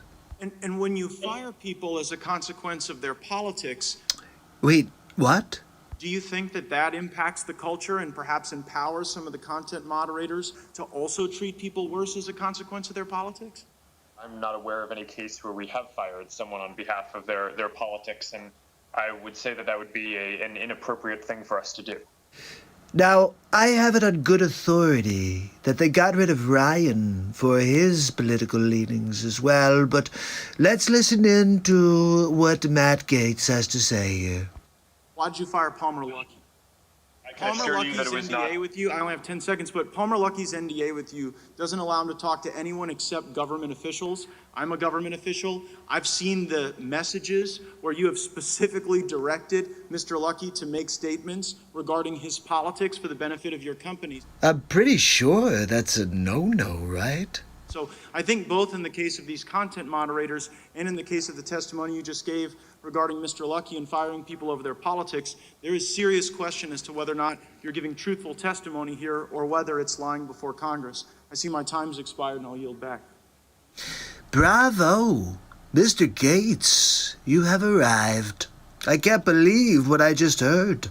And when you fire people as a consequence of their politics... Wait, what? Do you think that that impacts the culture and perhaps empowers some of the content moderators to also treat people worse as a consequence of their politics? I'm not aware of any case where we have fired someone on behalf of their politics, and I would say that that would be an inappropriate thing for us to do. Now, I have it on good authority that they got rid of Ryan for his political leanings as well, but let's listen in to what Matt Gaetz has to say here. Why'd you fire Palmer Luckey? Palmer Luckey's NDA with you, I only have 10 seconds, but Palmer Luckey's NDA with you doesn't allow him to talk to anyone except government officials. I'm a government official. I've seen the messages where you have specifically directed Mr. Luckey to make statements regarding his politics for the benefit of your companies. I'm pretty sure that's a no-no, right? So I think both in the case of these content moderators and in the case of the testimony you just gave regarding Mr. Luckey and firing people over their politics, there is serious question as to whether or not you're giving truthful testimony here or whether it's lying before Congress. I see my time's expired and I'll yield back. Bravo! Mr. Gaetz, you have arrived. I can't believe what I just heard.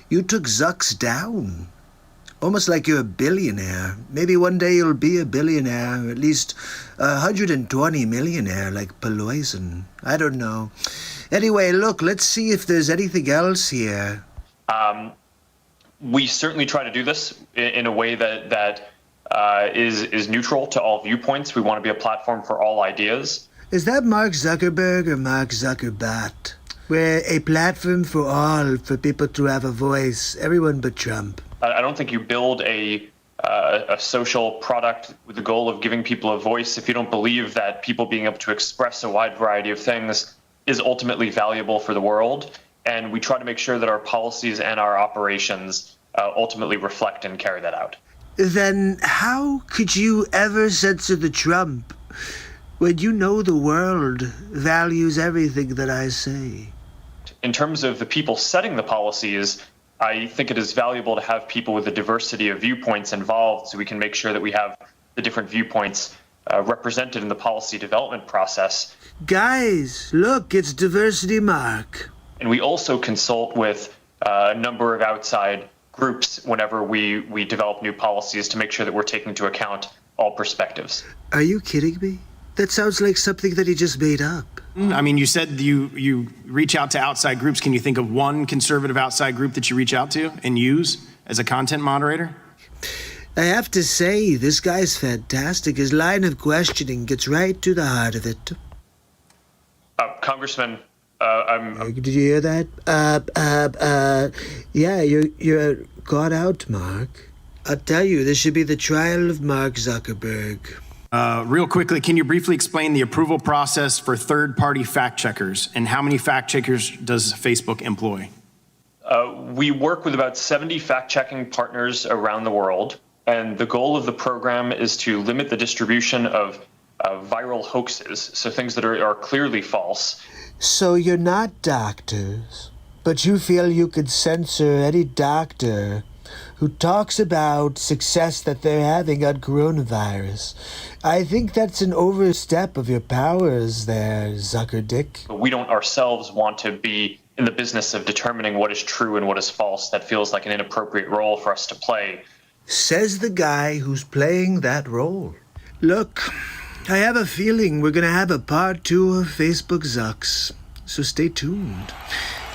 You took Zucks down. Almost like you're a billionaire. Maybe one day you'll be a billionaire, or at least 120 millionaire like Pelosi. I don't know. Anyway, look, let's see if there's anything else here. We certainly try to do this in a way that is neutral to all viewpoints. We want to be a platform for all ideas. Is that Mark Zuckerberg or Mark Zuckerbat? We're a platform for all, for people to have a voice, everyone but Trump. I don't think you build a social product with the goal of giving people a voice if you don't believe that people being able to express a wide variety of things is ultimately valuable for the world. And we try to make sure that our policies and our operations ultimately reflect and carry that out. Then how could you ever censor the Trump when you know the world values everything that I say? In terms of the people setting the policies, I think it is valuable to have people with a diversity of viewpoints involved so we can make sure that we have the different viewpoints represented in the policy development process. Guys, look, it's Diversity Mark. And we also consult with a number of outside groups whenever we develop new policies to make sure that we're taking into account all perspectives. Are you kidding me? That sounds like something that he just made up. I mean, you said you reach out to outside groups. Can you think of one conservative outside group that you reach out to and use as a content moderator? I have to say, this guy's fantastic. His line of questioning gets right to the heart of it. Congressman, Did you hear that? Yeah, you're caught out, Mark. I'll tell you, this should be the trial of Mark Zuckerberg. Real quickly, can you briefly explain the approval process for third-party fact checkers and how many fact checkers does Facebook employ? We work with about 70 fact-checking partners around the world, and the goal of the program is to limit the distribution of viral hoaxes, so things that are clearly false. So you're not doctors, but you feel you could censor any doctor who talks about success that they're having on coronavirus. I think that's an overstep of your powers there, Zuckerdick. We don't ourselves want to be in the business of determining what is true and what is false. That feels like an inappropriate role for us to play. Says the guy who's playing that role. Look, I have a feeling we're gonna have a part 2 of Facebook Zucks, so stay tuned.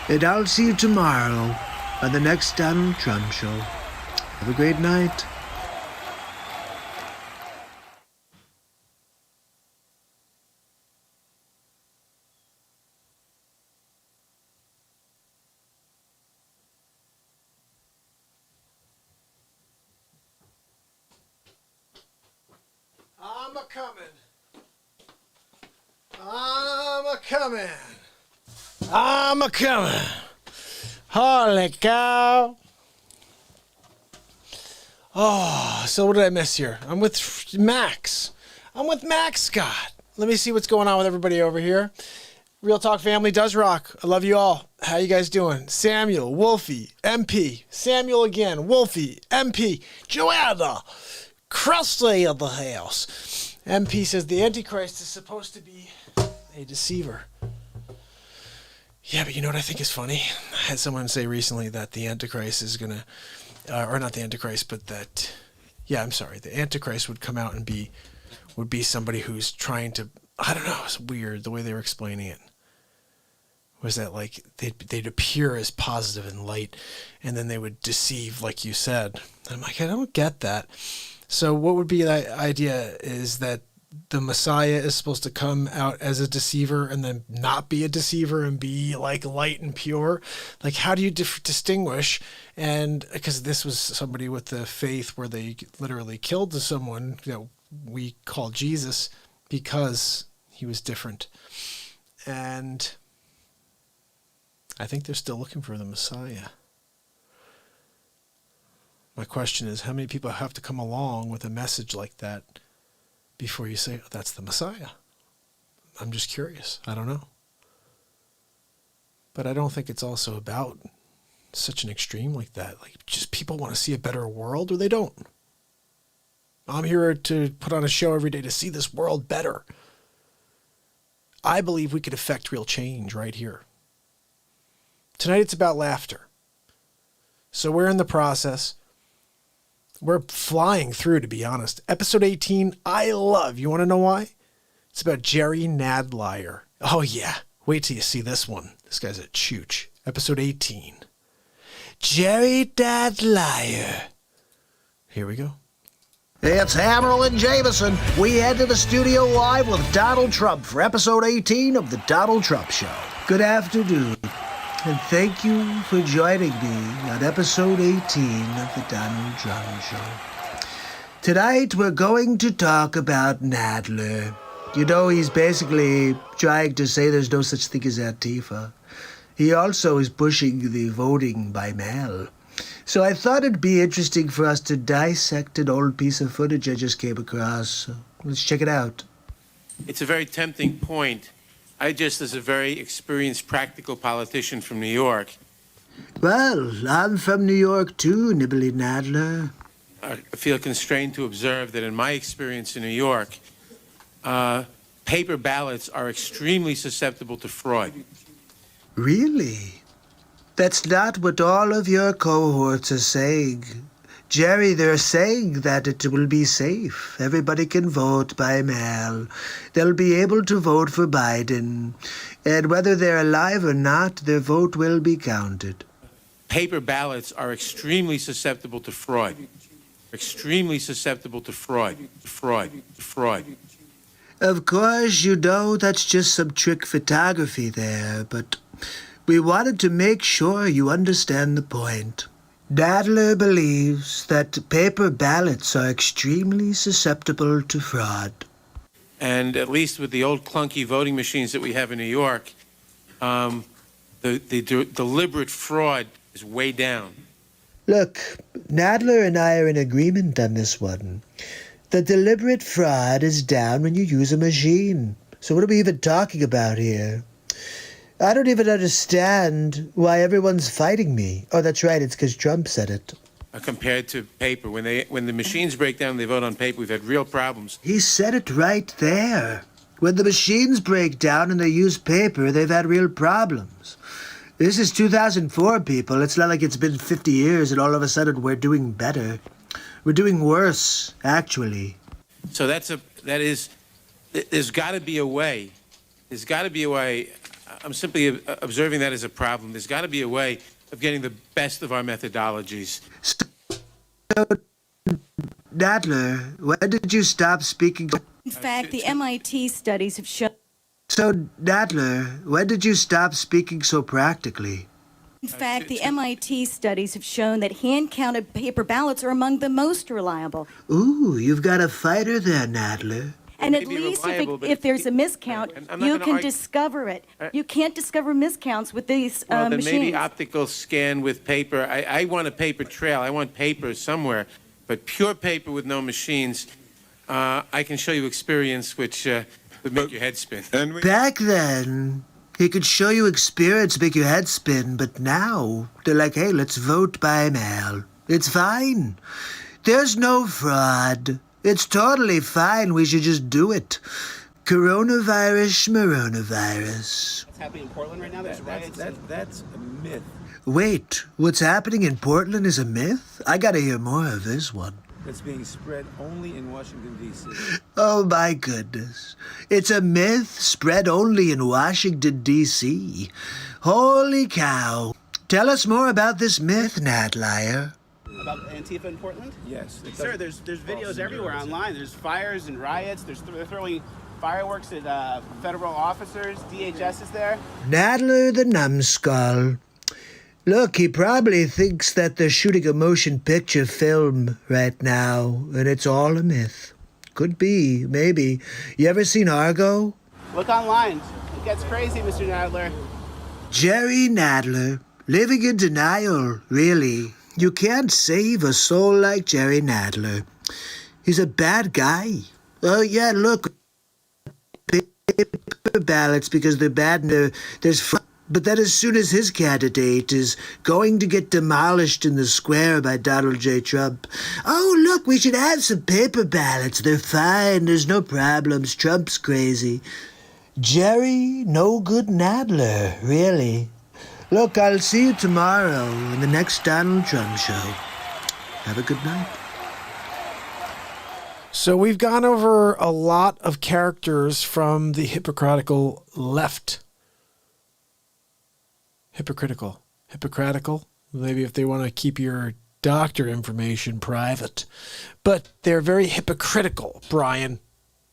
And I'll see you tomorrow on the next Donald Trump show. Have a great night. I'm a-coming. I'm a-coming. I'm a-coming. Holy cow. Oh, so what did I miss here? I'm with Max. I'm with Max Scott. Let me see what's going on with everybody over here. Real Talk family does rock. I love you all. How you guys doing? Samuel, Wolfie, MP. Samuel again, Wolfie, MP. Joanna, Krusty of the house. MP says the Antichrist is supposed to be a deceiver. Yeah, but you know what I think is funny? I had someone say recently that the Antichrist is going to, or not the Antichrist, but that, yeah, I'm sorry, the Antichrist would come out and would be somebody who's trying to, I don't know, it's weird the way they were explaining it. Was that like they'd appear as positive and light, and then they would deceive, like you said. And I'm like, I don't get that. So what would be the idea is that the Messiah is supposed to come out as a deceiver and then not be a deceiver and be like light and pure. Like, how do you distinguish? And because this was somebody with the faith where they literally killed someone that we call Jesus because he was different. And I think they're still looking for the Messiah. My question is, how many people have to come along with a message like that before you say, oh, that's the Messiah? I'm just curious. I don't know. But I don't think it's also about such an extreme like that. Like, just people want to see a better world or they don't. I'm here to put on a show every day to see this world better. I believe we could affect real change right here. Tonight it's about laughter. So we're in the process. We're flying through, to be honest. Episode 18, I love. You want to know why? It's about Jerry Nadlier. Oh, yeah. Wait till you see this one. This guy's a chooch. Episode 18. Jerry Nadlier. Here we go. It's Hammerl and Jameson. We head to the studio live with Donald Trump for episode 18 of The Donald Trump Show. Good afternoon, and thank you for joining me on episode 18 of The Donald Trump Show. Tonight we're going to talk about Nadler. You know, he's basically trying to say there's no such thing as Antifa. He also is pushing the voting by mail. So I thought it'd be interesting for us to dissect an old piece of footage I just came across. So let's check it out. It's a very tempting point. I just, as a very experienced practical politician from New York. Well, I'm from New York too, Nibbly Nadler. I feel constrained to observe that in my experience in New York, paper ballots are extremely susceptible to fraud. Really? That's not what all of your cohorts are saying. Jerry, they're saying that it will be safe. Everybody can vote by mail. They'll be able to vote for Biden. And whether they're alive or not, their vote will be counted. Paper ballots are extremely susceptible to fraud. extremely susceptible to fraud. Of course, you know that's just some trick photography there, but we wanted to make sure you understand the point. Nadler believes that paper ballots are extremely susceptible to fraud. And at least with the old clunky voting machines that we have in New York, the deliberate fraud is way down. Look, Nadler and I are in agreement on this one. The deliberate fraud is down when you use a machine. So what are we even talking about here? I don't even understand why everyone's fighting me. Oh, that's right, it's because Trump said it. Compared to paper. When the machines break down and they vote on paper, we've had real problems. He said it right there. When the machines break down and they use paper, they've had real problems. This is 2004, people. It's not like it's been 50 years and all of a sudden we're doing better. We're doing worse, actually. So there's got to be a way. There's got to be a way. I'm simply observing that as a problem. There's got to be a way of getting the best of our methodologies. So, Nadler, when did you stop speaking? In fact, the MIT studies have shown... So, Nadler, when did you stop speaking so practically? In fact, the MIT studies have shown that hand-counted paper ballots are among the most reliable. Ooh, you've got a fighter there, Nadler. And at least if there's a miscount, you can discover it. You can't discover miscounts with these Then machines. maybe optical scan with paper. I want a paper trail. I want paper somewhere. But pure paper with no machines, I can show you experience which would make your head spin. Back then, he could show you experience, make your head spin, but now they're like, hey, let's vote by mail. It's fine. There's no fraud. It's totally fine. We should just do it. Coronavirus, schmoronavirus. What's happening in Portland right now? There's riots. That's a myth. Wait, what's happening in Portland is a myth? I gotta hear more of this one. That's being spread only in Washington, D.C. Oh my goodness. It's a myth spread only in Washington, D.C. Holy cow. Tell us more about this myth, Nadlier. About Antifa in Portland? Yes. Sir, there's videos everywhere online. There's fires and riots. They're throwing fireworks at federal officers. DHS is there. Nadler the numbskull. Look, he probably thinks that they're shooting a motion picture film right now, and it's all a myth. Could be, maybe. You ever seen Argo? Look online. It gets crazy, Mr. Nadler. Jerry Nadler, living in denial, really. You can't save a soul like Jerry Nadler. He's a bad guy. Oh, yeah, look. Paper ballots because they're bad and there's... But then as soon as his candidate is going to get demolished in the square by Donald J. Trump, oh, look, we should have some paper ballots. They're fine. There's no problems. Trump's crazy. Jerry No Good Nadler, really. Look, I'll see you tomorrow in the next Donald Trump show. Have a good night. So we've gone over a lot of characters from the hypocritical left. Hypocritical. Maybe if they want to keep your doctor information private. But they're very hypocritical, Brian.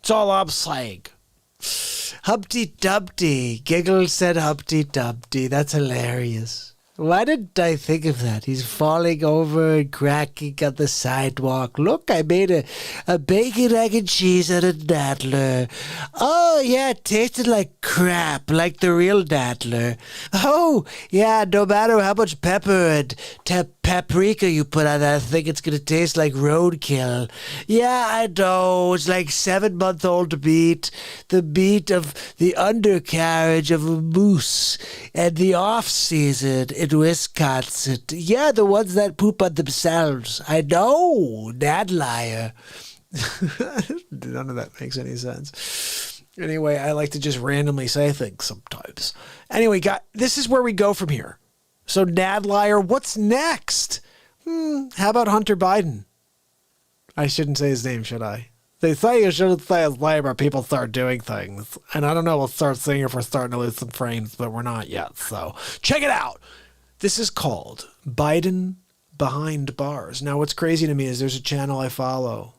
It's all I'm saying. Humpty Dumpty. Giggle said Humpty Dumpty. That's hilarious. Why didn't I think of that? He's falling over and cracking on the sidewalk. Look, I made a bacon, egg, and cheese out of Nadler. Oh, yeah, it tasted like crap, like the real Nadler. Oh, yeah, no matter how much pepper and paprika you put on that thing, it's going to taste like roadkill. Yeah, I know. It's like 7-month-old meat, the meat of the undercarriage of a moose, and the off-season in Wisconsin. Yeah, the ones that poop on themselves. I know, Nadlier. None of that makes any sense. Anyway, I like to just randomly say things sometimes. Anyway, this is where we go from here. So, Nadlier, what's next? How about Hunter Biden? I shouldn't say his name, should I? They say you shouldn't say his name or people start doing things. And I don't know, we'll start seeing if we're starting to lose some frames, but we're not yet. So, check it out. This is called Biden behind bars. Now, what's crazy to me is there's a channel I follow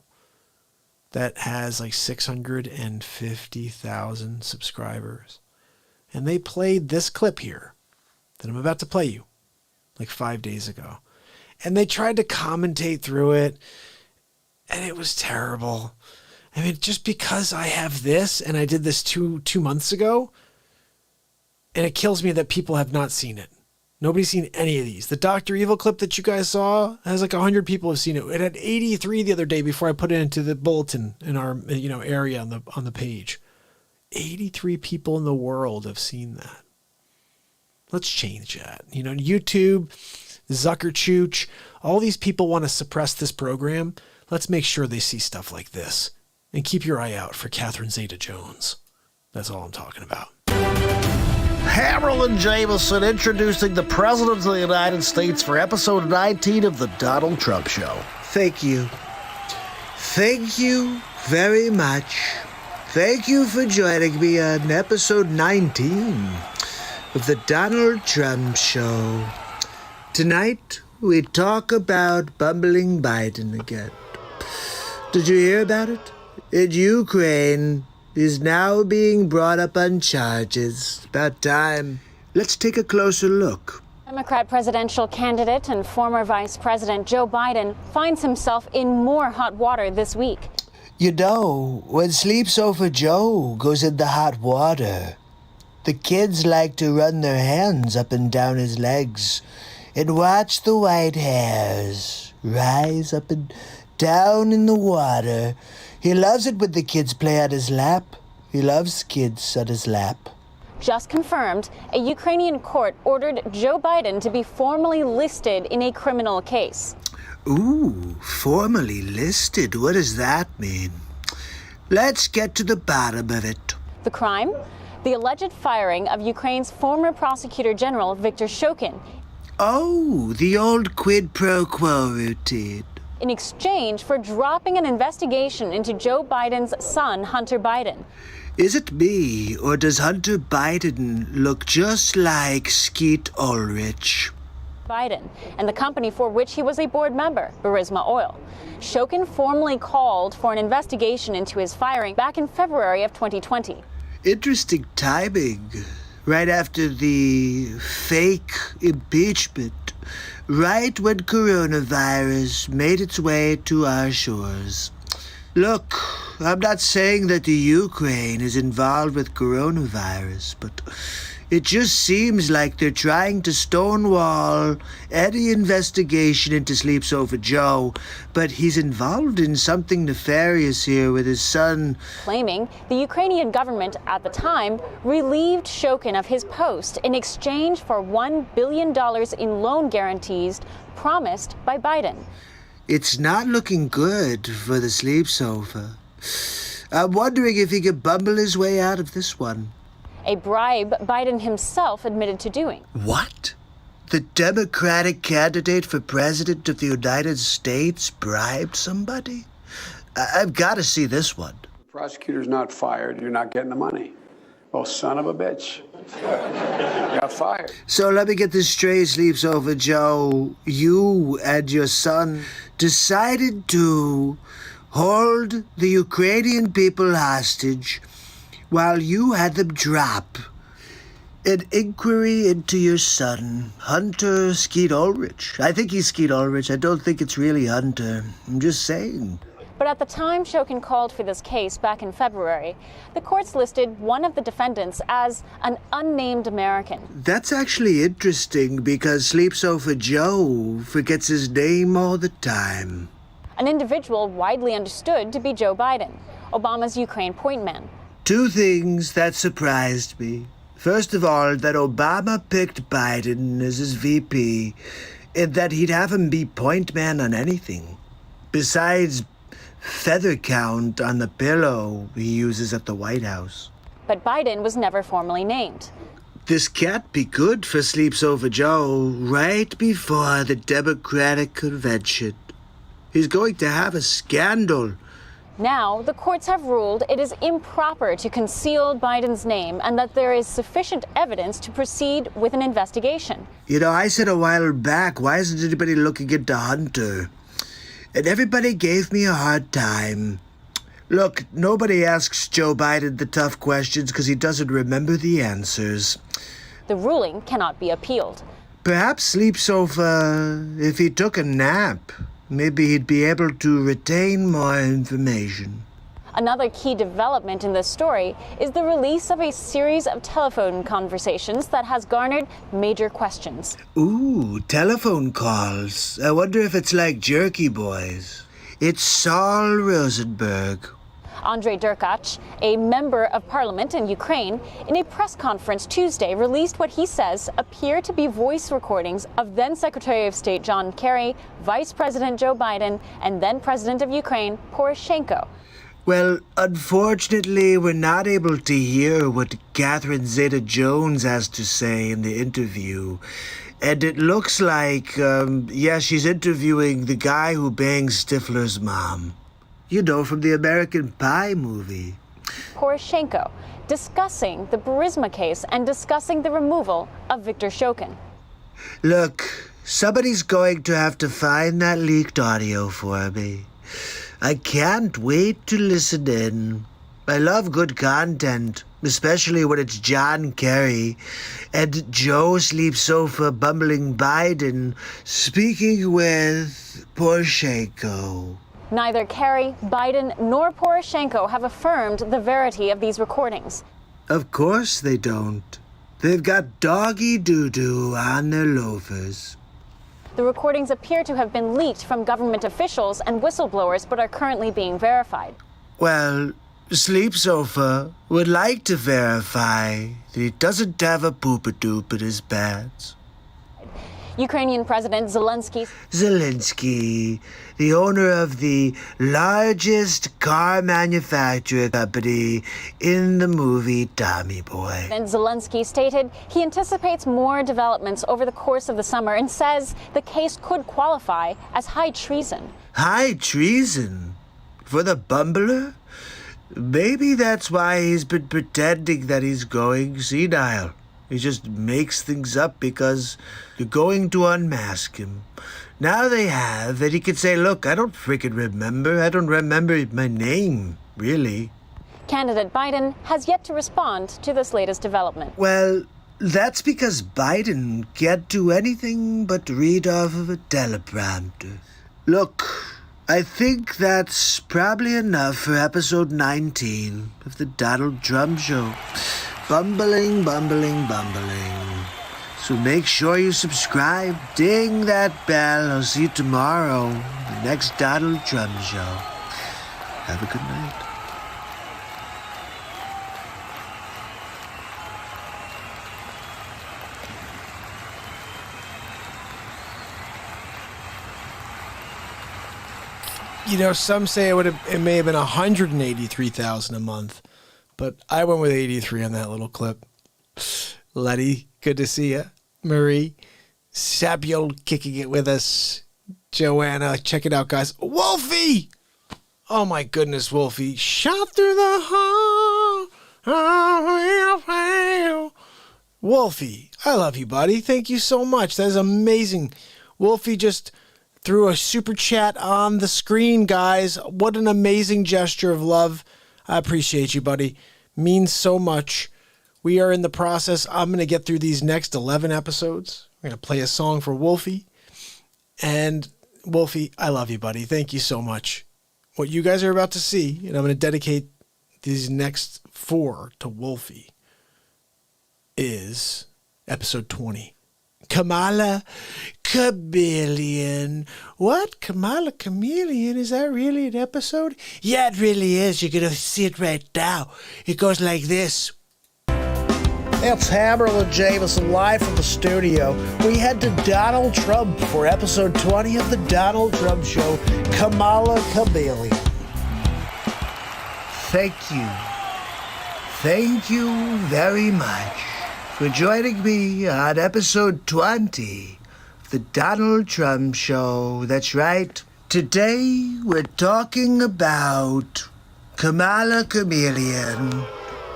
that has like 650,000 subscribers. And they played this clip here that I'm about to play you like 5 days ago. And they tried to commentate through it, and it was terrible. I mean, just because I have this and I did this two months ago, and it kills me that people have not seen it. Nobody's seen any of these. The Dr. Evil clip that you guys saw has like 100 people have seen it. It had 83 the other day before I put it into the bulletin in our area on the page. 83 people in the world have seen that. Let's change that. YouTube, Zuckerchooch, all these people want to suppress this program. Let's make sure they see stuff like this. And keep your eye out for Catherine Zeta-Jones. That's all I'm talking about. Harold and Jameson introducing the President of the United States for episode 19 of the Donald Trump Show. Thank you. Thank you very much. Thank you for joining me on episode 19 of the Donald Trump Show. Tonight, we talk about bumbling Biden again. Did you hear about it? In Ukraine, is now being brought up on charges. About time. Let's take a closer look. Democrat presidential candidate and former Vice President Joe Biden finds himself in more hot water this week. You know, when Sleep Sofa Joe goes in the hot water, the kids like to run their hands up and down his legs and watch the white hairs rise up and down in the water. He loves it when the kids play on his lap. He loves kids on his lap. Just confirmed, a Ukrainian court ordered Joe Biden to be formally listed in a criminal case. Ooh, formally listed? What does that mean? Let's get to the bottom of it. The crime? The alleged firing of Ukraine's former prosecutor general, Viktor Shokin. Oh, the old quid pro quo routine. In exchange for dropping an investigation into Joe Biden's son, Hunter Biden. Is it me, or does Hunter Biden look just like Skeet Ulrich? Biden and the company for which he was a board member, Burisma Oil. Shokin formally called for an investigation into his firing back in February of 2020. Interesting timing. Right after the fake impeachment. Right when coronavirus made its way to our shores. Look, I'm not saying that the Ukraine is involved with coronavirus, but it just seems like they're trying to stonewall any investigation into Sleep Sofa Joe, but he's involved in something nefarious here with his son. Claiming the Ukrainian government at the time relieved Shokin of his post in exchange for $1 billion in loan guarantees promised by Biden. It's not looking good for the Sleep Sofa. I'm wondering if he could bumble his way out of this one. A bribe Biden himself admitted to doing. What? The Democratic candidate for President of the United States bribed somebody? I've got to see this one. The prosecutor's not fired. You're not getting the money. Well, son of a bitch. Got fired. So let me get this straight, Sleep Sofa Joe. You and your son decided to hold the Ukrainian people hostage while you had them drop an inquiry into your son, Hunter Skeet Ulrich. I think he's Skeet Ulrich. I don't think it's really Hunter. I'm just saying. But at the time Shokin called for this case back in February, the courts listed one of the defendants as an unnamed American. That's actually interesting because Sleep Sofa Joe forgets his name all the time. An individual widely understood to be Joe Biden, Obama's Ukraine point man. Two things that surprised me. First of all, that Obama picked Biden as his VP, and that he'd have him be point man on anything. Besides feather count on the pillow he uses at the White House. But Biden was never formally named. This can't be good for Sleep Sofa Joe right before the Democratic convention. He's going to have a scandal. Now, the courts have ruled it is improper to conceal Biden's name and that there is sufficient evidence to proceed with an investigation. You know, I said a while back, why isn't anybody looking into Hunter? And everybody gave me a hard time. Look, nobody asks Joe Biden the tough questions because he doesn't remember the answers. The ruling cannot be appealed. Perhaps Sleep Sofa, if he took a nap, maybe he'd be able to retain more information. Another key development in this story is the release of a series of telephone conversations that has garnered major questions. Ooh, telephone calls. I wonder if it's like Jerky Boys. It's Saul Rosenberg. Andrei Derkach, a member of parliament in Ukraine, in a press conference Tuesday released what he says appear to be voice recordings of then Secretary of State John Kerry, Vice President Joe Biden, and then President of Ukraine, Poroshenko. Well, unfortunately, we're not able to hear what Catherine Zeta-Jones has to say in the interview. And it looks like, she's interviewing the guy who bangs Stifler's mom. You know, from the American Pie movie. Poroshenko, discussing the Burisma case and discussing the removal of Viktor Shokin. Look, somebody's going to have to find that leaked audio for me. I can't wait to listen in. I love good content, especially when it's John Kerry and Joe Sleep Sofa bumbling Biden speaking with Poroshenko. Neither Kerry, Biden, nor Poroshenko have affirmed the verity of these recordings. Of course they don't. They've got doggy doo-doo on their loafers. The recordings appear to have been leaked from government officials and whistleblowers, but are currently being verified. Well, Sleep Sofa would like to verify that he doesn't have a poopadoop in his pants. Ukrainian President Zelensky, the owner of the largest car manufacturing company in the movie Tommy Boy. And Zelensky stated he anticipates more developments over the course of the summer and says the case could qualify as high treason. High treason? For the bumbler? Maybe that's why he's been pretending that he's going senile. He just makes things up because you're going to unmask him. Now they have, and he can say, look, I don't freaking remember. I don't remember my name, really. Candidate Biden has yet to respond to this latest development. Well, that's because Biden can't do anything but read off of a teleprompter. Look, I think that's probably enough for episode 19 of the Donald Trump Show. Bumbling. So make sure you subscribe, ding that bell. I'll see you tomorrow, the next Donald Trump Show. Have a good night. You know, some say it may have been 183,000 a month, but I went with 83 on that little clip. Letty, good to see you. Marie, Samuel kicking it with us. Joanna, check it out, guys. Wolfie! Oh my goodness, Wolfie. Shot through the heart. Wolfie, I love you, buddy. Thank you so much. That is amazing. Wolfie just threw a super chat on the screen, guys. What an amazing gesture of love. I appreciate you, buddy. Means so much. We are in the process. I'm going to get through these next 11 episodes. We're going to play a song for Wolfie. And Wolfie, I love you, buddy. Thank you so much. What you guys are about to see, and I'm going to dedicate these next 4 to Wolfie, is episode 20. Kamala Chameleon. What? Kamala Chameleon? Is that really an episode? Yeah, it really is. You're going to see it right now. It goes like this. It's Hammerl and Jameson live from the studio. We head to Donald Trump for episode 20 of the Donald Trump Show, Kamala Chameleon. Thank you. Thank you very much for joining me on episode 20 of the Donald Trump Show. That's right. Today we're talking about Kamala Chameleon.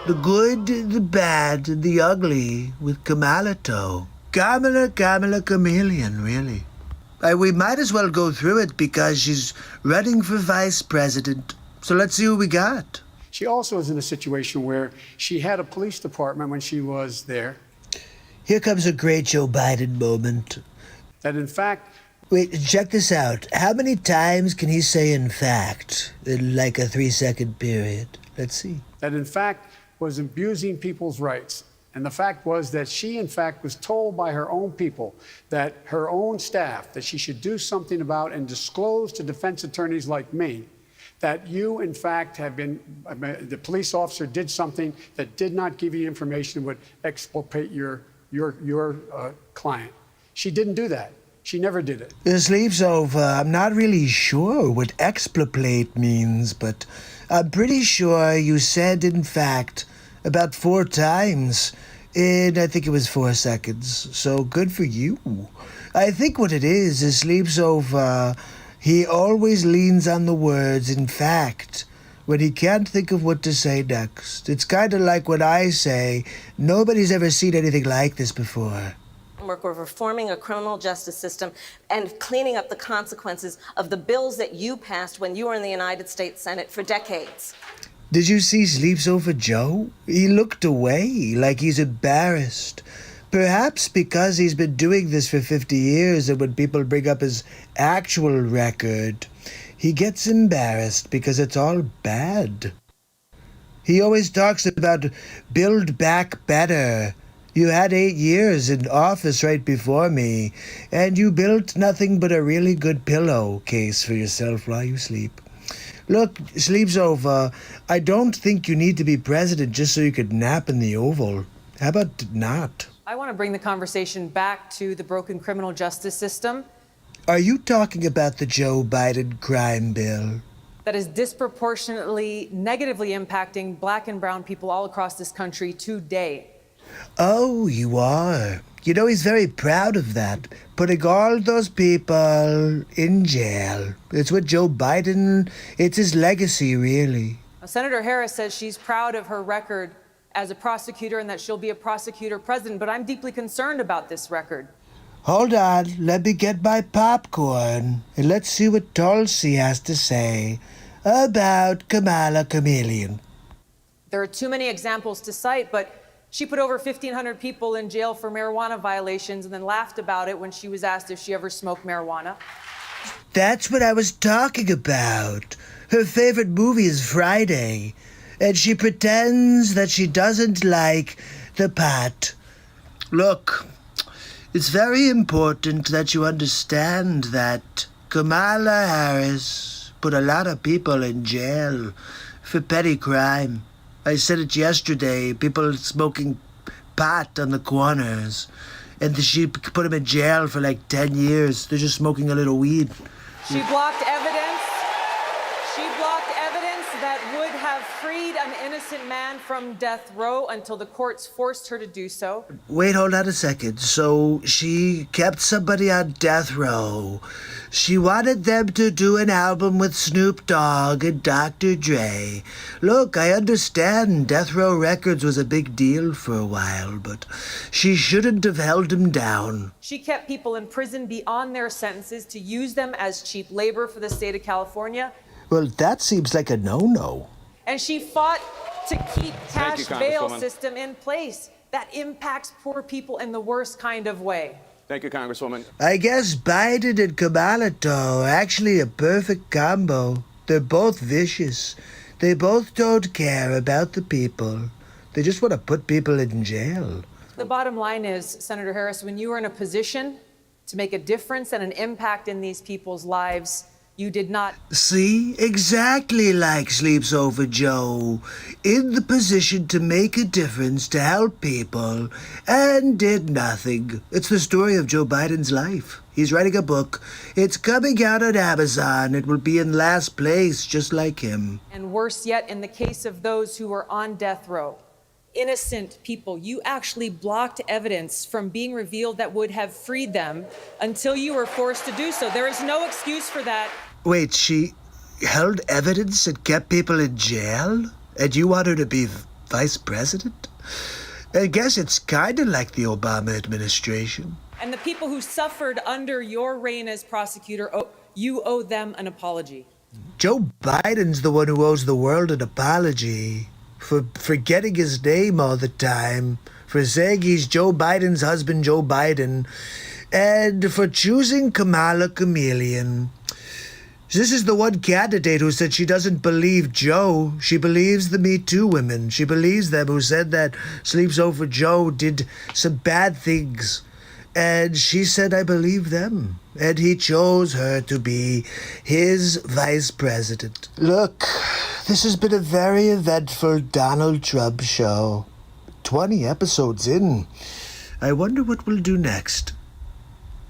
The good, the bad, and the ugly with Kamala Toe. Kamala Chameleon, really. We might as well go through it because she's running for vice president. So let's see what we got. She also is in a situation where she had a police department when she was there. Here comes a great Joe Biden moment. That in fact... Wait, check this out. How many times can he say in fact in like a 3-second period? Let's see. That in fact was abusing people's rights. And the fact was that she, in fact, was told by her own people, that her own staff, that she should do something about and disclose to defense attorneys like me that you, in fact, have been, the police officer did something that did not give you information that would exculpate your client. She didn't do that. She never did it. Sleeps over. I'm not really sure what exculpate means, but I'm pretty sure you said, in fact, about 4 times in, I think it was 4 seconds. So good for you. I think what it is Sleeps over. He always leans on the words, in fact, when he can't think of what to say next. It's kind of like when I say, nobody's ever seen anything like this before. We're reforming a criminal justice system and cleaning up the consequences of the bills that you passed when you were in the United States Senate for decades. Did you see Sleeps Over Joe? He looked away like he's embarrassed. Perhaps because he's been doing this for 50 years and when people bring up his actual record, he gets embarrassed because it's all bad. He always talks about build back better. You had 8 years in office right before me, and you built nothing but a really good pillowcase for yourself while you sleep. Look, Sleeps Over, I don't think you need to be president just so you could nap in the Oval. How about not? I want to bring the conversation back to the broken criminal justice system. Are you talking about the Joe Biden crime bill? That is disproportionately negatively impacting black and brown people all across this country today. Oh, you are. You know, he's very proud of that, putting all those people in jail. It's what Joe Biden, it's his legacy, really. Senator Harris says she's proud of her record as a prosecutor and that she'll be a prosecutor president, but I'm deeply concerned about this record. Hold on, let me get my popcorn, and let's see what Tulsi has to say about Kamala Chameleon. There are too many examples to cite, but she put over 1,500 people in jail for marijuana violations and then laughed about it when she was asked if she ever smoked marijuana. That's what I was talking about. Her favorite movie is Friday, and she pretends that she doesn't like the pot. Look, it's very important that you understand that Kamala Harris put a lot of people in jail for petty crime. I said it yesterday, people smoking pot on the corners. And she put them in jail for like 10 years. They're just smoking a little weed. She blocked evidence. She blocked evidence that would have freed an innocent man from death row until the courts forced her to do so. Wait, hold on a second. So she kept somebody on death row. She wanted them to do an album with Snoop Dogg and Dr. Dre. Look, I understand Death Row Records was a big deal for a while, but she shouldn't have held him down. She kept people in prison beyond their sentences to use them as cheap labor for the state of California. Well, that seems like a no-no. And she fought to keep cash bail system in place. That impacts poor people in the worst kind of way. Thank you, Congresswoman. I guess Biden and Kamala are actually a perfect combo. They're both vicious. They both don't care about the people. They just want to put people in jail. The bottom line is, Senator Harris, when you are in a position to make a difference and an impact in these people's lives, you did not. See? Exactly like Sleeps Over Joe. In the position to make a difference, to help people, and did nothing. It's the story of Joe Biden's life. He's writing a book. It's coming out on Amazon. It will be in last place, just like him. And worse yet, in the case of those who were on death row, innocent people, you actually blocked evidence from being revealed that would have freed them until you were forced to do so. There is no excuse for that. Wait, she held evidence and kept people in jail? And you want her to be vice president? I guess it's kind of like the Obama administration. And the people who suffered under your reign as prosecutor, you owe them an apology. Joe Biden's the one who owes the world an apology for forgetting his name all the time, for saying he's Joe Biden's husband, Joe Biden, and for choosing Kamala Chameleon. This is the one candidate who said she doesn't believe Joe. She believes the Me Too women. She believes them, who said that Sleeps Over Joe did some bad things. And she said, I believe them. And he chose her to be his vice president. Look, this has been a very eventful Donald Trump show. 20 episodes in. I wonder what we'll do next.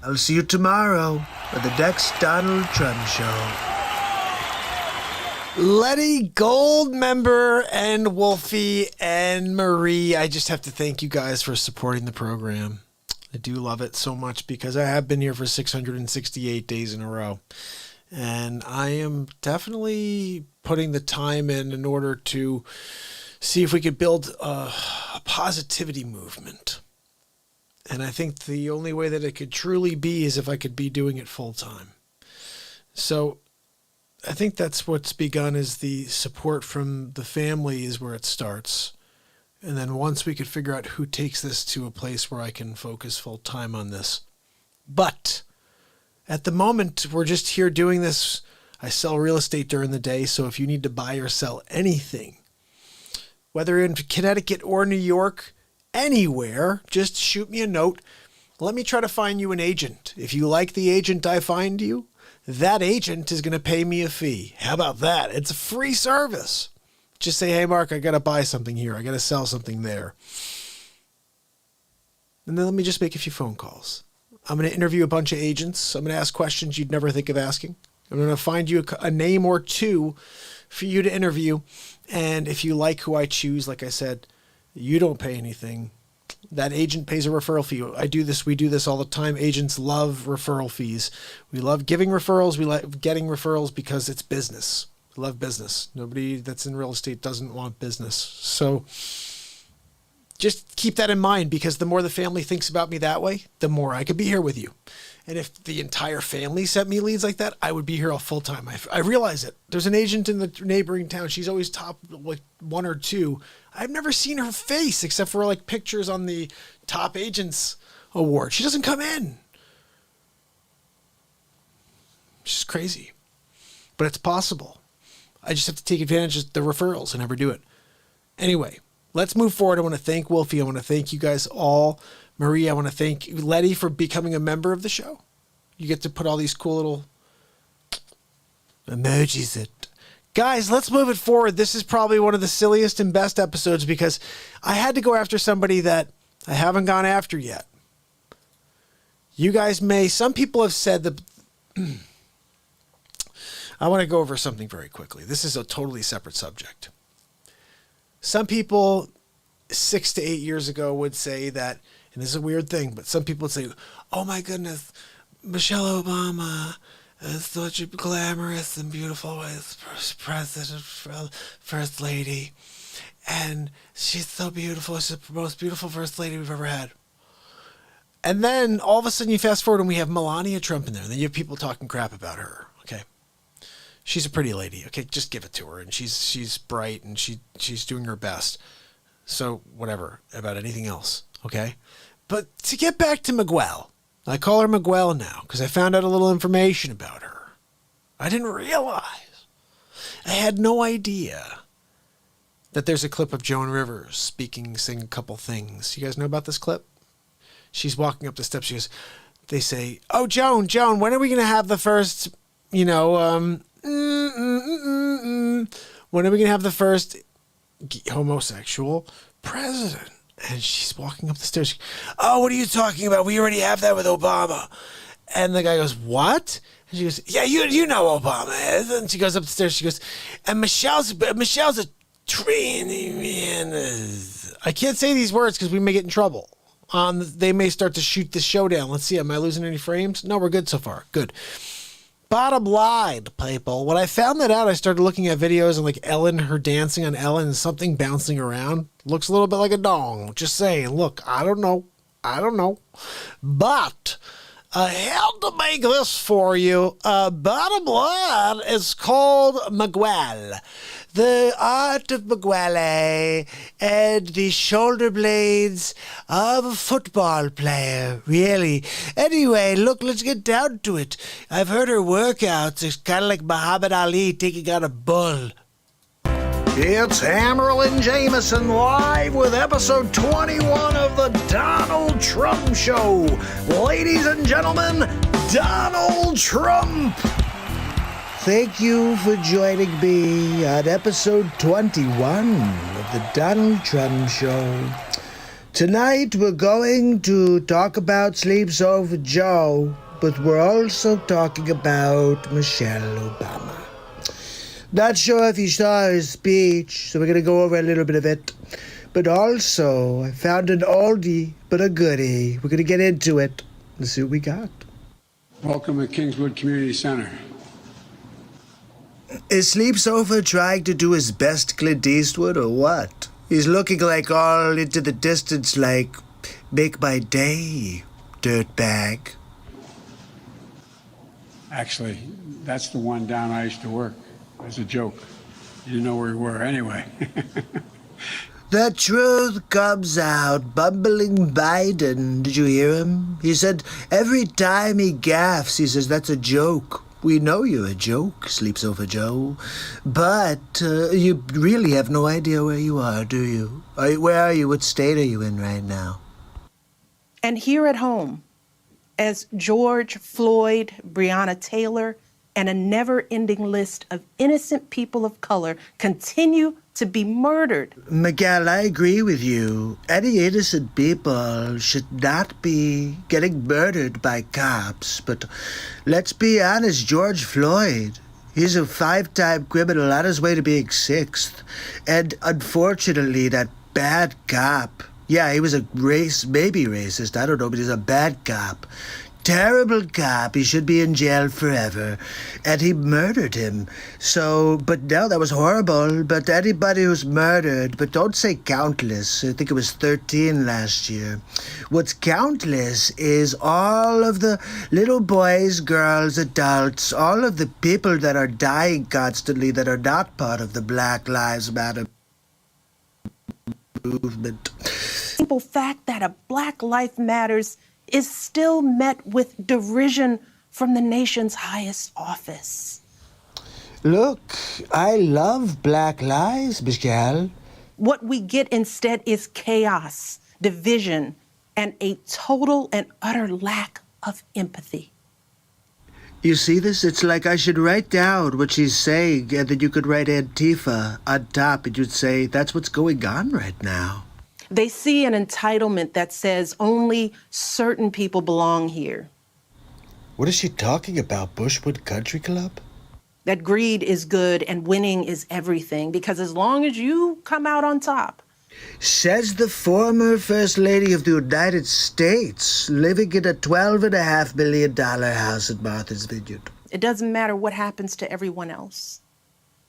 I'll see you tomorrow for the next Donald Trump show. Letty, Gold member, and Wolfie, and Marie, I just have to thank you guys for supporting the program. I do love it so much because I have been here for 668 days in a row. And I am definitely putting the time in order to see if we could build a positivity movement. And I think the only way that it could truly be is if I could be doing it full time. So I think that's what's begun, is the support from the family is where it starts. And then once we could figure out who takes this to a place where I can focus full time on this. But at the moment, we're just here doing this. I sell real estate during the day. So if you need to buy or sell anything, whether in Connecticut or New York, anywhere, just shoot me a note. Let me try to find you an agent. If you like the agent I find you, that agent is going to pay me a fee. How about that? It's a free service. Just say, hey, Mark, I got to buy something here. I got to sell something there. And then let me just make a few phone calls. I'm going to interview a bunch of agents. I'm going to ask questions you'd never think of asking. I'm going to find you a name or two for you to interview. And if you like who I choose, like I said, you don't pay anything. That agent pays a referral fee. We do this all the time. Agents love referral fees. We love giving referrals. We like getting referrals because it's business. We love business. Nobody that's in real estate doesn't want business. So just keep that in mind, because the more the family thinks about me that way, the more I could be here with you. And if the entire family sent me leads like that, I would be here all full time. I realize it. There's an agent in the neighboring town. She's always top like 1 or 2. I've never seen her face except for like pictures on the top agents award. She doesn't come in. She's crazy, but it's possible. I just have to take advantage of the referrals and never do it. Anyway, let's move forward. I want to thank Wolfie. I want to thank you guys all. Marie, I want to thank Letty for becoming a member of the show. You get to put all these cool little emojis in. Guys, let's move it forward. This is probably one of the silliest and best episodes because I had to go after somebody that I haven't gone after yet. You guys some people have said that... I want to go over something very quickly. This is a totally separate subject. Some people 6 to 8 years ago would say that, and this is a weird thing, but some people would say, oh my goodness, Michelle Obama is such a glamorous and beautiful president, first lady. And she's so beautiful. She's the most beautiful first lady we've ever had. And then all of a sudden you fast forward and we have Melania Trump in there. And then you have people talking crap about her. Okay. She's a pretty lady. Okay. Just give it to her. And she's bright and she's doing her best. So whatever about anything else. Okay. But to get back to Miguel, I call her Miguel now because I found out a little information about her. I didn't realize. I had no idea that there's a clip of Joan Rivers saying a couple things. You guys know about this clip? She's walking up the steps. They say, oh, Joan, when are we going to have the first, when are we going to have the first homosexual president? And she's walking up the stairs. Oh, what are you talking about? We already have that with Obama. And the guy goes, what? And she goes, yeah, you know Obama is. And she goes up the stairs. She goes, and Michelle's a trainee man. I can't say these words because we may get in trouble. They may start to shoot this show down. Let's see. Am I losing any frames? No, we're good so far. Good. Bottom line, people, when I found that out, I started looking at videos and like Ellen, her dancing on Ellen, and something bouncing around. Looks a little bit like a dong. Just saying, look, I don't know. But I had to make this for you. Bottom line is called Miguel. The art of Miguel and the shoulder blades of a football player, really. Anyway, look, let's get down to it. I've heard her workouts. It's kind of like Muhammad Ali taking on a bull. It's Hammerlin Jameson live with episode 21 of the Donald Trump Show. Ladies and gentlemen, Donald Trump. Thank you for joining me on episode 21 of the Donald Trump Show. Tonight we're going to talk about Sleeps Over Joe, but we're also talking about Michelle Obama. Not sure if you saw his speech, so we're going to go over a little bit of it. But also, I found an oldie but a goodie. We're going to get into it. Let's see what we got. Welcome to Kingswood Community Center. Is Sleeps Over trying to do his best Clint Eastwood or what? He's looking like all into the distance like, make my day, dirtbag. Actually, that's the one down I used to work. As a joke. You didn't know where we were anyway. The truth comes out. Bumbling Biden. Did you hear him? He said every time he gaffes, he says, that's a joke. We know you're a joke, Sleeps Over Joe. But you really have no idea where you are, do you? Where are you? What state are you in right now? And here at home, as George Floyd, Breonna Taylor, and a never-ending list of innocent people of color continue to be murdered. Miguel, I agree with you. Any innocent people should not be getting murdered by cops. But let's be honest, George Floyd, he's a 5-time criminal on his way to being 6th. And unfortunately, that bad cop, yeah, he was a maybe racist, I don't know, but he's a bad cop. Terrible cop. He should be in jail forever. And he murdered him. So, but no, that was horrible. But anybody who's murdered, but don't say countless. I think it was 13 last year. What's countless is all of the little boys, girls, adults, all of the people that are dying constantly that are not part of the Black Lives Matter movement. Simple fact that a Black Life Matters is still met with derision from the nation's highest office. Look, I love black lives, Michelle. What we get instead is chaos, division, and a total and utter lack of empathy. You see this? It's like I should write down what she's saying, and then you could write Antifa on top, and you'd say, that's what's going on right now. They see an entitlement that says only certain people belong here. What is she talking about, Bushwood Country Club? That greed is good and winning is everything, because as long as you come out on top. Says the former First Lady of the United States, living in a $12.5 million house in Martha's Vineyard. It doesn't matter what happens to everyone else.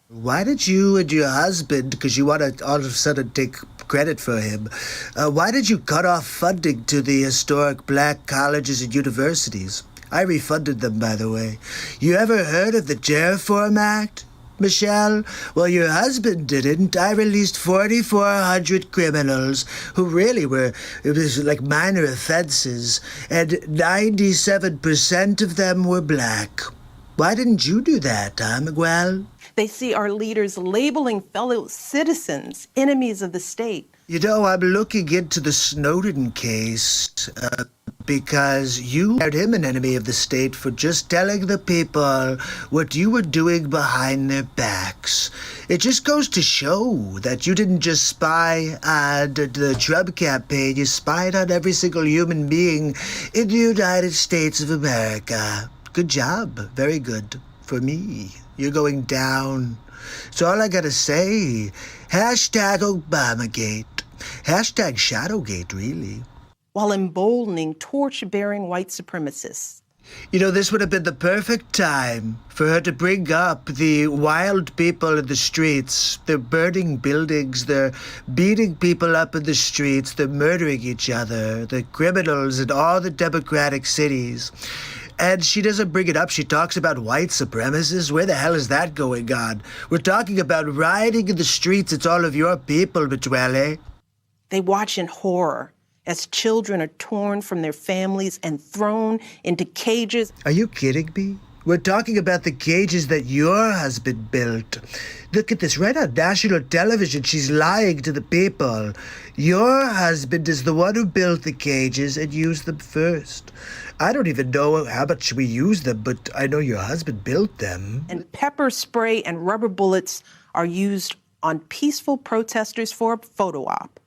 Why did you and your husband, because you want to all of a sudden take credit for him, why did you cut off funding to the historic black colleges and universities? I refunded them, by the way. You ever heard of the Jail Reform Act, Michelle? Well, your husband didn't. I released 4,400 criminals who really were, it was like minor offenses, and 97% of them were black. Why didn't you do that, huh, Miguel? They see our leaders labeling fellow citizens enemies of the state. You know, I'm looking into the Snowden case because you made him an enemy of the state for just telling the people what you were doing behind their backs. It just goes to show that you didn't just spy on the Trump campaign, you spied on every single human being in the United States of America. Good job. Very good for me. You're going down. So all I gotta say, hashtag Obamagate. Hashtag Shadowgate, really. While emboldening torch-bearing white supremacists. You know, this would have been the perfect time for her to bring up the wild people in the streets. They're burning buildings, they're beating people up in the streets, they're murdering each other, the criminals in all the democratic cities. And she doesn't bring it up. She talks about white supremacists. Where the hell is that going on? We're talking about rioting in the streets. It's all of your people, Betuele. They watch in horror as children are torn from their families and thrown into cages. Are you kidding me? We're talking about the cages that your husband built. Look at this, right on national television. She's lying to the people. Your husband is the one who built the cages and used them first. I don't even know how much we use them, but I know your husband built them. And pepper spray and rubber bullets are used on peaceful protesters for a photo op.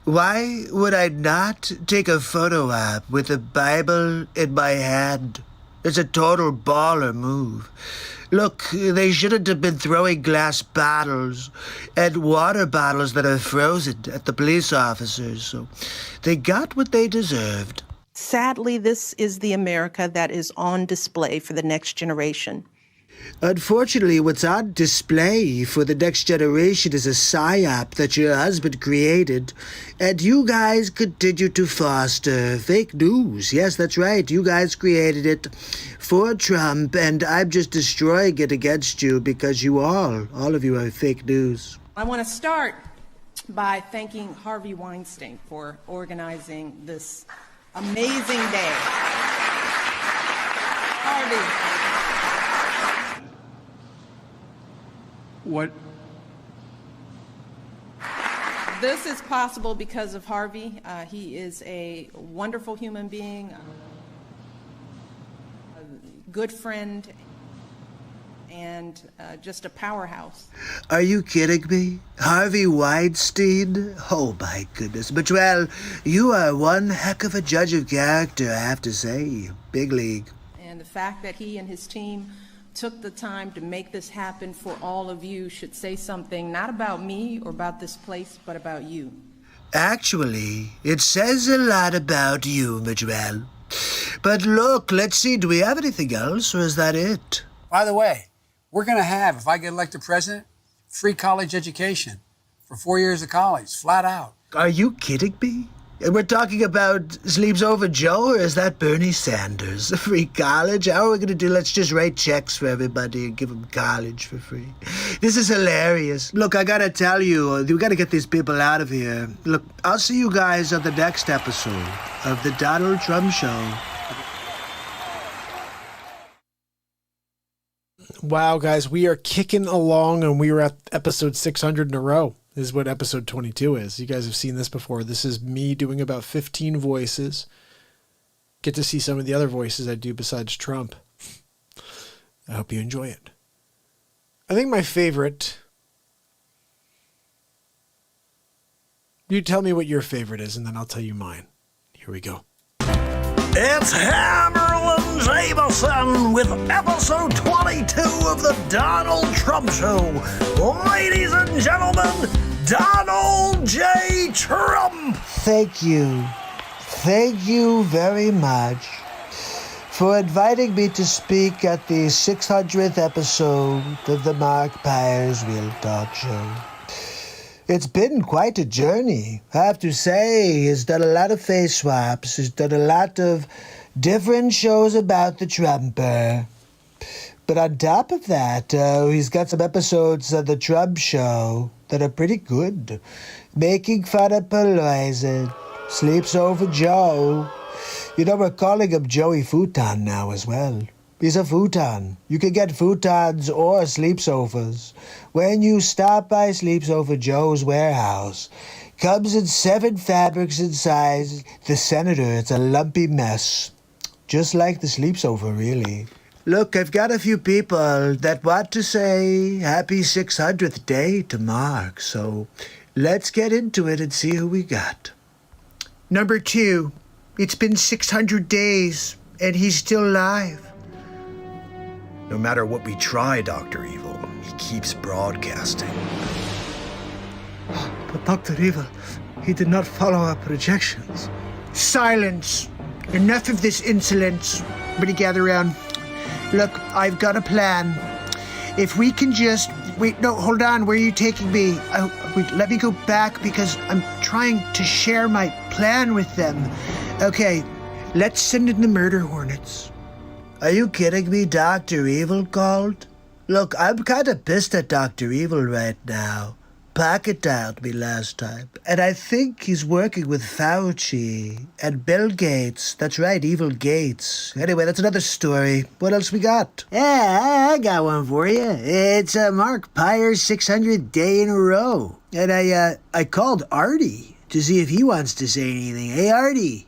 Why would I not take a photo op with a Bible in my hand? It's a total baller move. Look, they shouldn't have been throwing glass bottles and water bottles that are frozen at the police officers, so they got what they deserved. Sadly, this is the America that is on display for the next generation. Unfortunately, what's on display for the next generation is a psyop that your husband created, and you guys continue to foster fake news. Yes, that's right. You guys created it for Trump, and I'm just destroying it against you because you all of you are fake news. I want to start by thanking Harvey Weinstein for organizing this amazing day. Harvey. What? This is possible because of Harvey. He is a wonderful human being, a good friend, and just a powerhouse. Are you kidding me? Harvey Weinstein? Oh my goodness. But well, you are one heck of a judge of character, I have to say. Big league. And the fact that he and his team took the time to make this happen for all of you should say something not about me or about this place, but about you. Actually, it says a lot about you, Majwell. But look, let's see, do we have anything else, or is that it? By the way, we're going to have, if I get elected president, free college education for 4 years of college, flat out. Are you kidding me? And we're talking about Sleeps Over Joe, or is that Bernie Sanders? Free college? How are we going to do? Let's just write checks for everybody and give them college for free. This is hilarious. Look, I got to tell you, we got to get these people out of here. Look, I'll see you guys on the next episode of The Donald Trump Show. Wow, guys, we are kicking along, and we were at episode 600 in a row. This is what episode 22 is. You guys have seen this before. This is me doing about 15 voices. Get to see some of the other voices I do besides Trump. I hope you enjoy it. I think my favorite... You tell me what your favorite is, and then I'll tell you mine. Here we go. It's Hammerlin Jameson with episode 22 of the Donald Trump Show. Ladies and gentlemen, Donald J. Trump. Thank you. Thank you very much for inviting me to speak at the 600th episode of the MARKPIRES Real Talk Show. It's been quite a journey. I have to say, he's done a lot of face swaps. He's done a lot of different shows about the Trumper. But on top of that, he's got some episodes of the Trump Show that are pretty good. Making fun of Pelosi, Sleeps Over Joe. You know, we're calling him Joey Futon now as well. He's a futon. You can get futons or sleepsofas when you stop by Sleeps Over Joe's warehouse. Comes in 7 fabrics and sizes. The Senator, it's a lumpy mess. Just like the Sleeps Over, really. Look, I've got a few people that want to say happy 600th day to Mark, so let's get into it and see who we got. Number 2, it's been 600 days, and he's still alive. No matter what we try, Dr. Evil, he keeps broadcasting. But Dr. Evil, he did not follow our projections. Silence! Enough of this insolence. Everybody gather around. Look, I've got a plan. If we can just... Wait, no, hold on. Where are you taking me? Wait, let me go back because I'm trying to share my plan with them. Okay, let's send in the murder hornets. Are you kidding me? Dr. Evil called? Look, I'm kind of pissed at Dr. Evil right now. Pocket dialed me last time, and I think he's working with Fauci and Bill Gates. That's right, Evil Gates. Anyway, that's another story. What else we got? Yeah, I got one for you. It's MARKPIRES 600 day in a row. And I called Artie to see if he wants to say anything. Hey, Artie.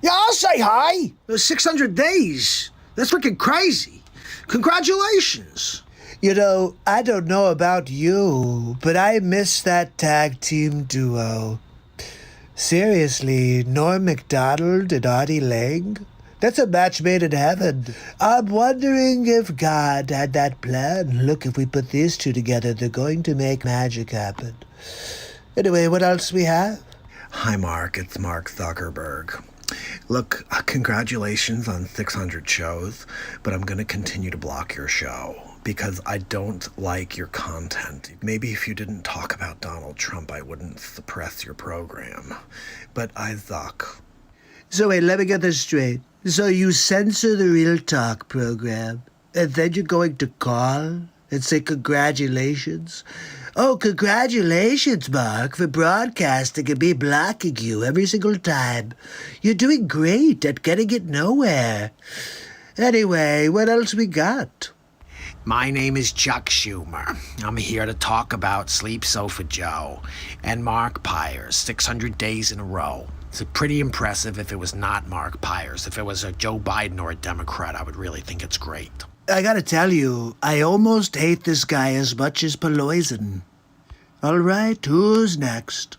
Yeah, I'll say hi. 600 days. That's freaking crazy. Congratulations. You know, I don't know about you, but I miss that tag team duo. Seriously, Norm Macdonald and Artie Lang? That's a match made in heaven. I'm wondering if God had that plan. Look, if we put these two together, they're going to make magic happen. Anyway, what else we have? Hi, Mark. It's Mark Zuckerberg. Look, congratulations on 600 shows, but I'm going to continue to block your show because I don't like your content. Maybe if you didn't talk about Donald Trump, I wouldn't suppress your program, but I suck. So wait, let me get this straight. So you censor the Real Talk program, and then you're going to call and say congratulations? Oh, congratulations, Mark, for broadcasting and me blocking you every single time. You're doing great at getting it nowhere. Anyway, what else we got? My name is Chuck Schumer. I'm here to talk about Sleep Sofa Joe and MARKPIRES 600 days in a row. It's pretty impressive if it was not MARKPIRES. If it was a Joe Biden or a Democrat, I would really think it's great. I gotta tell you, I almost hate this guy as much as Pelosi. All right, who's next?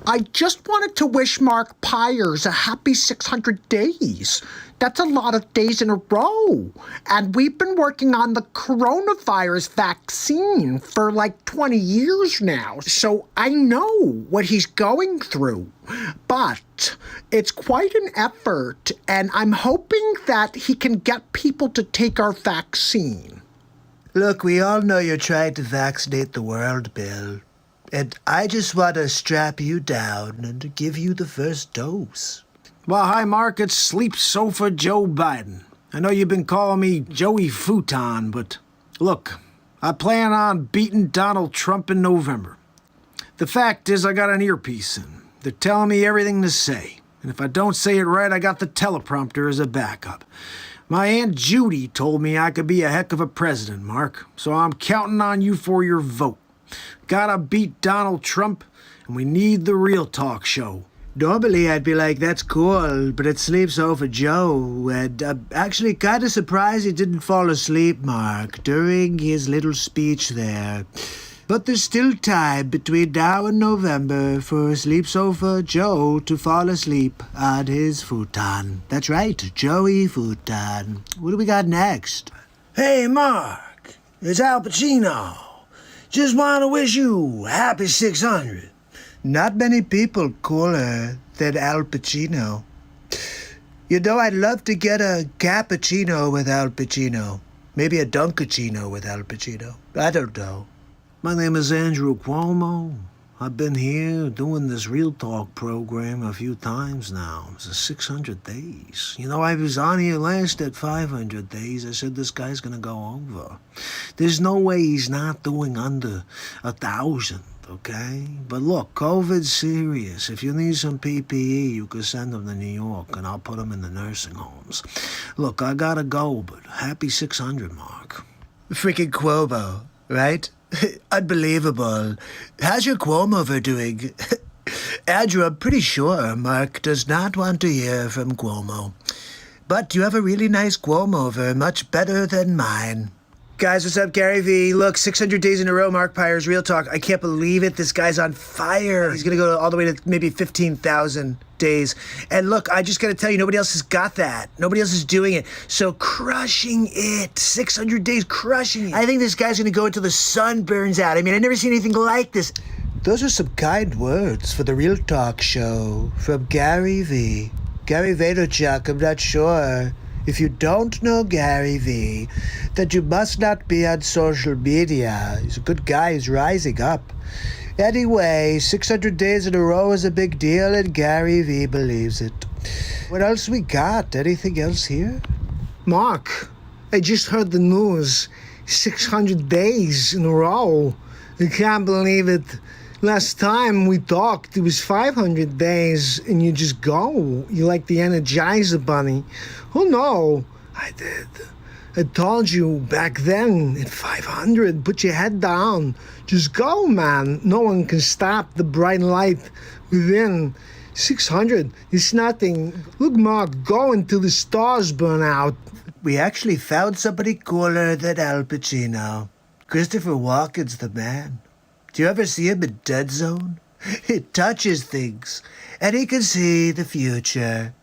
I just wanted to wish MARKPIRES a happy 600 days. That's a lot of days in a row. And we've been working on the coronavirus vaccine for like 20 years now. So I know what he's going through. But it's quite an effort. And I'm hoping that he can get people to take our vaccine. Look, we all know you're trying to vaccinate the world, Bill. And I just want to strap you down and give you the first dose. Well, hi, Mark. It's Sleep Sofa Joe Biden. I know you've been calling me Joey Futon, but look, I plan on beating Donald Trump in November. The fact is, I got an earpiece in. They're telling me everything to say. And if I don't say it right, I got the teleprompter as a backup. My Aunt Judy told me I could be a heck of a president, Mark. So I'm counting on you for your vote. Gotta beat Donald Trump, and we need the Real Talk show. Normally I'd be like, that's cool, but it sleeps over Joe, and I'm actually kind of surprised he didn't fall asleep, Mark, during his little speech there. But there's still time between now and November for Sleep Sofa Joe to fall asleep on his futon. That's right, Joey Futon. What do we got next? Hey, Mark, it's Al Pacino. Just want to wish you happy 600. Not many people cooler than Al Pacino. You know, I'd love to get a cappuccino with Al Pacino. Maybe a Dunkachino with Al Pacino. I don't know. My name is Andrew Cuomo. I've been here doing this Real Talk program a few times now. It's 600 days. You know, I was on here last at 500 days. I said this guy's going to go over. There's no way he's not doing under 1,000, okay? But look, COVID's serious. If you need some PPE, you can send them to New York, and I'll put them in the nursing homes. Look, I got to go, but happy 600, Mark. Freaking Cuomo, right? Unbelievable. How's your Cuomo doing? Andrew, I'm pretty sure Mark does not want to hear from Cuomo. But you have a really nice Cuomo, much better than mine. Guys, what's up? Gary V. Look, 600 days in a row, MARKPIRES Real Talk. I can't believe it. This guy's on fire. He's going to go all the way to maybe 15,000 days. And look, I just got to tell you, nobody else has got that. Nobody else is doing it. So crushing it. 600 days, crushing it. I think this guy's going to go until the sun burns out. I mean, I've never seen anything like this. Those are some kind words for the Real Talk show from Gary V. Gary Vaynerchuk, I'm not sure If you don't know Gary V, then you must not be on social media. He's a good guy. He's rising up. Anyway, 600 days in a row is a big deal, and Gary V believes it. What else we got? Anything else here? Mark, I just heard the news. 600 days in a row. I can't believe it. Last time we talked, it was 500 days, and you just go. You like the Energizer Bunny. Oh, no. I did. I told you back then at 500, put your head down. Just go, man. No one can stop the bright light within. 600 is nothing. Look, Mark, go until the stars burn out. We actually found somebody cooler than Al Pacino. Christopher Walken's the man. Do you ever see him in Dead Zone? He touches things, and he can see the future.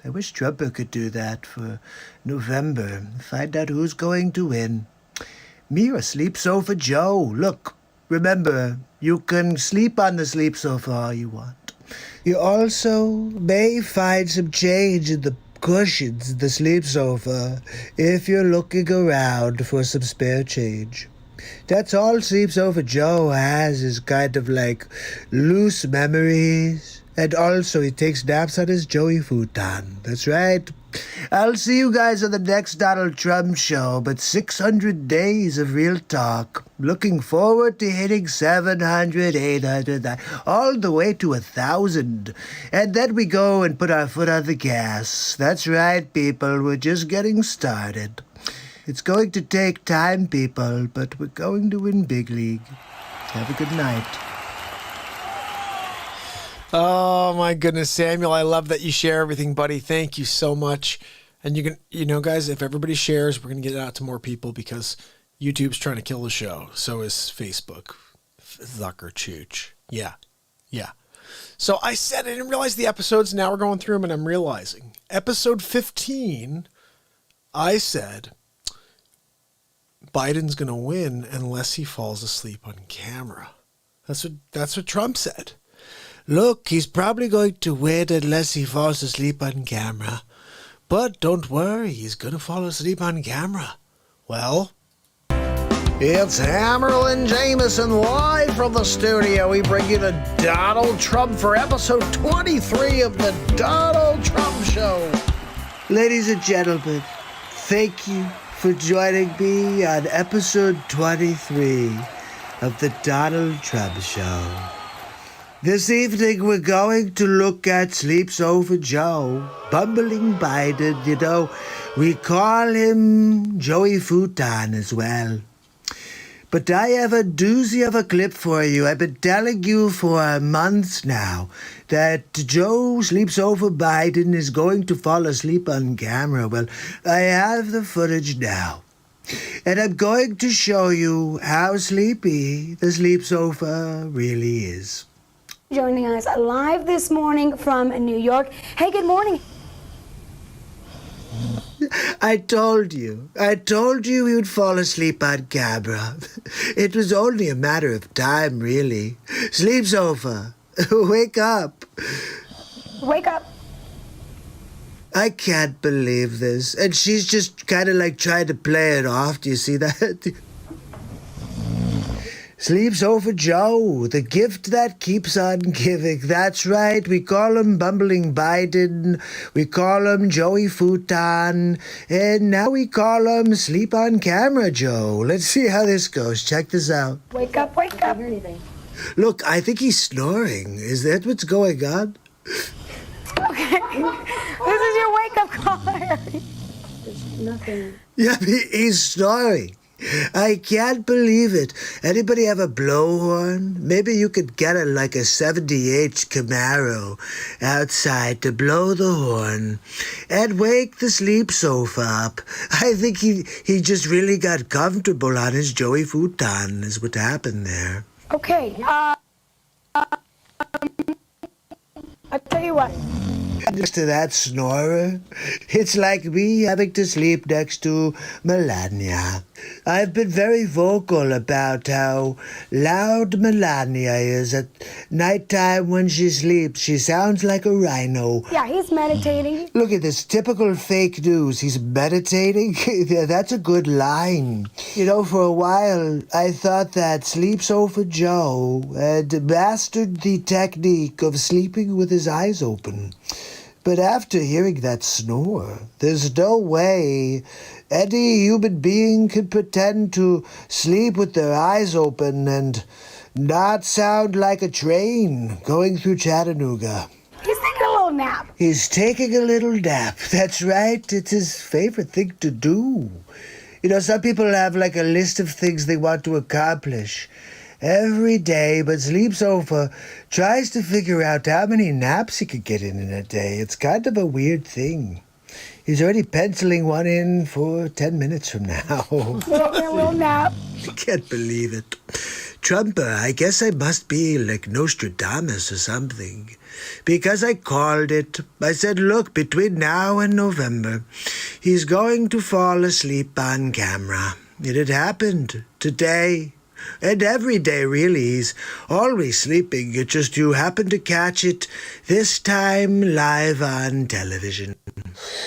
I wish Trump could do that for November. Find out who's going to win. Me or Sleep Sofa Joe. Look, remember, you can sleep on the sleep sofa all you want. You also may find some change in the cushions in the sleep sofa if you're looking around for some spare change. That's all Sleep Sofa Joe has, is kind of like loose memories. And also he takes naps on his Joey futon. That's right. I'll see you guys on the next Donald Trump show, but 600 days of real talk. Looking forward to hitting 700, 800, all the way to 1,000. And then we go and put our foot on the gas. That's right, people. We're just getting started. It's going to take time, people, but we're going to win big league. Have a good night. Oh my goodness, Samuel, I love that you share everything, buddy. Thank you so much. And you know, guys, if everybody shares, we're going to get it out to more people because YouTube's trying to kill the show. So is Facebook. Zucker Chooch. Yeah. So I said I didn't realize the episodes. Now we're going through them and I'm realizing. Episode 15, I said Biden's going to win unless he falls asleep on camera. That's what Trump said. Look, he's probably going to win unless he falls asleep on camera. But don't worry, he's going to fall asleep on camera. Well, it's Hammerl and Jameson live from the studio. We bring you the Donald Trump for episode 23 of the Donald Trump Show. Ladies and gentlemen, thank you for joining me on episode 23 of the Donald Trump Show. This evening, we're going to look at Sleep Sofa Joe, bumbling Biden. You know, we call him Joey Futon as well. But I have a doozy of a clip for you. I've been telling you for months now that Joe Sleep Sofa Biden is going to fall asleep on camera. Well, I have the footage now. And I'm going to show you how sleepy the Sleep Sofa really is. Joining us live this morning from New York. Hey, good morning. I told you he would fall asleep on camera. It was only a matter of time, really. Sleep Sofa, wake up. Wake up. I can't believe this. And she's just kind of like trying to play it off. Do you see that? Sleep Sofa Joe, the gift that keeps on giving. That's right, we call him Bumbling Biden, we call him Joey Futon, and now we call him Sleep on Camera Joe. Let's see how this goes. Check this out. Wake up, wake up. I don't hear anything. Look, I think he's snoring. Is that what's going on? Okay, this is your wake-up call, Harry. There's nothing. Yeah, he's snoring. I can't believe it. Anybody have a blowhorn? Maybe you could get a 78 Camaro outside to blow the horn and wake the Sleep Sofa up. I think he just really got comfortable on his Joey Futon is what happened there. Okay, I'll tell you what. Next to that snorer, it's like me having to sleep next to Melania. I've been very vocal about how loud Melania is at nighttime when she sleeps. She sounds like a rhino. Yeah, he's meditating. Look at this typical fake news. He's meditating? Yeah, that's a good line. You know, for a while, I thought that Sleep Sofa Joe had mastered the technique of sleeping with his eyes open. But after hearing that snore, there's no way any human being could pretend to sleep with their eyes open and not sound like a train going through Chattanooga. He's taking a little nap. He's taking a little nap. That's right. It's his favorite thing to do. You know, some people have like a list of things they want to accomplish every day, but Sleep Sofa tries to figure out how many naps he could get in a day. It's kind of a weird thing. He's already penciling one in for 10 minutes from now. A little nap. I can't believe it. Trumper, I guess I must be like Nostradamus or something. Because I called it. I said, look, between now and November, he's going to fall asleep on camera. It had happened today. And every day, really, he's always sleeping. It's just you happen to catch it this time live on television.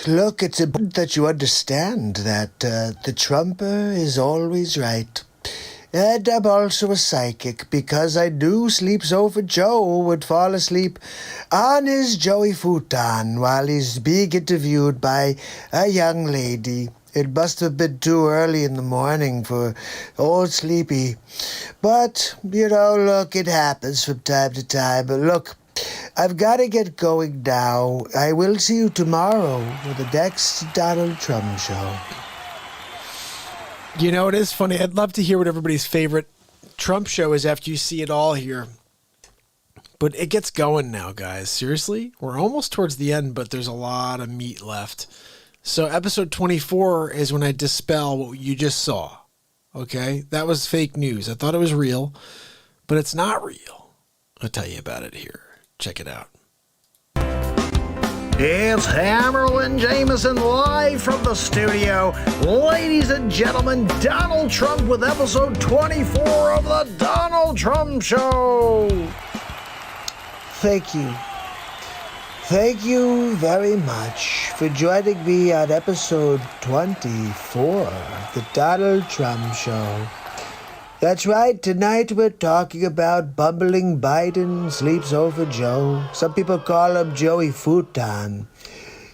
Look, it's important that you understand that the Trumper is always right. And I'm also a psychic because I knew Sleep Sofa Joe would fall asleep on his Joey futon while he's being interviewed by a young lady. It must have been too early in the morning for old Sleepy. But, you know, look, it happens from time to time. But look, I've got to get going now. I will see you tomorrow for the next Donald Trump show. You know, it is funny. I'd love to hear what everybody's favorite Trump show is after you see it all here. But it gets going now, guys. Seriously? We're almost towards the end, but there's a lot of meat left. So episode 24 is when I dispel what you just saw. Okay? That was fake news. I thought it was real, but it's not real. I'll tell you about it here. Check it out. It's Hammerlin Jameson live from the studio. Ladies and gentlemen, Donald Trump with episode 24 of the Donald Trump Show. Thank you. Thank you very much for joining me on episode 24 of the Donald Trump Show. That's right, tonight we're talking about bumbling Biden, Sleeps Over Joe. Some people call him Joey Futon.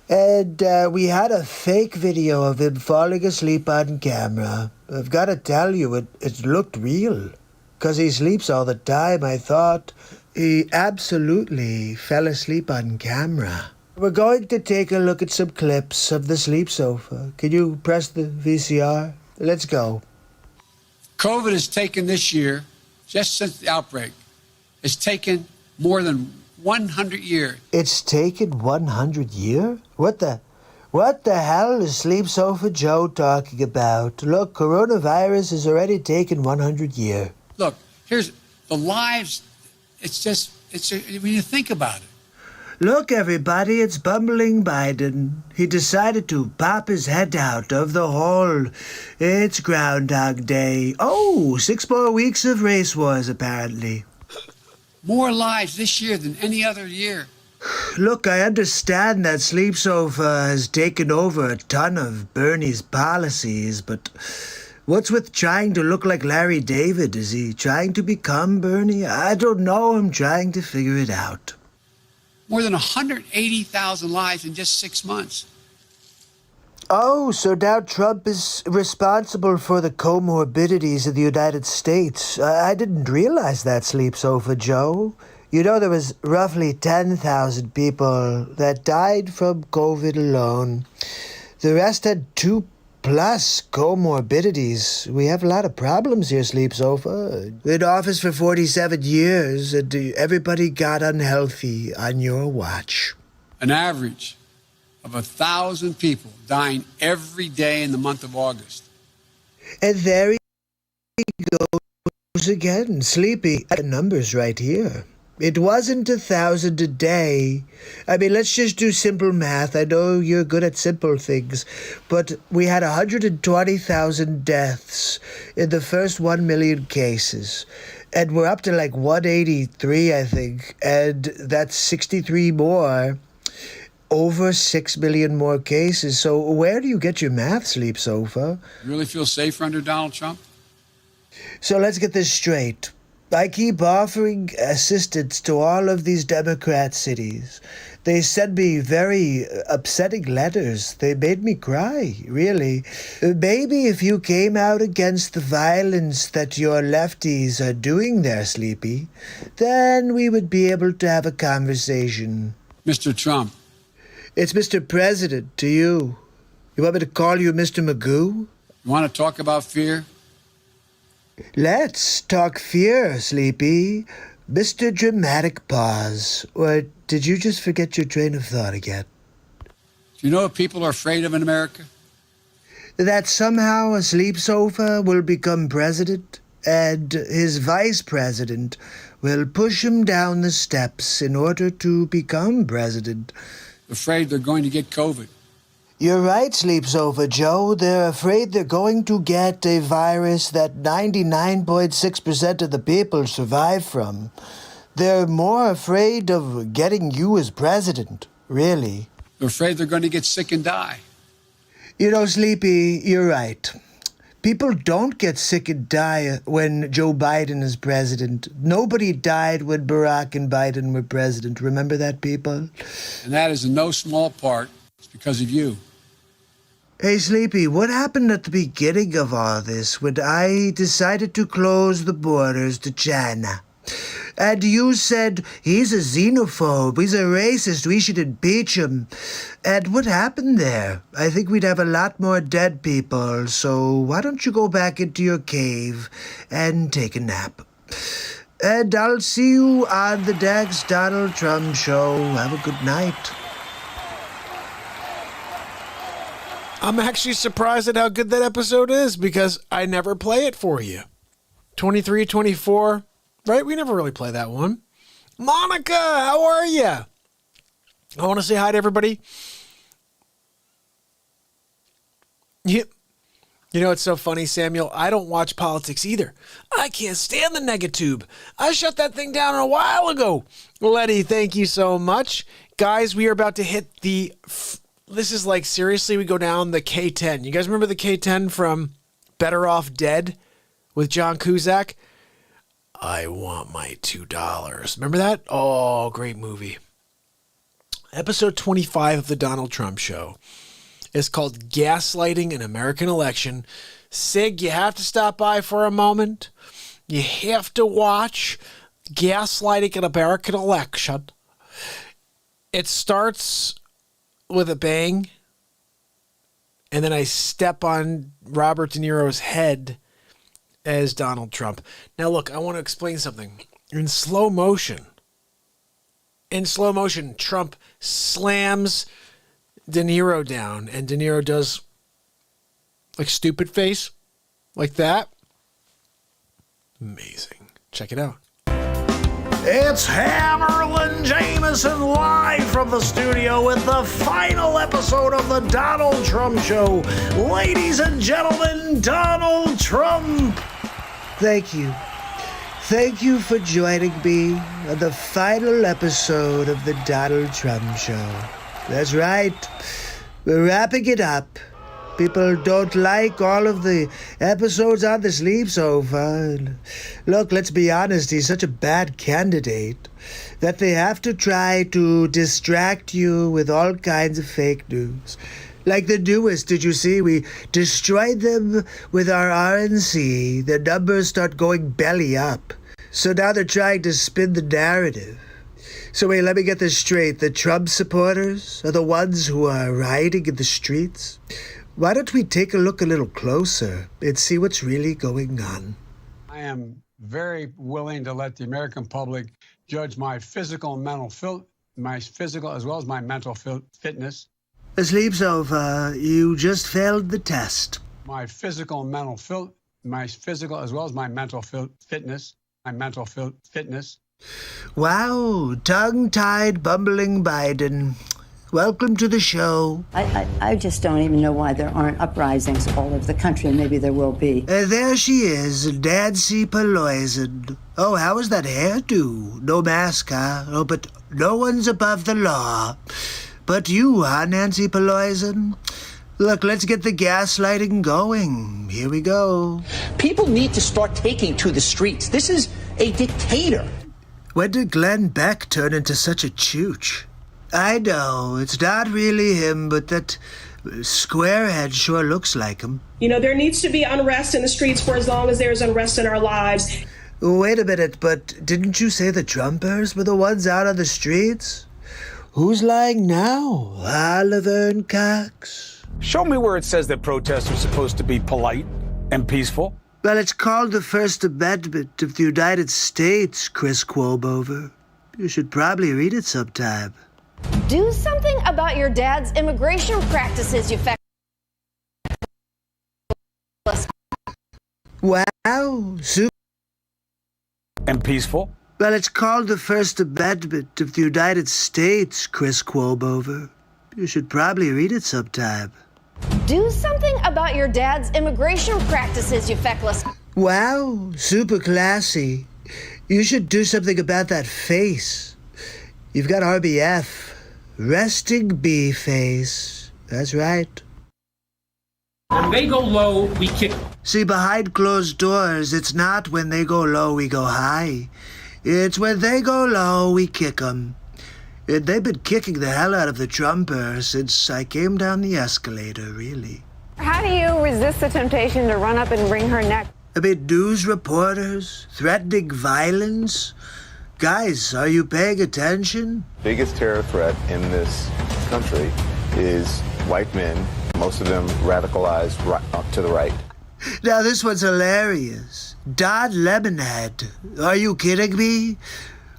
And we had a fake video of him falling asleep on camera. I've got to tell you, it looked real. Because he sleeps all the time, I thought he absolutely fell asleep on camera. We're going to take a look at some clips of the Sleep Sofa. Can you press the VCR? Let's go. COVID has taken this year, just since the outbreak, it's taken more than 100 years. It's taken 100 years? What the hell is Sleep Sofa Joe talking about? Look, coronavirus has already taken 100 years. Look, here's the lives. When you think about it. Look, everybody, it's bumbling Biden. He decided to pop his head out of the hole. It's Groundhog Day. Oh, 6 more weeks of race wars, apparently. More lives this year than any other year. Look, I understand that Sleep Sofa has taken over a ton of Bernie's policies, but what's with trying to look like Larry David? Is he trying to become Bernie? I don't know. I'm trying to figure it out. More than 180,000 lives in just 6 months. Oh, so now Trump is responsible for the comorbidities of the United States. I didn't realize that, Sleep Sofa Joe. You know, there was roughly 10,000 people that died from COVID alone. The rest had 2+ comorbidities. We have a lot of problems here, Sleep Sofa. In office for 47 years, and everybody got unhealthy on your watch. An average of 1,000 people dying every day in the month of August. And there he goes again, Sleepy. The numbers right here. It wasn't 1,000 a day. I mean, let's just do simple math. I know you're good at simple things, but we had 120,000 deaths in the first 1 million cases. And we're up to like 183, I think, and that's 63 more. Over 6 million more cases. So where do you get your math, Sleep Sofa? You really feel safer under Donald Trump? So let's get this straight. I keep offering assistance to all of these Democrat cities. They send me very upsetting letters. They made me cry, really. Maybe if you came out against the violence that your lefties are doing there, Sleepy, then we would be able to have a conversation. Mr. Trump. It's Mr. President to you. You want me to call you Mr. Magoo? You want to talk about fear? Let's talk fear, Sleepy. Mr. Dramatic Pause. Or did you just forget your train of thought again? Do you know what people are afraid of in America? That somehow a Sleep Sofa will become president and his vice president will push him down the steps in order to become president. Afraid they're going to get COVID. You're right, Sleep Sofa Joe. They're afraid they're going to get a virus that 99.6% of the people survive from. They're more afraid of getting you as president, really. They're afraid they're going to get sick and die. You know, Sleepy, you're right. People don't get sick and die when Joe Biden is president. Nobody died when Barack and Biden were president. Remember that, people? And that is in no small part because of you. Hey, Sleepy, what happened at the beginning of all this when I decided to close the borders to China? And you said, he's a xenophobe, he's a racist, we should impeach him. And what happened there? I think we'd have a lot more dead people, so why don't you go back into your cave and take a nap? And I'll see you on the next Donald Trump show. Have a good night. I'm actually surprised at how good that episode is because I never play it for you. 23, 24, right? We never really play that one. Monica, how are you? I want to say hi to everybody. You know, it's so funny, Samuel. I don't watch politics either. I can't stand the negatube. I shut that thing down a while ago. Letty, thank you so much. Guys, we are about to hit the... This is like, seriously, we go down the K10. You guys remember the K10 from Better Off Dead with John Cusack? I want my $2. Remember that? Oh, great movie. Episode 25 of the Donald Trump Show is called Gaslighting an American Election. Sig, you have to stop by for a moment. You have to watch Gaslighting an American Election. It starts with a bang, and then I step on Robert De Niro's head as Donald Trump. Now, look, I want to explain something. In slow motion, Trump slams De Niro down, and De Niro does like stupid face, like that. Amazing. Check it out. It's Hammerlin Jameson live from the studio with the final episode of the Donald Trump Show. Ladies and gentlemen, Donald Trump. Thank you. Thank you for joining me on the final episode of the Donald Trump Show. That's right. We're wrapping it up. People don't like all of the episodes on the Sleep Sofa. Look, let's be honest, he's such a bad candidate that they have to try to distract you with all kinds of fake news. Like the newest, did you see? We destroyed them with our RNC. The numbers start going belly up. So now they're trying to spin the narrative. So wait, let me get this straight. The Trump supporters are the ones who are rioting in the streets? Why don't we take a look a little closer and see what's really going on? I am very willing to let the American public judge my physical and mental my physical as well as my mental fitness. Sleep Sofa, you just failed the test. My physical and mental my physical as well as my mental fitness, my mental fitness. Wow, tongue-tied, bumbling Biden. Welcome to the show. I just don't even know why there aren't uprisings all over the country, and maybe there will be. There she is, Nancy Pelosi. Oh, how is that hairdo? No mask, huh? Oh, but no one's above the law. But you, huh, Nancy Pelosi? Look, let's get the gaslighting going. Here we go. People need to start taking to the streets. This is a dictator. When did Glenn Beck turn into such a chooch? I know, it's not really him, but that squarehead sure looks like him. You know, there needs to be unrest in the streets for as long as there's unrest in our lives. Wait a minute, but didn't you say the Trumpers were the ones out on the streets? Who's lying now? Oliver and Cox? Show me where it says that protests are supposed to be polite and peaceful. Well, it's called the First Amendment of the United States, Chris Cuomo. You should probably read it sometime. Do something about your dad's immigration practices, you Wow, super. And peaceful? Well, it's called the First Amendment of the United States, Chris Cuomo. You should probably read it sometime. Do something about your dad's immigration practices, you feckless. Wow, super classy. You should do something about that face. You've got RBF. Resting bee face. That's right. When they go low, we kick. See, behind closed doors, it's not when they go low, we go high. It's when they go low, we kick them. They've been kicking the hell out of the Trumpers since I came down the escalator, really. How do you resist the temptation to run up and wring her neck? I mean, news reporters threatening violence. Guys, are you paying attention? Biggest terror threat in this country is white men, most of them radicalized up to the right. Now, this one's hilarious. Don Lemonhead. Are you kidding me?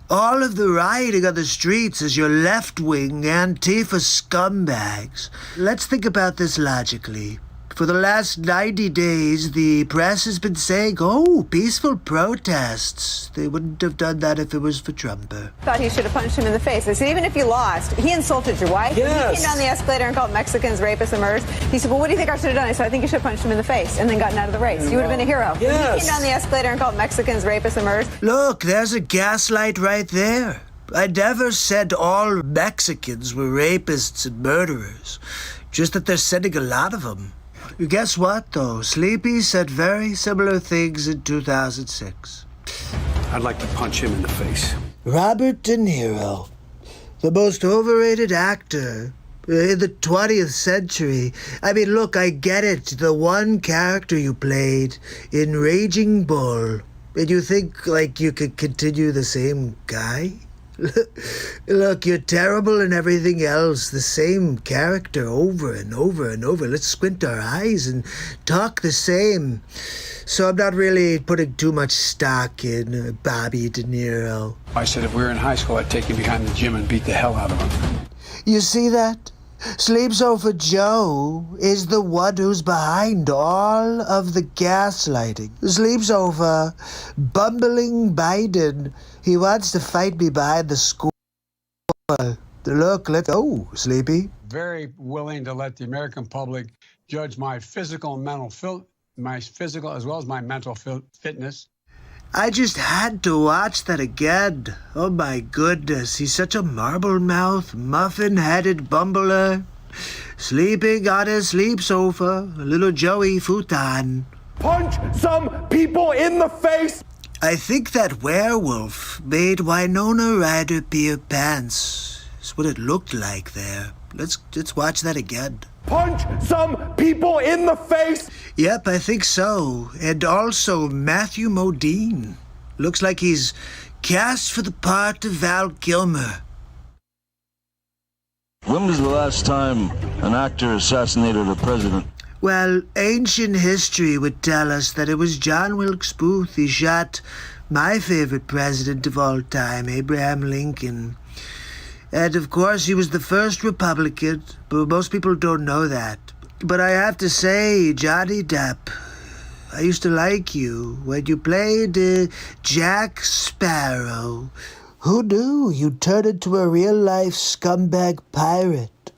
All of the rioting on the streets is your left-wing Antifa scumbags. Let's think about this logically. For the last 90 days, the press has been saying, oh, peaceful protests. They wouldn't have done that if it was for Trumper. Thought he should have punched him in the face. I said, even if you lost, he insulted your wife. Yes. He came down the escalator and called Mexicans rapists and murderers. He said, well, what do you think I should have done? I said, I think you should have punched him in the face and then gotten out of the race. You would have been a hero. Yes. He came down the escalator and called Mexicans rapists and murderers. Look, there's a gaslight right there. I never said all Mexicans were rapists and murderers, just that they're sending a lot of them. Guess what, though? Sleepy said very similar things in 2006. I'd like to punch him in the face. Robert De Niro, the most overrated actor in the 20th century. I mean, look, I get it. The one character you played in Raging Bull, and you think, like, you could continue the same guy? Look, you're terrible in everything else. The same character over and over and over. Let's squint our eyes and talk the same. So I'm not really putting too much stock in Bobby De Niro. I said if we were in high school, I'd take him behind the gym and beat the hell out of him. You see that? Sleep Sofa Joe is the one who's behind all of the gaslighting. Sleep Sofa, bumbling Biden. He wants to fight me behind the school. Look, let's go, Sleepy. Very willing to let the American public judge my physical and mental my physical as well as my mental fitness. I just had to watch that again. Oh my goodness, he's such a marble-mouthed, muffin-headed bumbler. Sleeping on his sleep sofa, a little Joey futon. Punch some people in the face! I think that werewolf made Winona Ryder pee her pants. That's what it looked like there. Let's watch that again. Punch some people in the face! Yep, I think so. And also Matthew Modine. Looks like he's cast for the part of Val Kilmer. When was the last time an actor assassinated a president? Well, ancient history would tell us that it was John Wilkes Booth. He shot my favorite president of all time, Abraham Lincoln. And of course, he was the first Republican, but most people don't know that. But I have to say, Johnny Depp, I used to like you when you played Jack Sparrow. Who knew you'd turn into a real-life scumbag pirate?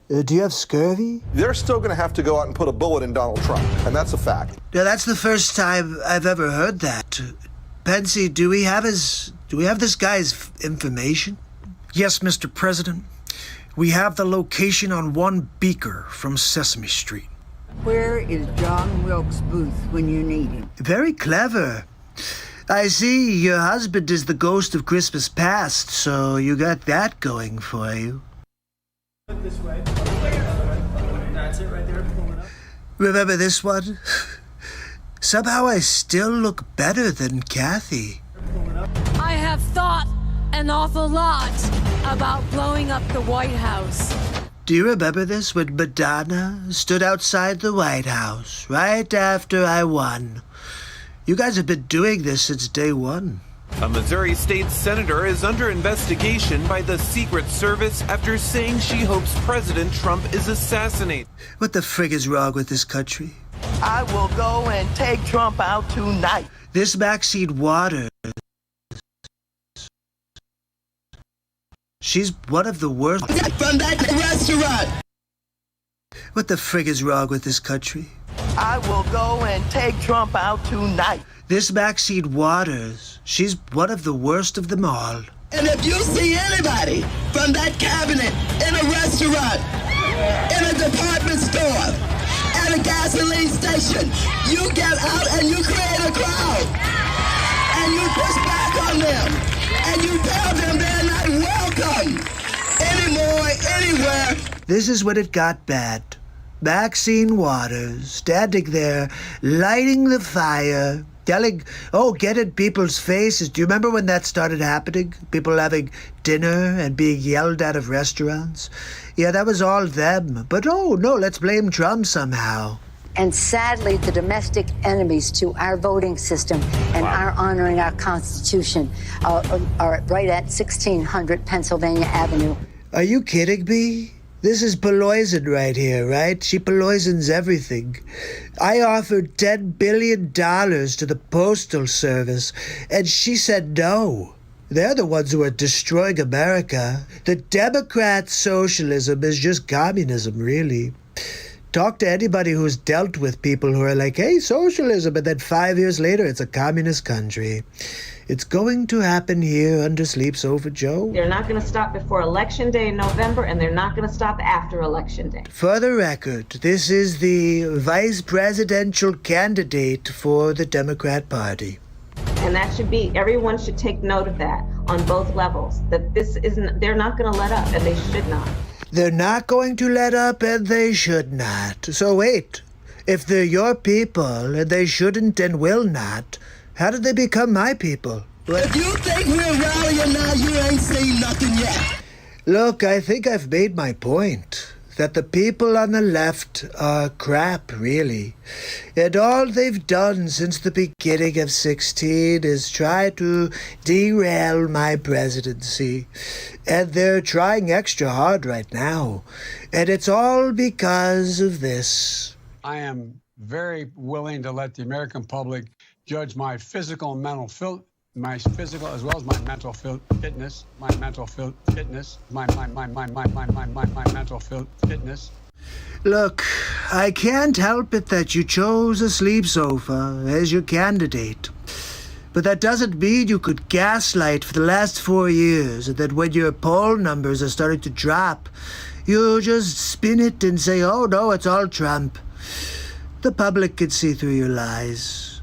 Do you have scurvy? They're still going to have to go out and put a bullet in Donald Trump, and that's a fact. Now, that's the first time I've ever heard that. Pensy, do we have this guy's information? Yes, Mr. President. We have the location on one beaker from Sesame Street. Where is John Wilkes Booth when you need him? Very clever. I see your husband is the ghost of Christmas past, so you got that going for you. This way. That's it right there. Pull it up. Remember this one? Somehow I still look better than Kathy. I have thought an awful lot about blowing up the White House. Do you remember this when Madonna stood outside the White House right after I won? You guys have been doing this since day one. A Missouri state senator is under investigation by the Secret Service after saying she hopes President Trump is assassinated. What the frig is wrong with this country? I will go and take Trump out tonight. This Maxine Waters, she's one of the worst. From that restaurant. What the frig is wrong with this country? I will go and take Trump out tonight. This Maxine Waters, she's one of the worst of them all. And if you see anybody from that cabinet in a restaurant, in a department store, at a gasoline station, you get out and you create a crowd. And you push back on them. And you tell them they're not welcome anymore, anywhere. This is when it got bad. Maxine Waters standing there, lighting the fire, yelling, oh, get in people's faces. Do you remember when that started happening? People having dinner and being yelled at of restaurants? Yeah, that was all them. But oh, no, let's blame Trump somehow. And sadly, the domestic enemies to our voting system and our honoring our Constitution are right at 1600 Pennsylvania Avenue. Are you kidding me? This is poison right here, right? She poisons everything. I offered $10 billion to the Postal Service, and she said no. They're the ones who are destroying America. The Democrat socialism is just communism, really. Talk to anybody who's dealt with people who are like, hey, socialism, and then 5 years later, it's a communist country. It's going to happen here under Sleeps Over Joe. They're not going to stop before Election Day in November, and they're not going to stop after Election Day. For the record, this is the vice presidential candidate for the Democrat Party. And that should be, everyone should take note of that on both levels, that this isn't, they're not going to let up, and they should not. They're not going to let up, and they should not. So wait, if they're your people, and they shouldn't and will not, how did they become my people? If you think we're rallying now, you ain't seen nothing yet. Look, I think I've made my point. That the people on the left are crap, really. And all they've done since the beginning of 16 is try to derail my presidency. And they're trying extra hard right now. And it's all because of this. I am very willing to let the American public judge my physical and mental my physical as well as my mental fitness, my mental fitness, my mental fitness. Look, I can't help it that you chose a sleep sofa as your candidate. But that doesn't mean you could gaslight for the last 4 years, and that when your poll numbers are starting to drop, you just spin it and say, oh no, it's all Trump. The public can see through your lies.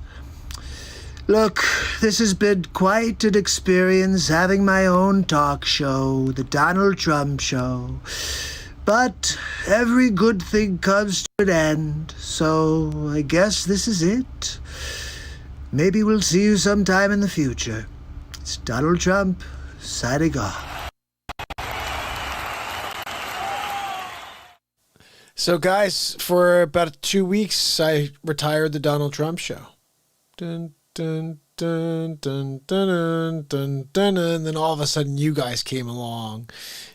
Look, this has been quite an experience having my own talk show, the Donald Trump Show. But every good thing comes to an end, so I guess this is it. Maybe we'll see you sometime in the future. It's Donald Trump, signing off. So, guys, for about 2 weeks, I retired the Donald Trump Show. Dun, dun, dun, dun, dun, dun, dun, dun, and then all of a sudden you guys came along.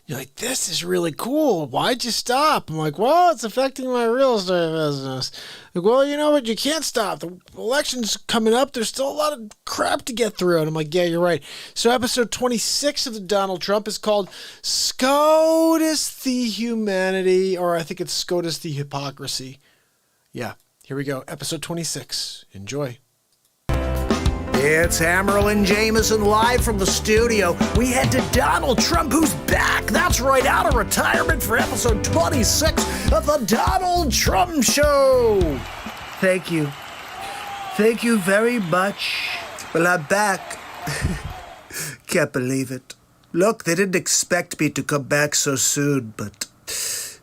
You're like, this is really cool. Why'd you stop? I'm like, well, it's affecting my real estate business. Like, well, you know what? You can't stop. The election's coming up. There's still a lot of crap to get through. And I'm like, yeah, you're right. So episode 26 of the Donald Trump is called SCOTUS the Humanity, or I think it's SCOTUS the Hypocrisy. Yeah, here we go. Episode 26. Enjoy. It's Amaryl and Jameson live from the studio. We head to Donald Trump, who's back. That's right, out of retirement for episode 26 of the Donald Trump Show. Thank you. Thank you very much. Well, I'm back. Can't believe it. Look, they didn't expect me to come back so soon, but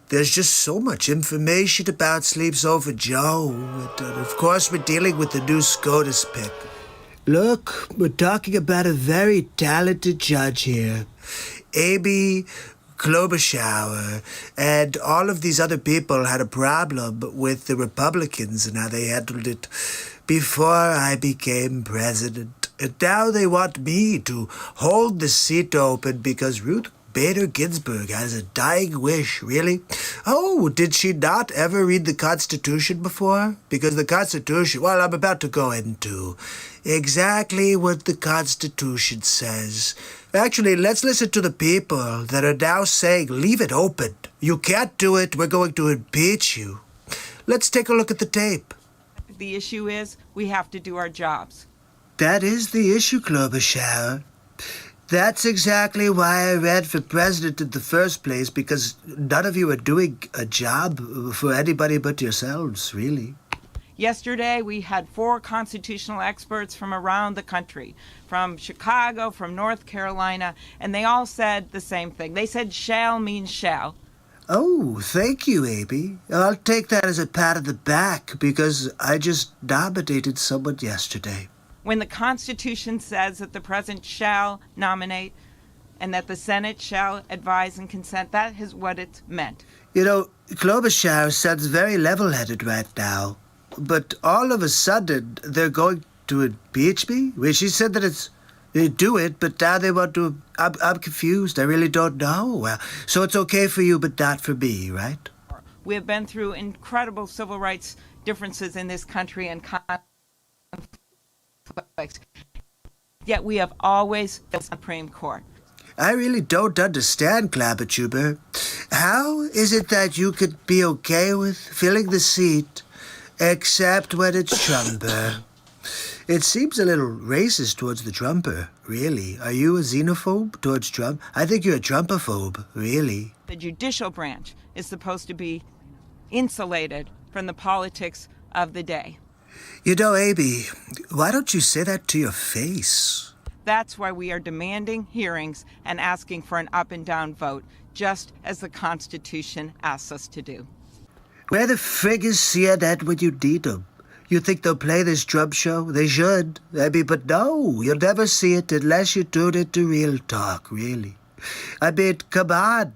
there's just so much information about Sleeps Over Joe. And of course, we're dealing with the new SCOTUS pick. Look, we're talking about a very talented judge here. Amy Klobuchar and all of these other people had a problem with the Republicans and how they handled it before I became president. And now they want me to hold the seat open because Ruth Bader Ginsburg has a dying wish, really? Oh, did she not ever read the Constitution before? Because the Constitution, well, I'm about to go into exactly what the Constitution says. Actually, let's listen to the people that are now saying, leave it open. You can't do it. We're going to impeach you. Let's take a look at the tape. The issue is we have to do our jobs. That is the issue, Klobuchar. That's exactly why I ran for president in the first place, because none of you are doing a job for anybody but yourselves, really. Yesterday, we had 4 constitutional experts from around the country, from Chicago, from North Carolina, and they all said the same thing. They said shall means shall. Oh, thank you, Amy. I'll take that as a pat on the back, because I just nominated someone yesterday. When the Constitution says that the President shall nominate and that the Senate shall advise and consent, that is what it's meant. You know, Klobuchar sounds very level-headed right now, but all of a sudden they're going to impeach me? Well, she said that they do it, but now they want to... I'm confused. I really don't know. Well, so it's okay for you, but not for me, right? We have been through incredible civil rights differences in this country and conflicts. Yet we have always the Supreme Court. I really don't understand, Klappertuber. How is it that you could be okay with filling the seat, except when it's Trumper? It seems a little racist towards the Trumper, really. Are you a xenophobe towards Trump? I think you're a Trumpophobe, really. The judicial branch is supposed to be insulated from the politics of the day. You know, Amy, why don't you say that to your face? That's why we are demanding hearings and asking for an up and down vote, just as the Constitution asks us to do. Where the frig is CNN when you need them? You think they'll play this Trump show? They should. I mean, but no, you'll never see it unless you tune into Real Talk, really. I mean, come on.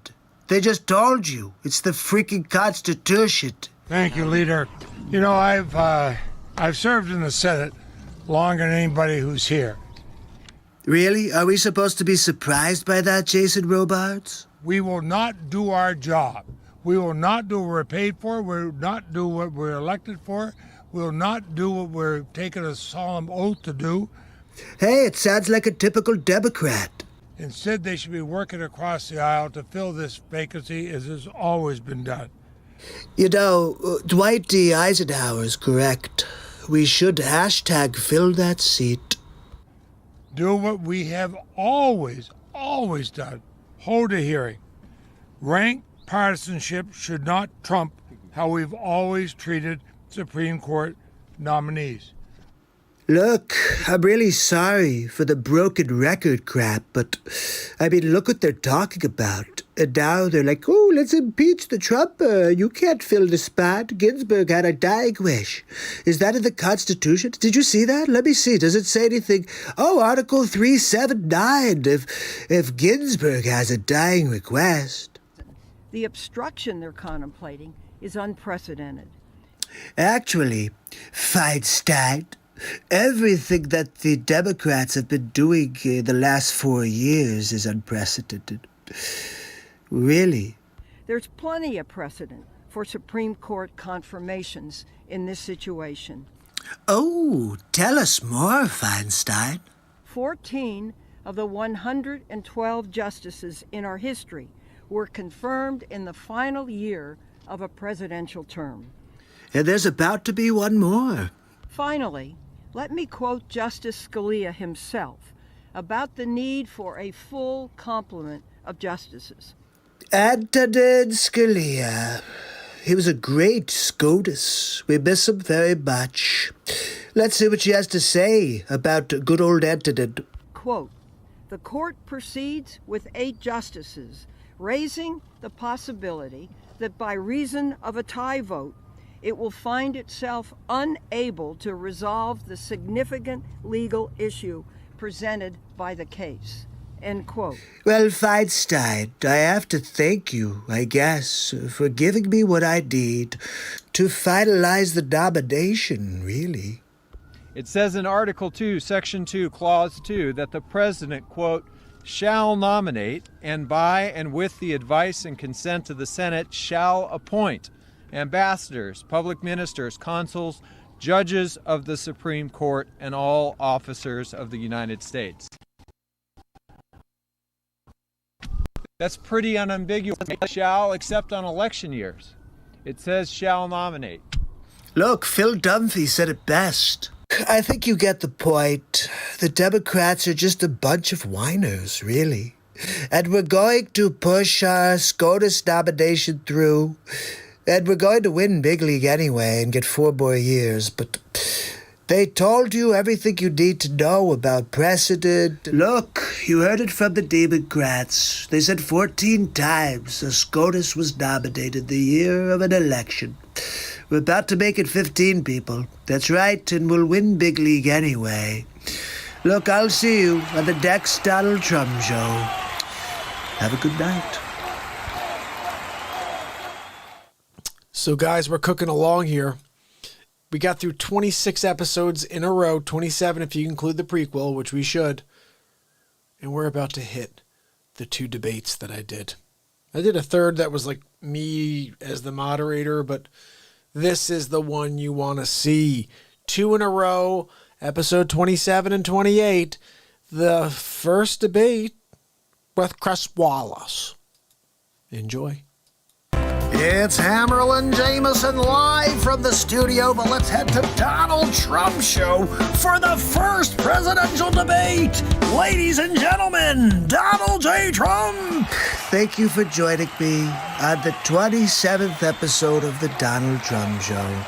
They just told you. It's the freaking Constitution. Thank you, Leader. You know, I've served in the Senate longer than anybody who's here. Really? Are we supposed to be surprised by that, Jason Robards? We will not do our job. We will not do what we're paid for. We will not do what we're elected for. We will not do what we're taking a solemn oath to do. Hey, it sounds like a typical Democrat. Instead, they should be working across the aisle to fill this vacancy as has always been done. You know, Dwight D. Eisenhower is correct. We should hashtag fill that seat. Do what we have always done. Hold a hearing. Rank partisanship should not trump how we've always treated Supreme Court nominees. Look, I'm really sorry for the broken record crap, but I mean, look what they're talking about. And now they're like, oh, let's impeach the Trumper. You can't fill the spot. Ginsburg had a dying wish. Is that in the Constitution? Did you see that? Let me see. Does it say anything? Oh, Article 379, if Ginsburg has a dying request. The obstruction they're contemplating is unprecedented. Actually, Feinstein, Everything that the Democrats have been doing the last 4 years is unprecedented. Really. There's plenty of precedent for Supreme Court confirmations in this situation. Oh, tell us more, Feinstein. 14 of the 112 justices in our history were confirmed in the final year of a presidential term. And there's about to be one more. Finally, let me quote Justice Scalia himself about the need for a full complement of justices. Antonin Scalia. He was a great SCOTUS. We miss him very much. Let's see what she has to say about good old Antonin. Quote, the court proceeds with 8 justices, raising the possibility that by reason of a tie vote, it will find itself unable to resolve the significant legal issue presented by the case. End quote. Well, Feinstein, I have to thank you, I guess, for giving me what I need to finalize the nomination, really. It says in Article 2, Section 2, Clause 2, that the President, quote, shall nominate, and by and with the advice and consent of the Senate shall appoint ambassadors, public ministers, consuls, judges of the Supreme Court, and all officers of the United States. That's pretty unambiguous. Shall, except on election years. It says shall nominate. Look, Phil Dunphy said it best. I think you get the point. The Democrats are just a bunch of whiners, really. And we're going to push our SCOTUS nomination through. And we're going to win big league anyway and get 4 more years. But they told you everything you need to know about precedent. Look, you heard it from the Democrats. They said 14 times a SCOTUS was nominated the year of an election. We're about to make it 15 people. That's right, and we'll win big league anyway. Look, I'll see you on the next Donald Trump show. Have a good night. So, guys, we're cooking along here. We got through 26 episodes in a row, 27 if you include the prequel, which we should. And we're about to hit the 2 debates that I did. I did a third that was like me as the moderator, but this is the one you want to see. 2 in a row, episode 27 and 28. The first debate with Chris Wallace. Enjoy. It's Hammerlin Jameson live from the studio, but let's head to Donald Trump show for the first presidential debate. Ladies and gentlemen, Donald J. Trump. Thank you for joining me on the 27th episode of the Donald Trump show.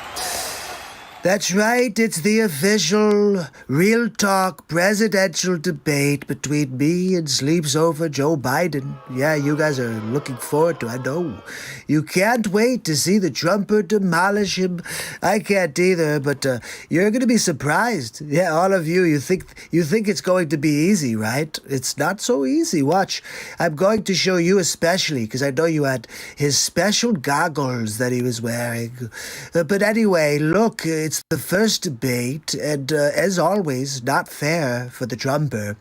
That's right, it's the official, real talk presidential debate between me and sleeps over Joe Biden. Yeah, you guys are looking forward to it, I know. You can't wait to see the Trumper demolish him. I can't either, but you're going to be surprised. Yeah, all of you think it's going to be easy, right? It's not so easy. Watch, I'm going to show you especially, because I know you had his special goggles that he was wearing. But anyway, look, it's the first debate, and as always, not fair for the Trumper.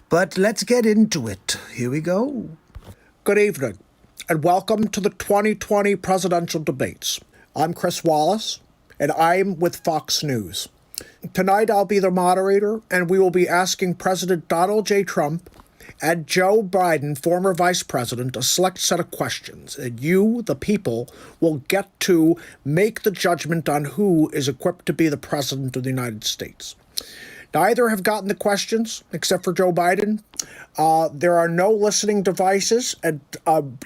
But let's get into it. Here we go. Good evening, and welcome to the 2020 presidential debates. I'm Chris Wallace, and I'm with Fox News. Tonight I'll be the moderator, and we will be asking President Donald J. Trump and Joe Biden, former vice president, a select set of questions. And you, the people, will get to make the judgment on who is equipped to be the president of the United States. Neither have gotten the questions, except for Joe Biden. There are no listening devices, and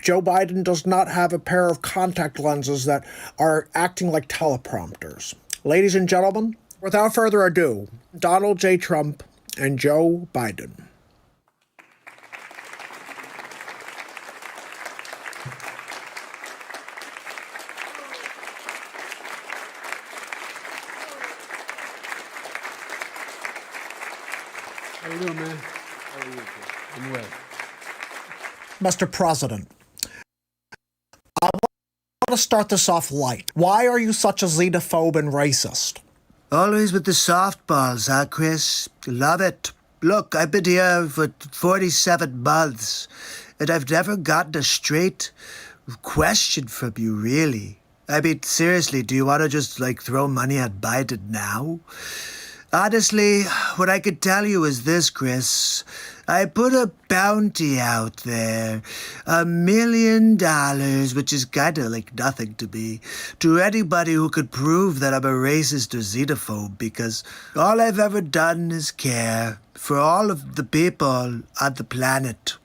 Joe Biden does not have a pair of contact lenses that are acting like teleprompters. Ladies and gentlemen, without further ado, Donald J. Trump and Joe Biden. How you doing, man? How are you? I'm well. Mr. President, I want to start this off light. Why are you such a xenophobe and racist? Always with the softballs, huh, Chris? Love it. Look, I've been here for 47 months, and I've never gotten a straight question from you, really. I mean, seriously, do you want to just, throw money at Biden now? Honestly, what I could tell you is this, Chris. I put a bounty out there, $1 million, which is kind of like nothing to me, to anybody who could prove that I'm a racist or xenophobe, because all I've ever done is care for all of the people on the planet.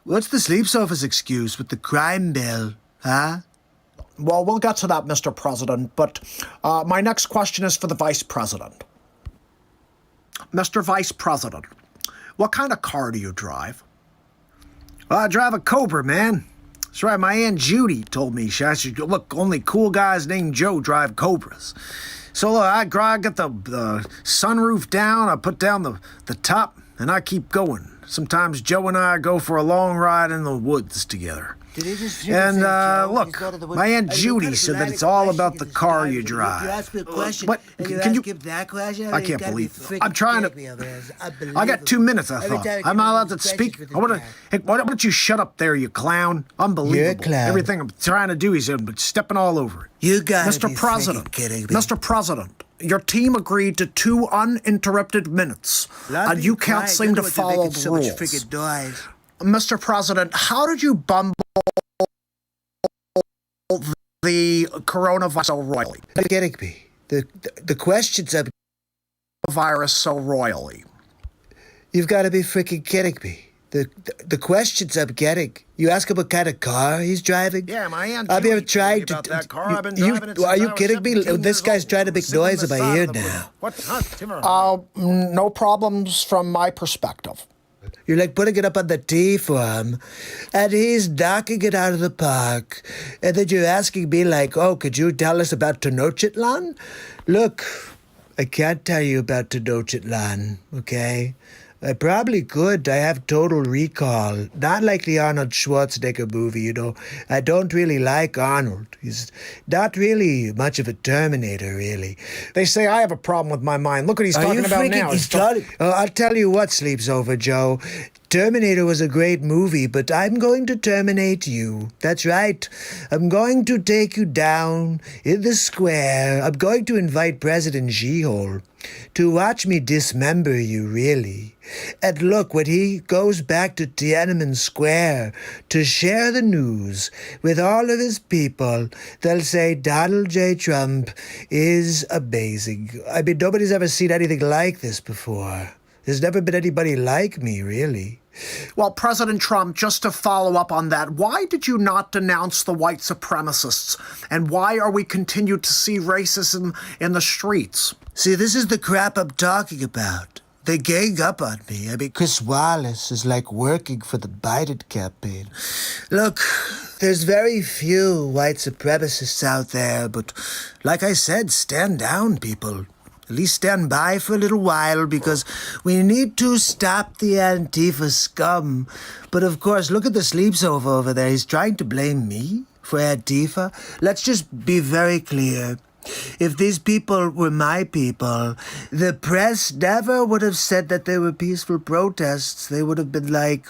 What's the sleep sofa's excuse with the crime bill, huh? Well, we'll get to that, Mr. President, but my next question is for the Vice President. Mr. Vice President, what kind of car do you drive? Well, I drive a Cobra, man. That's right, my Aunt Judy told me, look, only cool guys named Joe drive Cobras. So look, I get the sunroof down, I put down the top, and I keep going. Sometimes Joe and I go for a long ride in the woods together. And look, my Aunt Judy said that it's all about the car you drive. You ask me a question, What? and you Can you- ask him that question? I can't believe it. I'm trying to. I got 2 minutes, I thought. I'm not allowed to speak. Hey, why don't you shut up there, you clown? Unbelievable. You're a clown. Everything I'm trying to do, he's stepping all over it. You gotta Mr. be President, freaking kidding me. Mr. President, your team agreed to 2 uninterrupted minutes, and you can't seem to follow the rules. Mr. President, how did you bumble the coronavirus so royally? You're kidding me. The questions are... Virus so royally. You've got to be freaking kidding me. The questions I'm getting. You ask him what kind of car he's driving? Yeah, my Aunt I've been Judy trying told me to... about that car. I've been driving it since Are you I was kidding me? 17 This years guy's old. trying to make Sitting on noise the in my side ear of the road. now. What? No problems from my perspective. You're like putting it up on the tee for him, and he's knocking it out of the park. And then you're asking me oh, could you tell us about Tenochtitlan? Look, I can't tell you about Tenochtitlan, okay? I probably could. I have total recall. Not like the Arnold Schwarzenegger movie, you know. I don't really like Arnold. He's not really much of a Terminator, really. They say I have a problem with my mind. Look what he's talking about now. I'll tell you what, Sleeps Over Joe. Terminator was a great movie, but I'm going to terminate you. That's right. I'm going to take you down in the square. I'm going to invite President Xi-Hole to watch me dismember you, really. And look, when he goes back to Tiananmen Square to share the news with all of his people, they'll say Donald J. Trump is amazing. I mean, nobody's ever seen anything like this before. There's never been anybody like me, really. Well, President Trump, just to follow up on that, why did you not denounce the white supremacists? And why are we continued to see racism in the streets? See, this is the crap I'm talking about. They gang up on me. I mean, Chris Wallace is like working for the Biden campaign. Look, there's very few white supremacists out there, but like I said, stand down, people. At least stand by for a little while, because we need to stop the Antifa scum. But of course, look at the sleep sofa over there. He's trying to blame me for Antifa. Let's just be very clear. If these people were my people, the press never would have said that they were peaceful protests. They would have been like,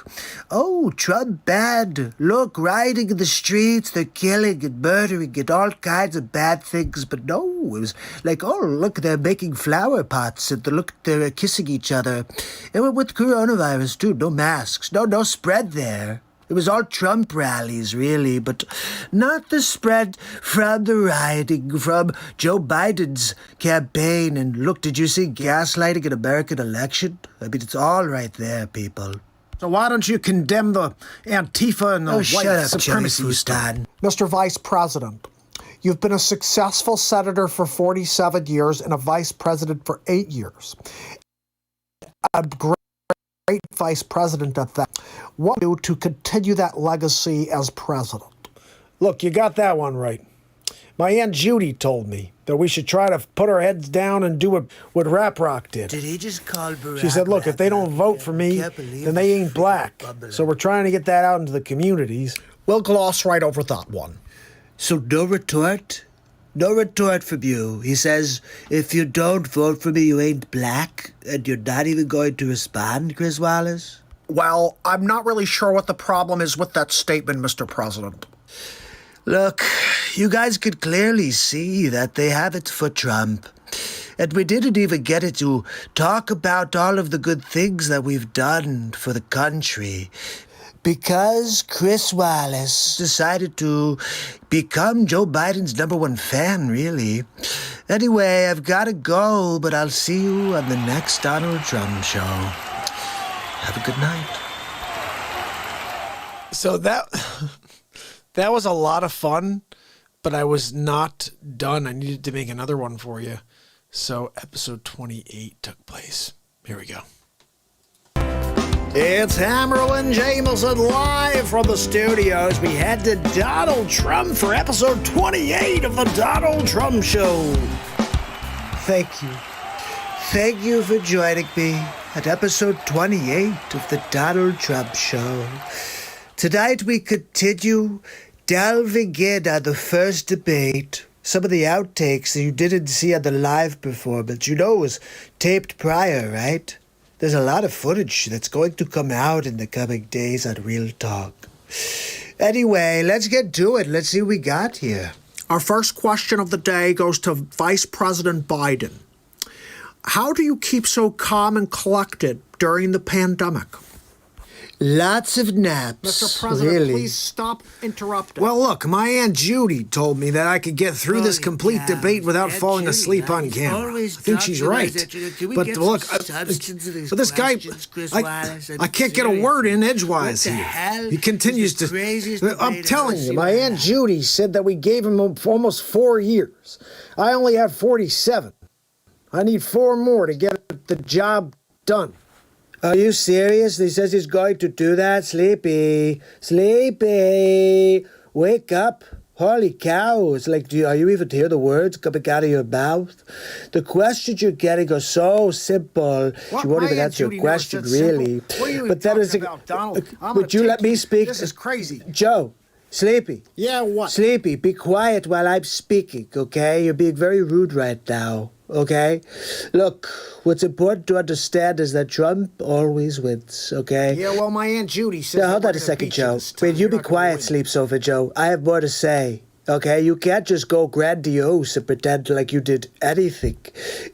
oh, Trump bad. Look, rioting in the streets, they're killing and murdering and all kinds of bad things. But no, it was like, oh, look, they're making flower pots and look, they're kissing each other. And with coronavirus, too, no masks, no spread there. It was all Trump rallies, really, but not the spread from the rioting, from Joe Biden's campaign. And look, did you see gaslighting an American election? I mean, it's all right there, people. So why don't you condemn the Antifa and the white supremacy stuff? Mr. Vice President, you've been a successful senator for 47 years and a vice president for 8 years. A great vice president at that. What do you do to continue that legacy as president? Look, you got that one right. My Aunt Judy told me that we should try to put our heads down and do what Rap Rock did. Did he just call Barack? She said, look, if they don't vote for me, then they ain't black. So we're trying to get that out into the communities. We'll gloss right over that one. So no retort? No retort from you. He says, if you don't vote for me, you ain't black, and you're not even going to respond, Chris Wallace? Well, I'm not really sure what the problem is with that statement, Mr. President. Look, you guys could clearly see that they have it for Trump. And we didn't even get it to talk about all of the good things that we've done for the country. Because Chris Wallace decided to become Joe Biden's #1 fan, really. Anyway, I've got to go, but I'll see you on the next Donald Trump show. Have a good night. So that was a lot of fun, but I was not done. I needed to make another one for you. So episode 28 took place. Here we go. It's Hammerlin Jameson live from the studios. We head to Donald Trump for episode 28 of the Donald Trump Show. Thank you. Thank you for joining me at episode 28 of the Donald Trump Show. Tonight we continue delving in on the first debate. Some of the outtakes that you didn't see on the live performance, it was taped prior, right? There's a lot of footage that's going to come out in the coming days on Real Talk. Anyway, let's get to it. Let's see what we got here. Our first question of the day goes to Vice President Biden. How do you keep so calm and collected during the pandemic? Lots of naps. Mr. President, really. Please stop interrupting. Well, look, my Aunt Judy told me that I could get through this complete debate without falling asleep on camera. I think she's right. But look, but this guy, I can't get a word in edgewise here. He continues to... I'm telling you, my Aunt Judy said that we gave him almost 4 years. I only have 47. I need 4 more to get the job done. Are you serious? He says he's going to do that? Sleepy. Sleepy. Wake up. Holy cow. It's like, are you even hear the words coming out of your mouth? The questions you're getting are so simple. She won't even answer your question, really. What are you even talking about, Donald? Would you let me speak? This is crazy. Joe. Sleepy. Yeah, what? Sleepy, be quiet while I'm speaking, okay? You're being very rude right now. Okay? Look, what's important to understand is that Trump always wins, okay? Yeah, well, my Aunt Judy says... Now, hold on a second, Joe. Wait, you be quiet, Sleep Sofa Joe. I have more to say, okay? You can't just go grandiose and pretend like you did anything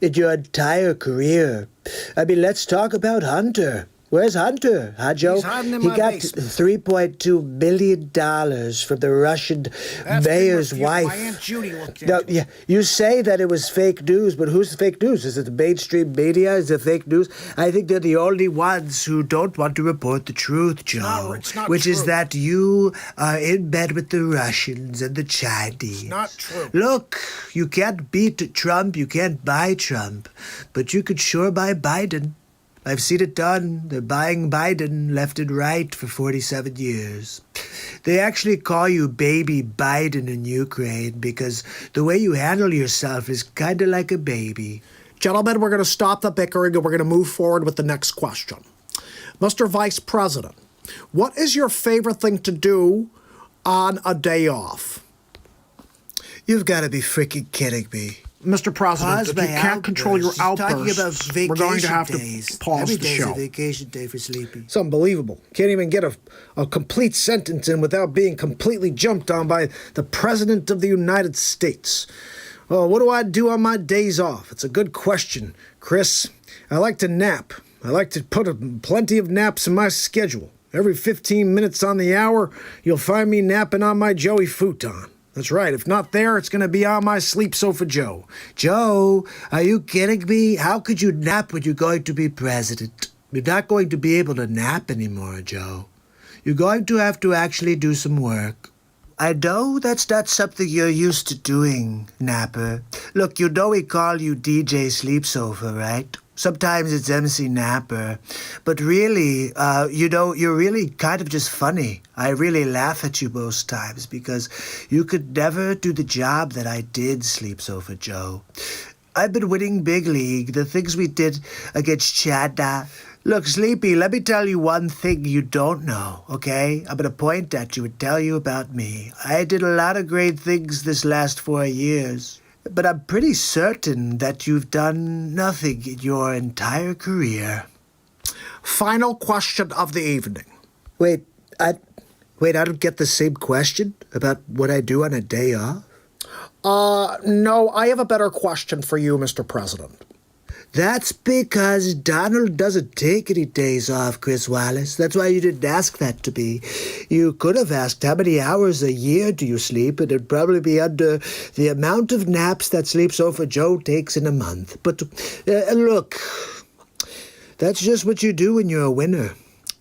in your entire career. I mean, let's talk about Hunter. Where's Hunter, huh, Joe? He's hiding in he my got basement. $3.2 million from the Russian mayor's wife. My Aunt Judy looked No, into it. yeah, you say that it was fake news, but who's the fake news? Is it the mainstream media? Is it fake news? I think they're the only ones wwho don't want to report the truth, Joe. It's not which true. is that you are in bed with the Russians and the Chinese. It's not true. Look, you can't beat Trump, you can't buy Trump, but you could sure buy Biden. I've seen it done. They're buying Biden left and right for 47 years. They actually call you Baby Biden in Ukraine because the way you handle yourself is kind of like a baby. Gentlemen, we're going to stop the bickering and we're going to move forward with the next question. Mr. Vice President, what is your favorite thing to do on a day off? You've got to be freaking kidding me. Mr. President, Pause if you my can't control your outbursts. He's talking about outbursts, we're going to have days. to pause Every the day's show. a vacation day for Sleepy. It's unbelievable. Can't even get a complete sentence in without being completely jumped on by the President of the United States. Well, what do I do on my days off? It's a good question, Chris. I like to nap. I like to put plenty of naps in my schedule. Every 15 minutes on the hour, you'll find me napping on my Joey futon. That's right. If not there, it's going to be on my Sleep Sofa Joe. Joe, are you kidding me? How could you nap when you're going to be president? You're not going to be able to nap anymore, Joe. You're going to have to actually do some work. I know that's not something you're used to doing, Napper. Look, you know we call you DJ Sleep Sofa, right? Sometimes it's MC Napper. But really, you're really kind of just funny. I really laugh at you most times because you could never do the job that I did, Sleep Sofa Joe. I've been winning big league. The things we did against Chadda, Look, Sleepy, let me tell you one thing you don't know, okay? I'm going to point at you and tell you about me. I did a lot of great things this last 4 years, but I'm pretty certain that you've done nothing in your entire career. Final question of the evening. Wait, I don't get the same question about what I do on a day off? No, I have a better question for you, Mr. President. That's because Donald doesn't take any days off, Chris Wallace. That's why you didn't ask that to me. You could have asked how many hours a year do you sleep, and it'd probably be under the amount of naps that Sleep Sofa Joe takes in a month. But look, that's just what you do when you're a winner.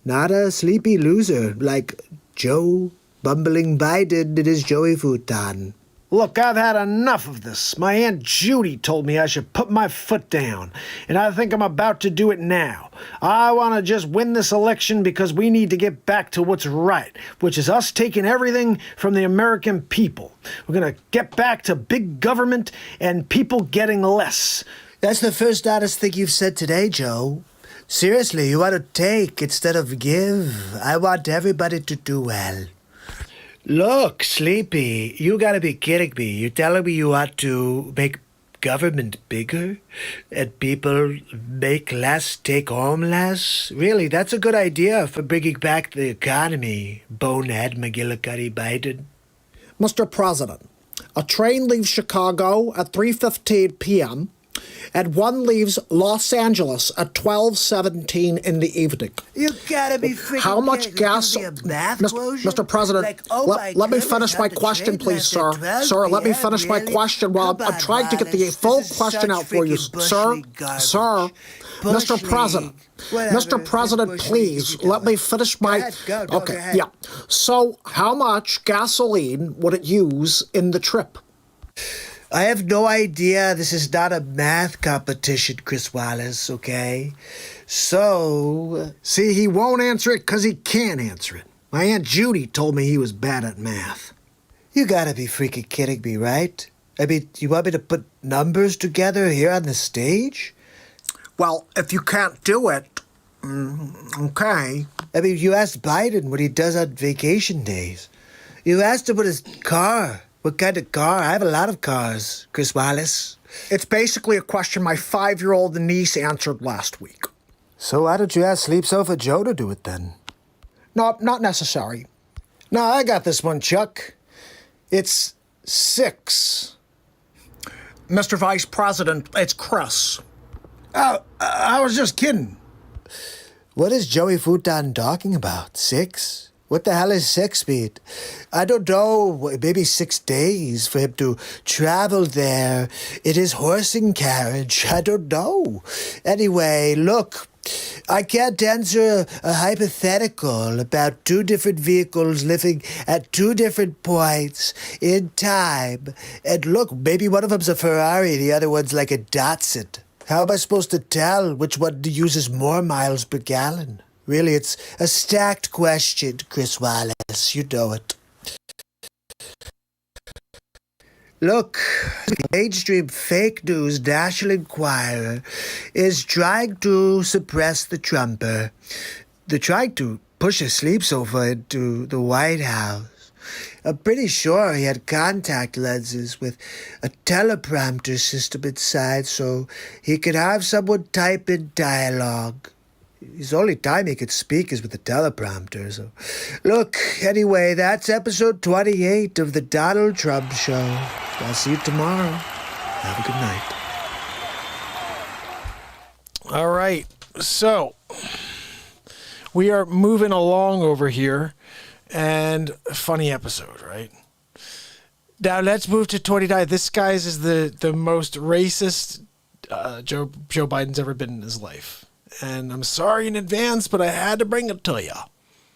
Not a sleepy loser like Joe Bumbling Biden in his Joey futon. Look, I've had enough of this. My Aunt Judy told me I should put my foot down, and I think I'm about to do it now. I want to just win this election because we need to get back to what's right, which is us taking everything from the American people. We're going to get back to big government and people getting less. That's the first honest thing you've said today, Joe. Seriously, you want to take instead of give. I want everybody to do well. Look, Sleepy, you gotta be kidding me. You're telling me you want to make government bigger and people make less, take home less? Really, that's a good idea for bringing back the economy, bonehead McGillicuddy Biden. Mr. President, a train leaves Chicago at 3:15 p.m., and one leaves Los Angeles at 12:17 in the evening. You gotta be freaking How much kidding. gas... Mr. President, Like, oh let me finish my question, please, sir. Sir, let me finish my question while I'm trying to get the full question out for you. Sir, Mr. President. Mr. President, please, let me finish my... Okay, yeah. So, how much gasoline would it use in the trip? I have no idea. This is not a math competition, Chris Wallace, okay? So... See, he won't answer it because he can't answer it. My Aunt Judy told me he was bad at math. You gotta be freaking kidding me, right? I mean, you want me to put numbers together here on the stage? Well, if you can't do it, okay. I mean, you asked Biden what he does on vacation days. You asked him what his car... What kind of car? I have a lot of cars, Chris Wallace. It's basically a question my 5-year-old niece answered last week. So why don't you ask Sleep Sofa Joe to do it then? No, not necessary. No, I got this one, Chuck. It's 6. Mr. Vice President, it's Chris. Oh, I was just kidding. What is Joey Futon talking about? 6? What the hell is 6 feet? I don't know, maybe 6 days for him to travel there in his horse and carriage. I don't know. Anyway, look, I can't answer a hypothetical about 2 different vehicles living at 2 different points in time. And look, maybe one of them's a Ferrari, the other one's like a Datsun. How am I supposed to tell which one uses more miles per gallon? Really, it's a stacked question, Chris Wallace. You know it. Look, the mainstream fake news National Enquirer is trying to suppress the Trumper. They're trying to push a sleep sofa into the White House. I'm pretty sure he had contact lenses with a teleprompter system inside so he could have someone type in dialogue. The only time he could speak is with the teleprompter. So, look, anyway, that's episode 28 of the Donald Trump Show. I'll see you tomorrow. Have a good night. All right, so we are moving along over here, and funny episode, right? Now let's move to 29. This guy's is the most racist Joe Biden's ever been in his life. And I'm sorry in advance, but I had to bring it to you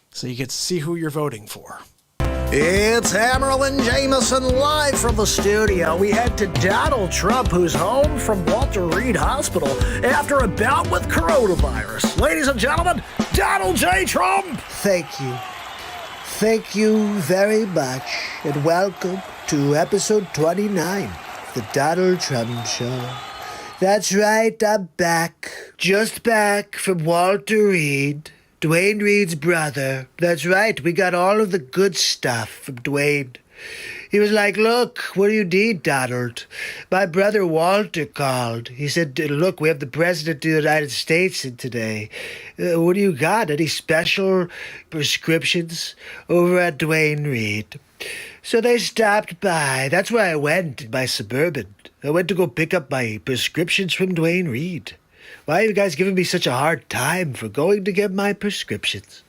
so you get to see who you're voting for. It's Hammerlin Jameson live from the studio. We head to Donald Trump, who's home from Walter Reed Hospital after a bout with coronavirus. Ladies and gentlemen, Donald J. Trump! Thank you. Thank you very much, and welcome to episode 29 of the Donald Trump Show. That's right, I'm back. Just back from Walter Reed, Dwayne Reed's brother. That's right, we got all of the good stuff from Dwayne. He was like, look, what do you need, Donald? My brother Walter called. He said, look, we have the President of the United States in today. What do you got? Any special prescriptions over at Dwayne Reed? So they stopped by. That's where I went in my Suburban. I went to go pick up my prescriptions from Dwayne Reed. Why are you guys giving me such a hard time for going to get my prescriptions?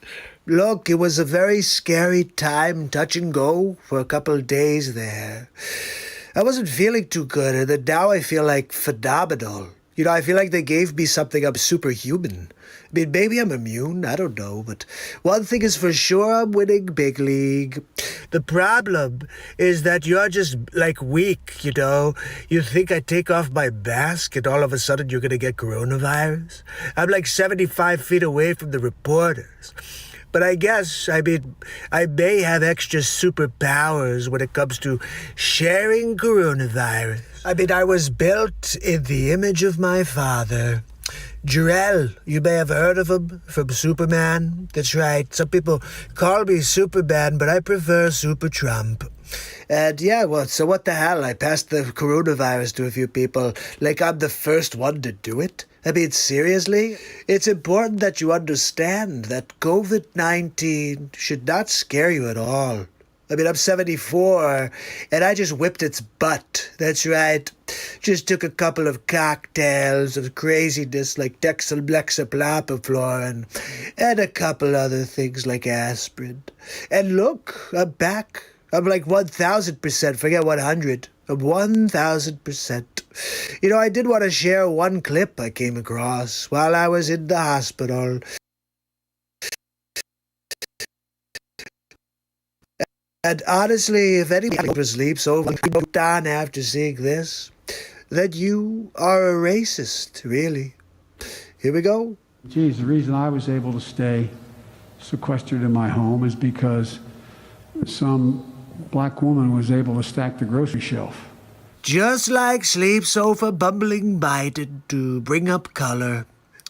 Look, it was a very scary time, touch and go, for a couple of days there. I wasn't feeling too good, and then now I feel like phenomenal. You know, I feel like they gave me something I'm superhuman. I mean, maybe I'm immune, I don't know, but one thing is for sure, I'm winning big league. The problem is that you're just, like, weak, you know? You think I take off my mask and all of a sudden you're gonna get coronavirus? I'm like 75 feet away from the reporters. But I guess, I may have extra superpowers when it comes to sharing coronavirus. I was built in the image of my father. Jor-El, you may have heard of him from Superman. That's right. Some people call me Superman, but I prefer Super Trump. And yeah, well, so what the hell? I passed the coronavirus to a few people like I'm the first one to do it. I mean, seriously? It's important that you understand that COVID-19 should not scare you at all. I mean, I'm 74, and I just whipped its butt. That's right. Just took a couple of cocktails of craziness like dexamethasone and a couple other things like aspirin. And look, I'm back. I'm like 1,000%. Forget 100. I'm 1,000%. You know, I did want to share one clip I came across while I was in the hospital. And honestly, if anybody sleeps over down after seeing this, then you are a racist, really. Here we go. Geez, the reason I was able to stay sequestered in my home is because some black woman was able to stack the grocery shelf. Just like Sleep Sofa bumbling Biden to bring up color.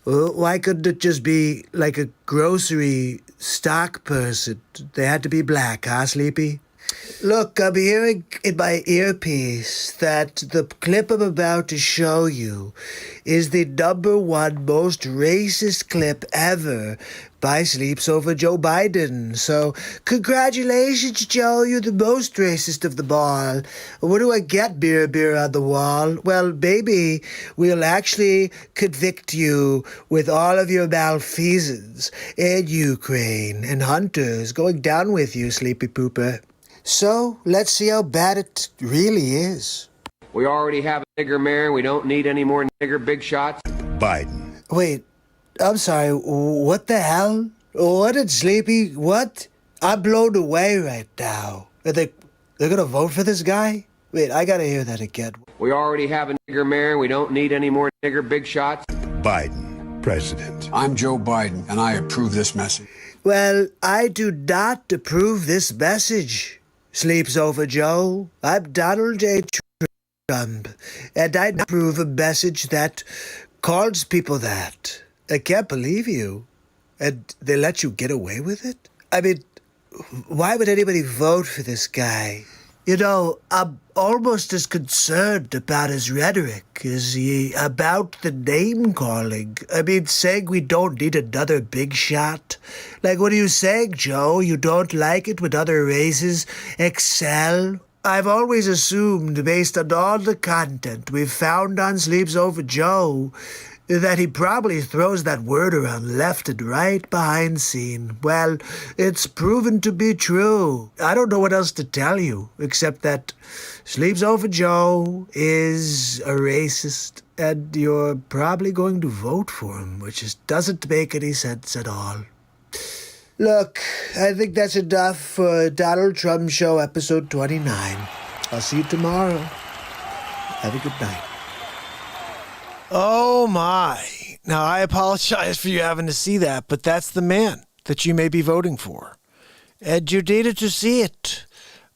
Why couldn't it just be like a grocery stock person? They had to be black, huh, Sleepy? Look, I'm hearing in my earpiece that the clip I'm about to show you is the #1 most racist clip ever by Sleeps Over Joe Biden. So, congratulations, Joe. You're the most racist of them all. What do I get, beer on the wall? Well, maybe we'll actually convict you with all of your malfeasance in Ukraine and Hunter's going down with you, Sleepy Pooper. So, let's see how bad it really is. We already have a nigger mayor. We don't need any more nigger big shots. Biden. Wait, I'm sorry, what the hell? What did Sleepy, what? I'm blown away right now. They're gonna vote for this guy? Wait, I gotta hear that again. We already have a nigger mayor. We don't need any more nigger big shots. Biden, president. I'm Joe Biden, and I approve this message. Well, I do not approve this message. Sleeps Over Joe. I'm Donald J. Trump, and I approve a message that calls people that. I can't believe you. And they let you get away with it? I mean, why would anybody vote for this guy? You know, I'm almost as concerned about his rhetoric as about the name-calling. I mean, saying we don't need another big shot. Like, what are you saying, Joe? You don't like it when other races excel? I've always assumed, based on all the content we've found on Sleeps Over Joe, that he probably throws that word around left and right behind scene. Well, it's proven to be true. I don't know what else to tell you, except that Sleeps Over Joe is a racist, and you're probably going to vote for him, which just doesn't make any sense at all. Look, I think that's enough for Donald Trump Show episode 29. I'll see you tomorrow. Have a good night. Oh my. Now, I apologize for you having to see that, but that's the man that you may be voting for. And you needed to see it.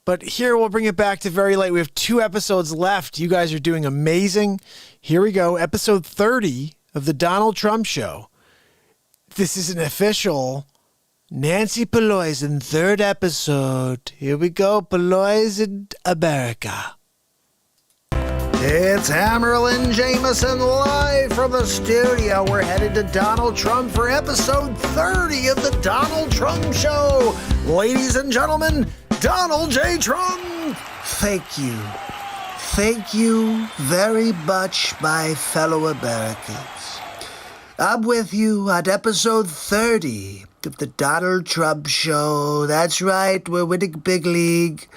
But here we'll bring it back to very late. We have 2 episodes left. You guys are doing amazing. Here we go. Episode 30 of The Donald Trump Show. This is an official Nancy Pelosi 3rd episode. Here we go. Pelosi America. It's Hammerlin Jameson live from the studio. We're headed to Donald Trump for episode 30 of The Donald Trump Show. Ladies and gentlemen, Donald J. Trump. Thank you. Thank you very much, my fellow Americans. I'm with you at episode 30 of The Donald Trump Show. That's right, we're winning big league.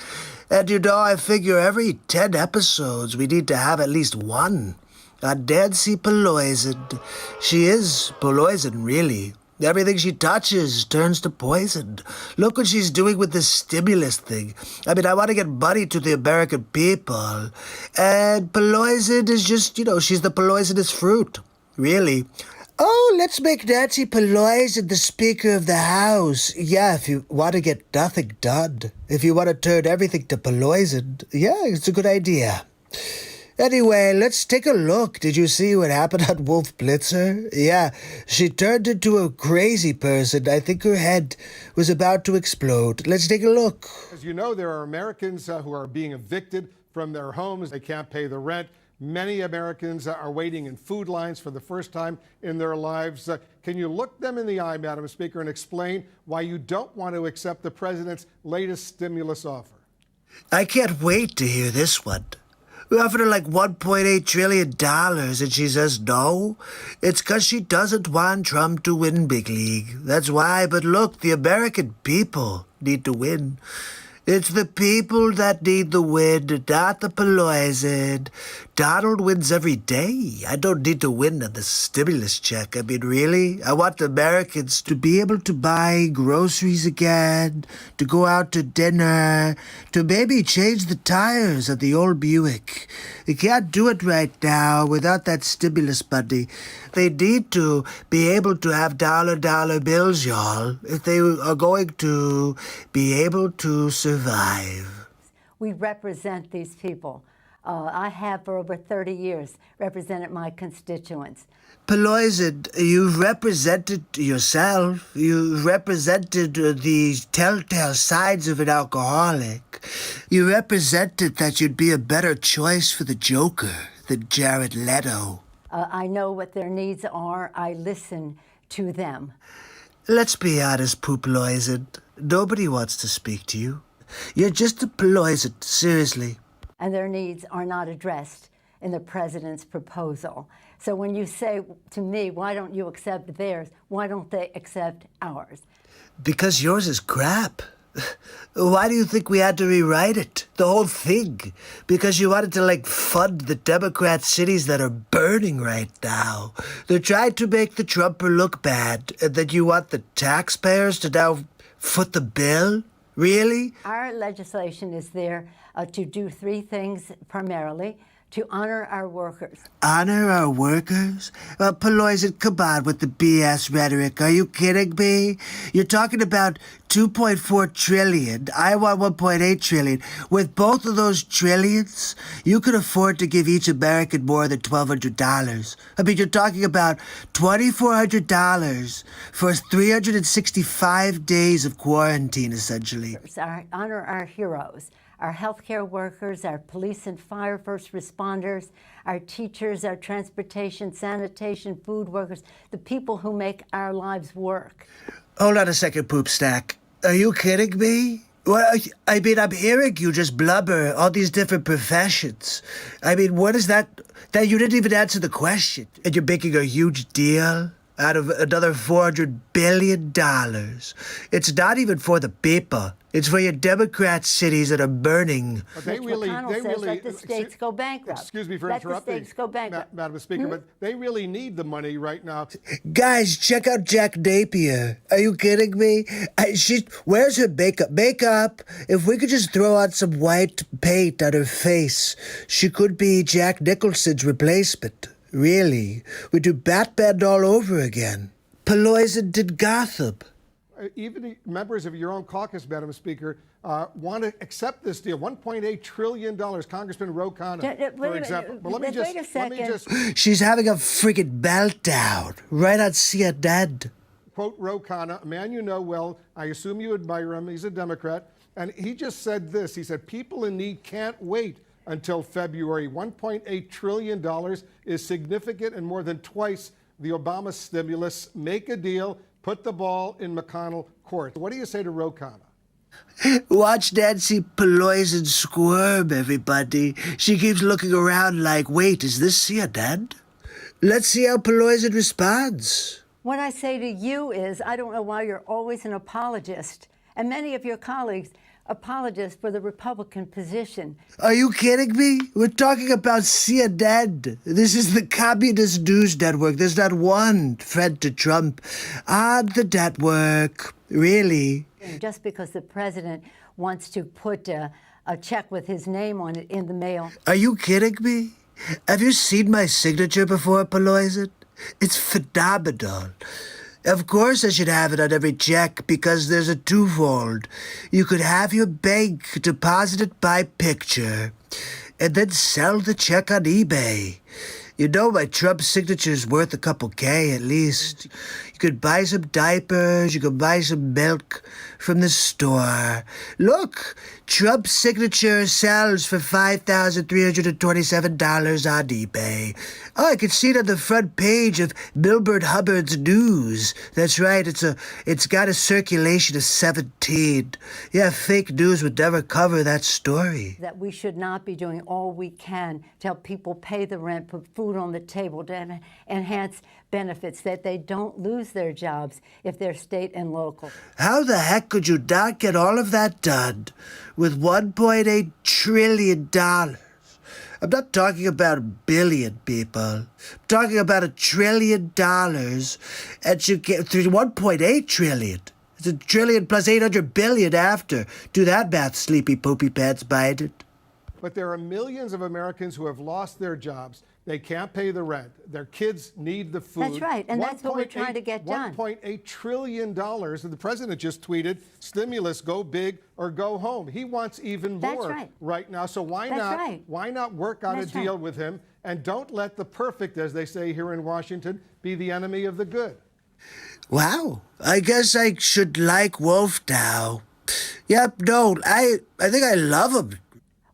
And you know, I figure every 10 episodes we need to have at least one on Nancy Pelosi. She is poison, really. Everything she touches turns to poison. Look what she's doing with this stimulus thing. I mean, I want to get money to the American people. And Pelosi is just, she's the poisonous fruit. Really. Oh, let's make Nancy Pelosi the Speaker of the House. Yeah, if you want to get nothing done. If you want to turn everything to Pelosi. Yeah, it's a good idea. Anyway, let's take a look. Did you see what happened on Wolf Blitzer? Yeah, she turned into a crazy person. I think her head was about to explode. Let's take a look. As you know, there are Americans who are being evicted from their homes. They can't pay the rent. Many Americans are waiting in food lines for the first time in their lives. Can you look them in the eye, Madam Speaker, and explain why you don't want to accept the president's latest stimulus offer? I can't wait to hear this one. We offered her like $1.8 trillion, and she says no. It's because she doesn't want Trump to win big league. That's why. But look, the American people need to win. It's the people that need the win, not the Pelosi. Donald wins every day. I don't need to win on the stimulus check. I mean, really? I want the Americans to be able to buy groceries again, to go out to dinner, to maybe change the tires of the old Buick. They can't do it right now without that stimulus money. They need to be able to have dollar bills, y'all, if they are going to be able to survive. We represent these people. I have for over 30 years represented my constituents. Pelosi, you've represented yourself. You've represented the telltale signs of an alcoholic. You represented that you'd be a better choice for the Joker than Jared Leto. I know what their needs are. I listen to them. Let's be honest, Pelosi. Nobody wants to speak to you. You're just a Pelosi, seriously. And their needs are not addressed in the president's proposal. So when you say to me, why don't you accept theirs? Why don't they accept ours? Because yours is crap. Why do you think we had to rewrite it? The whole thing? Because you wanted to, fund the Democrat cities that are burning right now. They're trying to make the Trumper look bad, and then you want the taxpayers to now foot the bill? Really? Our legislation is there to do 3 things primarily: to honor our workers. Honor our workers? Pelosi, come on with the BS rhetoric. Are you kidding me? You're talking about $2.4 trillion. I want $1.8 trillion. With both of those trillions, you could afford to give each American more than $1,200. I mean, you're talking about $2,400 for 365 days of quarantine, essentially. Honor our heroes. Our healthcare workers, our police and fire first responders, our teachers, our transportation, sanitation, food workers, the people who make our lives work. Hold on a second, Poop Stack. Are you kidding me? Well, I mean, I'm hearing you just blubber all these different professions. I mean, what is that? That you didn't even answer the question. And you're making a huge deal out of another $400 billion. It's not even for the people. It's for your Democrat cities that are burning. But they really, let the states go bankrupt. Excuse me for let interrupting, the states go bankrupt. Madam Speaker, but they really need the money right now. Guys, check out Jack Napier. Are you kidding me? Where's her makeup? Makeup? If we could just throw on some white paint on her face, she could be Jack Nicholson's replacement. Really. We do Batman all over again. Pelosi did Gotham. even members of your own caucus, Madam Speaker, want to accept this deal. $1.8 trillion. Congressman Ro Khanna, for example. But let me just. She's having a friggin' meltdown right on CNN. Quote Ro Khanna, a man you know well. I assume you admire him. He's a Democrat. And he just said this. He said, people in need can't wait until February. $1.8 trillion is significant and more than twice the Obama stimulus. Make a deal. Put the ball in McConnell court. What do you say to Ro Khanna? Watch Nancy Pelosi squirm, everybody. She keeps looking around like, wait, is this CNN? Let's see how Pelosi responds. What I say to you is, I don't know why you're always an apologist, and many of your colleagues apologists for the Republican position. Are you kidding me? We're talking about CNN. This is the communist news network. There's not one friend to Trump on the network. Really? Just because the president wants to put a check with his name on it in the mail. Are you kidding me? Have you seen my signature before, Pelosi? It's phenomenal. Of course I should have it on every check because there's a twofold. You could have your bank deposit it by picture and then sell the check on eBay. You know my Trump signature's worth a couple K at least. You could buy some diapers, you could buy some milk from the store. Look, Trump's signature sells for $5,327 on eBay. Oh, I can see it on the front page of Milbert Hubbard's News. That's right, it's got a circulation of 17. Yeah, fake news would never cover that story. That we should not be doing all we can to help people pay the rent, put food on the table, to enhance benefits, that they don't lose their jobs if they're state and local. How the heck could you not get all of that done with $1.8 trillion? I'm not talking about a billion, people. I'm talking about $1 trillion, and you get through $1.8 trillion. It's $1 trillion plus $800 billion after. Do that math, sleepy poopy pants Biden. But there are millions of Americans who have lost their jobs. They can't pay the rent. Their kids need the food. That's right, and that's what we're trying to get done. $1.8 trillion. And the president just tweeted, stimulus, go big or go home. He wants even more right now. So why not work out a deal with him? And don't let the perfect, as they say here in Washington, be the enemy of the good. Wow. I guess I should like Wolf now. Yep, no, I think I love him.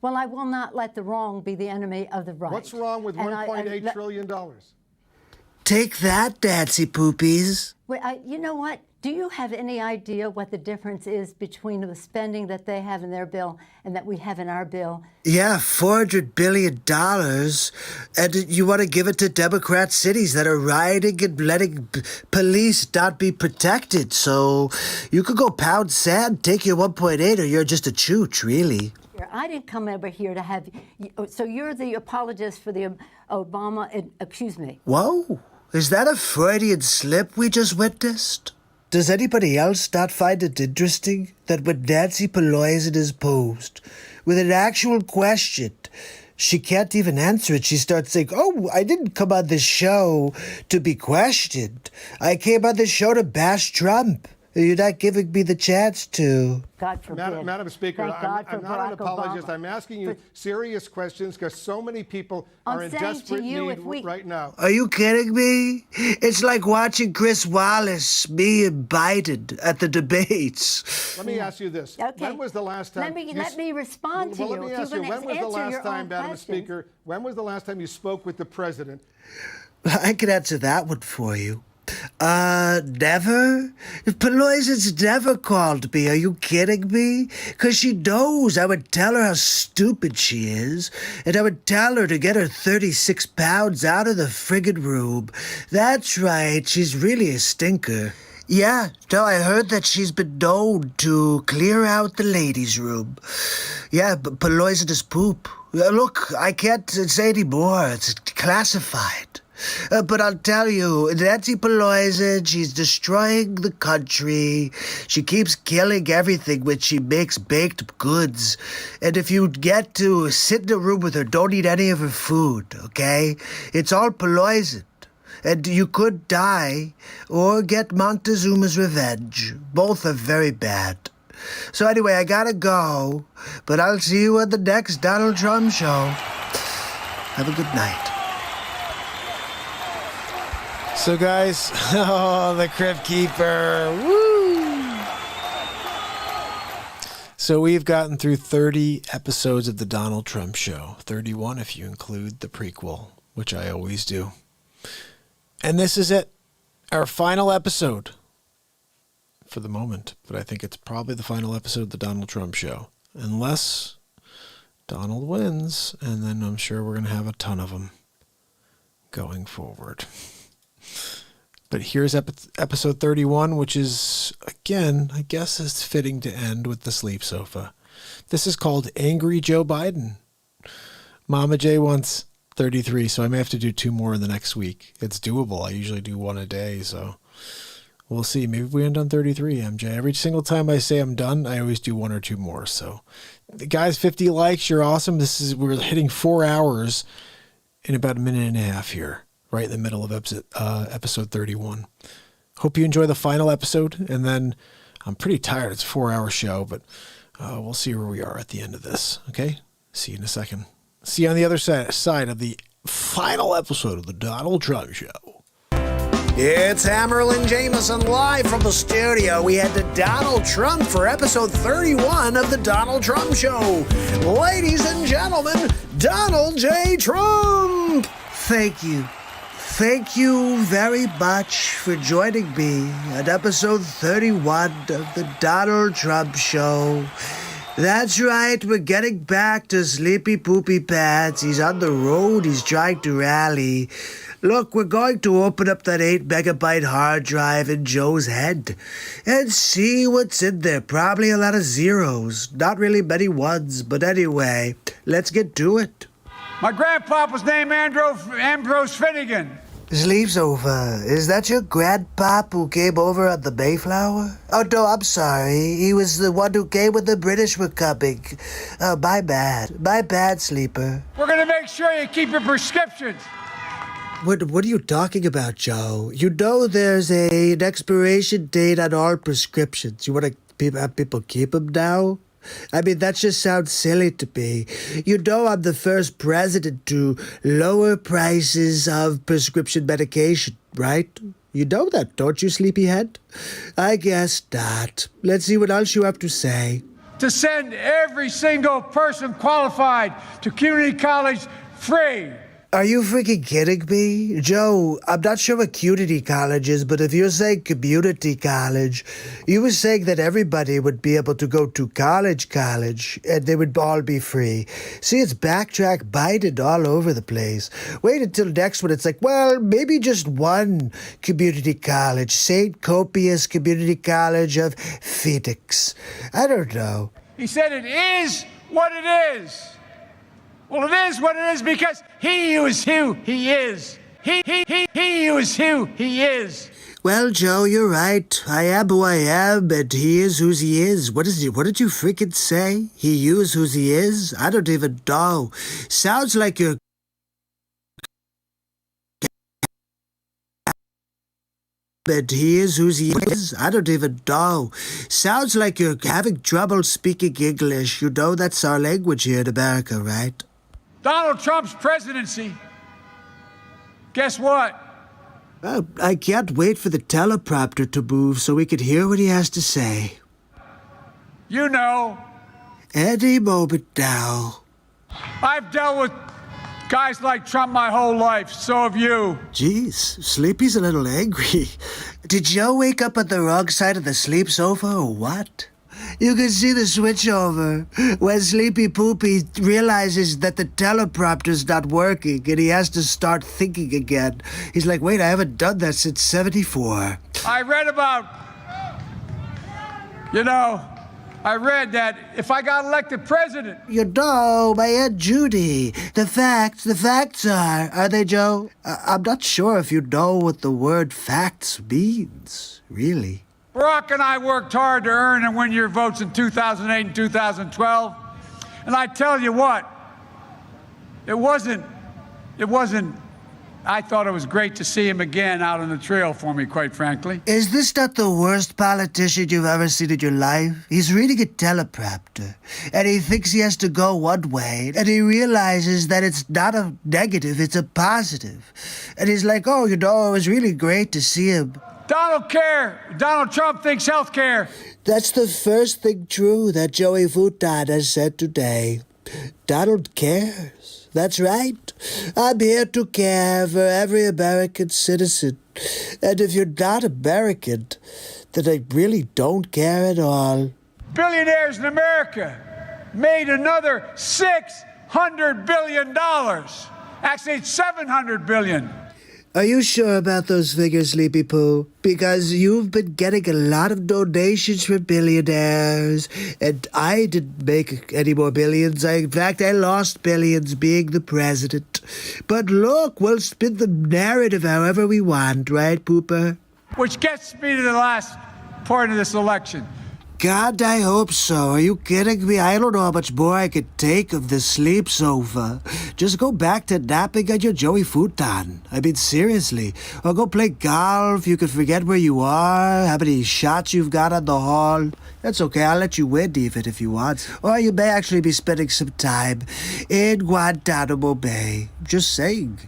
Well, I will not let the wrong be the enemy of the right. What's wrong with $1.8 trillion? Take that, Nancy Poopies. Wait, you know what? Do you have any idea what the difference is between the spending that they have in their bill and that we have in our bill? Yeah, $400 billion. And you want to give it to Democrat cities that are rioting and letting police not be protected. So you could go pound sand, take your 1.8, or you're just a chooch, really. I didn't come over here to have you. So you're the apologist for the Obama, excuse me. Whoa, is that a Freudian slip we just witnessed? Does anybody else not find it interesting that when Nancy Pelosi is posed with an actual question, she can't even answer it? She starts saying, oh, I didn't come on this show to be questioned. I came on this show to bash Trump. You're not giving me the chance to. God forbid. Madam Speaker, I'm not an apologist. I'm asking you serious questions because so many people are in desperate need right now. Are you kidding me? It's like watching Chris Wallace, me and Biden at the debates. Let me ask you this. Okay. When was the last time... Let me respond to you. Let me ask you, when was the last time, Madam Speaker, when was the last time you spoke with the president? I could answer that one for you. Never? Pelosi's never called me. Are you kidding me? Because she knows I would tell her how stupid she is, and I would tell her to get her 36 pounds out of the friggin' room. That's right, she's really a stinker. Yeah, no, I heard that she's been known to clear out the ladies' room. Yeah, but Pelosi's poop. Look, I can't say any more. It's classified. But I'll tell you, Nancy Pelosi, she's destroying the country. She keeps killing everything when she makes baked goods. And if you get to sit in a room with her, don't eat any of her food, okay? It's all Pelosi. And you could die or get Montezuma's revenge. Both are very bad. So anyway, I gotta go, but I'll see you at the next Donald Trump show. Have a good night. So guys, oh, the Crypt Keeper, woo! So we've gotten through 30 episodes of the Donald Trump show, 31 if you include the prequel, which I always do. And this is it, our final episode for the moment, but I think it's probably the final episode of the Donald Trump show, unless Donald wins, and then I'm sure we're going to have a ton of them going forward. But here's episode 31, which is, again, I guess it's fitting to end with the sleep sofa. This is called Angry Joe Biden. Mama J wants 33, so I may have to do 2 more in the next week. It's doable. I usually do 1 a day, so we'll see. Maybe we end on 33, MJ. Every single time I say I'm done, I always do 1 or 2 more. So, guys, 50 likes. You're awesome. We're hitting 4 hours in about 1.5 minutes here, right in the middle of episode 31. Hope you enjoy the final episode. And then I'm pretty tired. It's a 4-hour show, but we'll see where we are at the end of this. Okay? See you in a second. See you on the other side of the final episode of the Donald Trump show. It's Hammerlin Jameson live from the studio. We head to Donald Trump for episode 31 of the Donald Trump show. Ladies and gentlemen, Donald J. Trump. Thank you. Thank you very much for joining me at episode 31 of the Donald Trump show. That's right, we're getting back to Sleepy Poopy Pants. He's on the road, he's trying to rally. Look, we're going to open up that 8-megabyte hard drive in Joe's head and see what's in there. Probably a lot of zeros, not really many ones, but anyway, let's get to it. My grandpa was named Ambrose Finnegan. Sleeps over. Is that your grandpop who came over on the Mayflower? Oh, no, I'm sorry. He was the one who came when the British were coming. Oh, my bad. My bad, Sleeper. We're going to make sure you keep your prescriptions. What are you talking about, Joe? You know there's an expiration date on all prescriptions. You want to have people keep them now? I mean, that just sounds silly to me. You know I'm the first president to lower prices of prescription medication, right? You know that, don't you, sleepyhead? I guess not. Let's see what else you have to say. To send every single person qualified to community college free. Are you freaking kidding me? Joe, I'm not sure what community college is, but if you're saying community college, you were saying that everybody would be able to go to college, and they would all be free. See, it's backtrack Biden all over the place. Wait until next one. It's like, well, maybe just one community college, St. Copius Community College of Phoenix. I don't know. He said it is what it is. Well, it is what it is because he is who he is. He is who he is. Well, Joe, you're right. I am who I am, and he is who he is. What did you freaking say? He is who he is? I don't even know. Sounds like you're... And he is who he is? I don't even know. Sounds like you're having trouble speaking English. You know that's our language here in America, right? Donald Trump's presidency. Guess what? I can't wait for the teleprompter to move so we can hear what he has to say. You know. Any moment now. I've dealt with guys like Trump my whole life. So have you. Jeez, Sleepy's a little angry. Did Joe wake up on the wrong side of the sleep sofa or what? You can see the switch over when Sleepy Poopy realizes that the teleprompter's not working and he has to start thinking again. He's like, wait, I haven't done that since 74. I read that if I got elected president. You know, my Aunt Judy, the facts are they, Joe? I'm not sure if you know what the word facts means, really. Barack and I worked hard to earn and win your votes in 2008 and 2012. And I tell you what, it wasn't I thought it was great to see him again out on the trail for me, quite frankly. Is this not the worst politician you've ever seen in your life? He's reading a teleprompter, and he thinks he has to go one way, and he realizes that it's not a negative, it's a positive. And he's like, oh, it was really great to see him. Donald Trump thinks health care. That's the first thing true that Joey Futan has said today. Donald cares. That's right. I'm here to care for every American citizen. And if you're not American, then I really don't care at all. Billionaires in America made another $600 billion. Actually, it's $700 billion. Are you sure about those figures, Sleepy Poo? Because you've been getting a lot of donations from billionaires, and I didn't make any more billions. In fact, I lost billions being the president. But look, we'll spin the narrative however we want, right, Pooper? Which gets me to the last part of this election. God, I hope so. Are you kidding me? I don't know how much more I could take of this sleep sofa. Just go back to napping on your Joey Futon. I mean, seriously. Or go play golf. You can forget where you are, how many shots you've got on the hall. That's okay. I'll let you win even if you want. Or you may actually be spending some time in Guantanamo Bay. Just saying.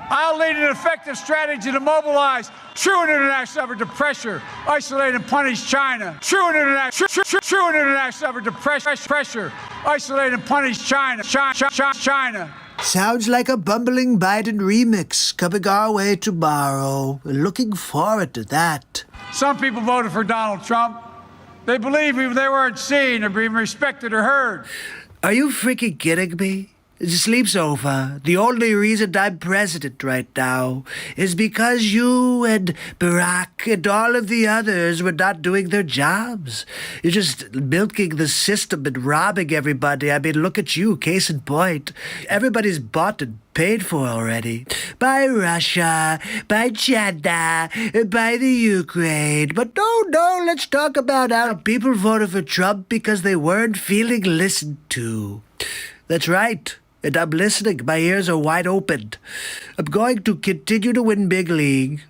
I'll lead an effective strategy to mobilize true and international effort to pressure, isolate, and punish China. True and international effort to pressure, isolate, and punish China. China. Sounds like a bumbling Biden remix coming our way tomorrow. Looking forward to that. Some people voted for Donald Trump. They believe they weren't seen or being respected or heard. Are you freaking kidding me? Sleep sofa. The only reason I'm president right now is because you and Barack and all of the others were not doing their jobs. You're just milking the system and robbing everybody. I mean, look at you, case in point. Everybody's bought and paid for already. By Russia, by China, by the Ukraine. But no, let's talk about how people voted for Trump because they weren't feeling listened to. That's right. And I'm listening. My ears are wide open. I'm going to continue to win Big League.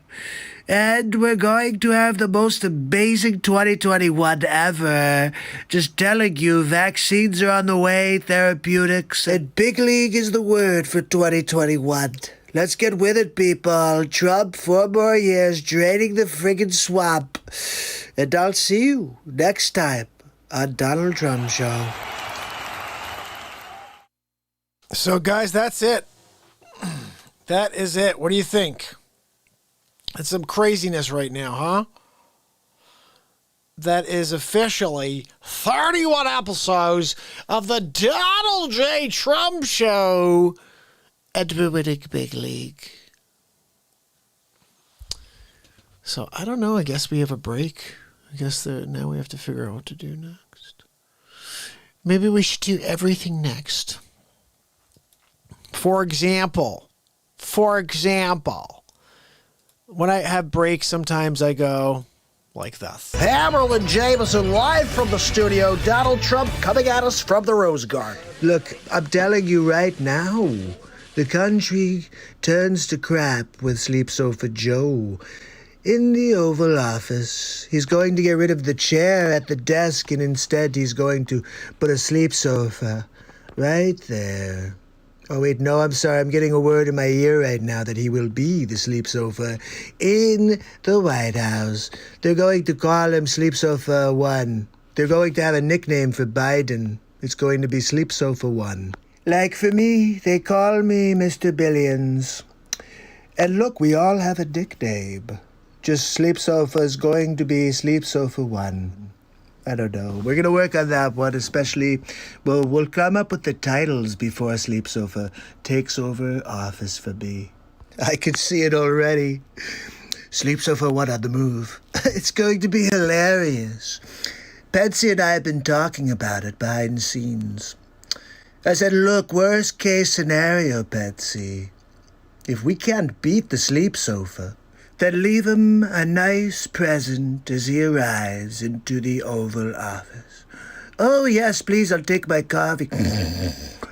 And we're going to have the most amazing 2021 ever. Just telling you, vaccines are on the way, therapeutics, and Big League is the word for 2021. Let's get with it, people. Trump, 4 more years, draining the friggin' swamp. And I'll see you next time on Donald Trump Show. So, guys, that's it. That is it. What do you think? It's some craziness right now, huh? That is officially 31 episodes of the Donald J. Trump Show at the winning Big League. So, I don't know. I guess we have a break. I guess now we have to figure out what to do next. Maybe we should do everything next. For example, when I have breaks, sometimes I go like this. Hammerl and Jameson live from the studio. Donald Trump coming at us from the Rose Garden. Look, I'm telling you right now, the country turns to crap with Sleep Sofa Joe. In the Oval Office, he's going to get rid of the chair at the desk, and instead he's going to put a sleep sofa right there. Oh, wait, no, I'm sorry. I'm getting a word in my ear right now that he will be the Sleep Sofa in the White House. They're going to call him Sleep Sofa 1. They're going to have a nickname for Biden. It's going to be Sleep Sofa 1. Like for me, they call me Mr. Billions. And look, we all have a nickname. Just Sleep Sofa is going to be Sleep Sofa 1. I don't know. We're going to work on that one, especially, well, we'll come up with the titles before Sleep Sofa takes over office for me. I can see it already. Sleep Sofa 1 on the move. It's going to be hilarious. Patsy and I have been talking about it behind the scenes. I said, look, worst case scenario, Patsy. If we can't beat the Sleep Sofa, then leave him a nice present as he arrives into the Oval Office. Oh, yes, please, I'll take my coffee.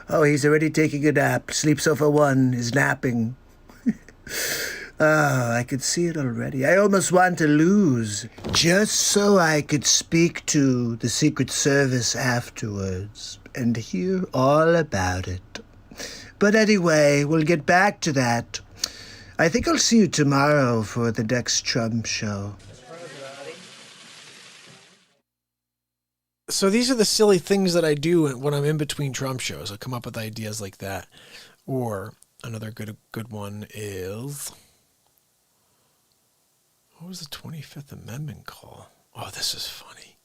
Oh, he's already taking a nap. Sleep Sofa 1 is napping. Oh, I could see it already. I almost want to lose, just so I could speak to the Secret Service afterwards and hear all about it. But anyway, we'll get back to that. I think I'll see you tomorrow for the next Trump show. So these are the silly things that I do when I'm in between Trump shows. I come up with ideas like that. Or another good one is... What was the 25th Amendment call? Oh, this is funny.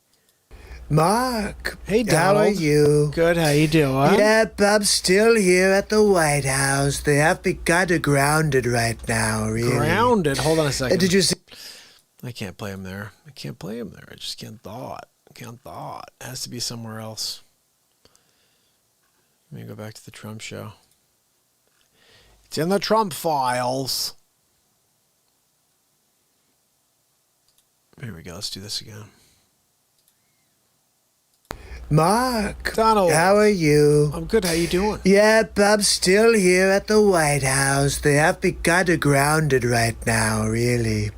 Mark, hey, Donald. How are you? Good, how you doing? Yep, I'm still here at the White House. They have me kind of grounded right now, really. Grounded? Hold on a second. Did you see? I can't play him there. I just can't thought. It has to be somewhere else. Let me go back to the Trump show. It's in the Trump files. Here we go. Let's do this again. Mark. Donald. How are you? I'm good. How you doing? Yep, I'm still here at the White House. They have me kind of grounded right now, really.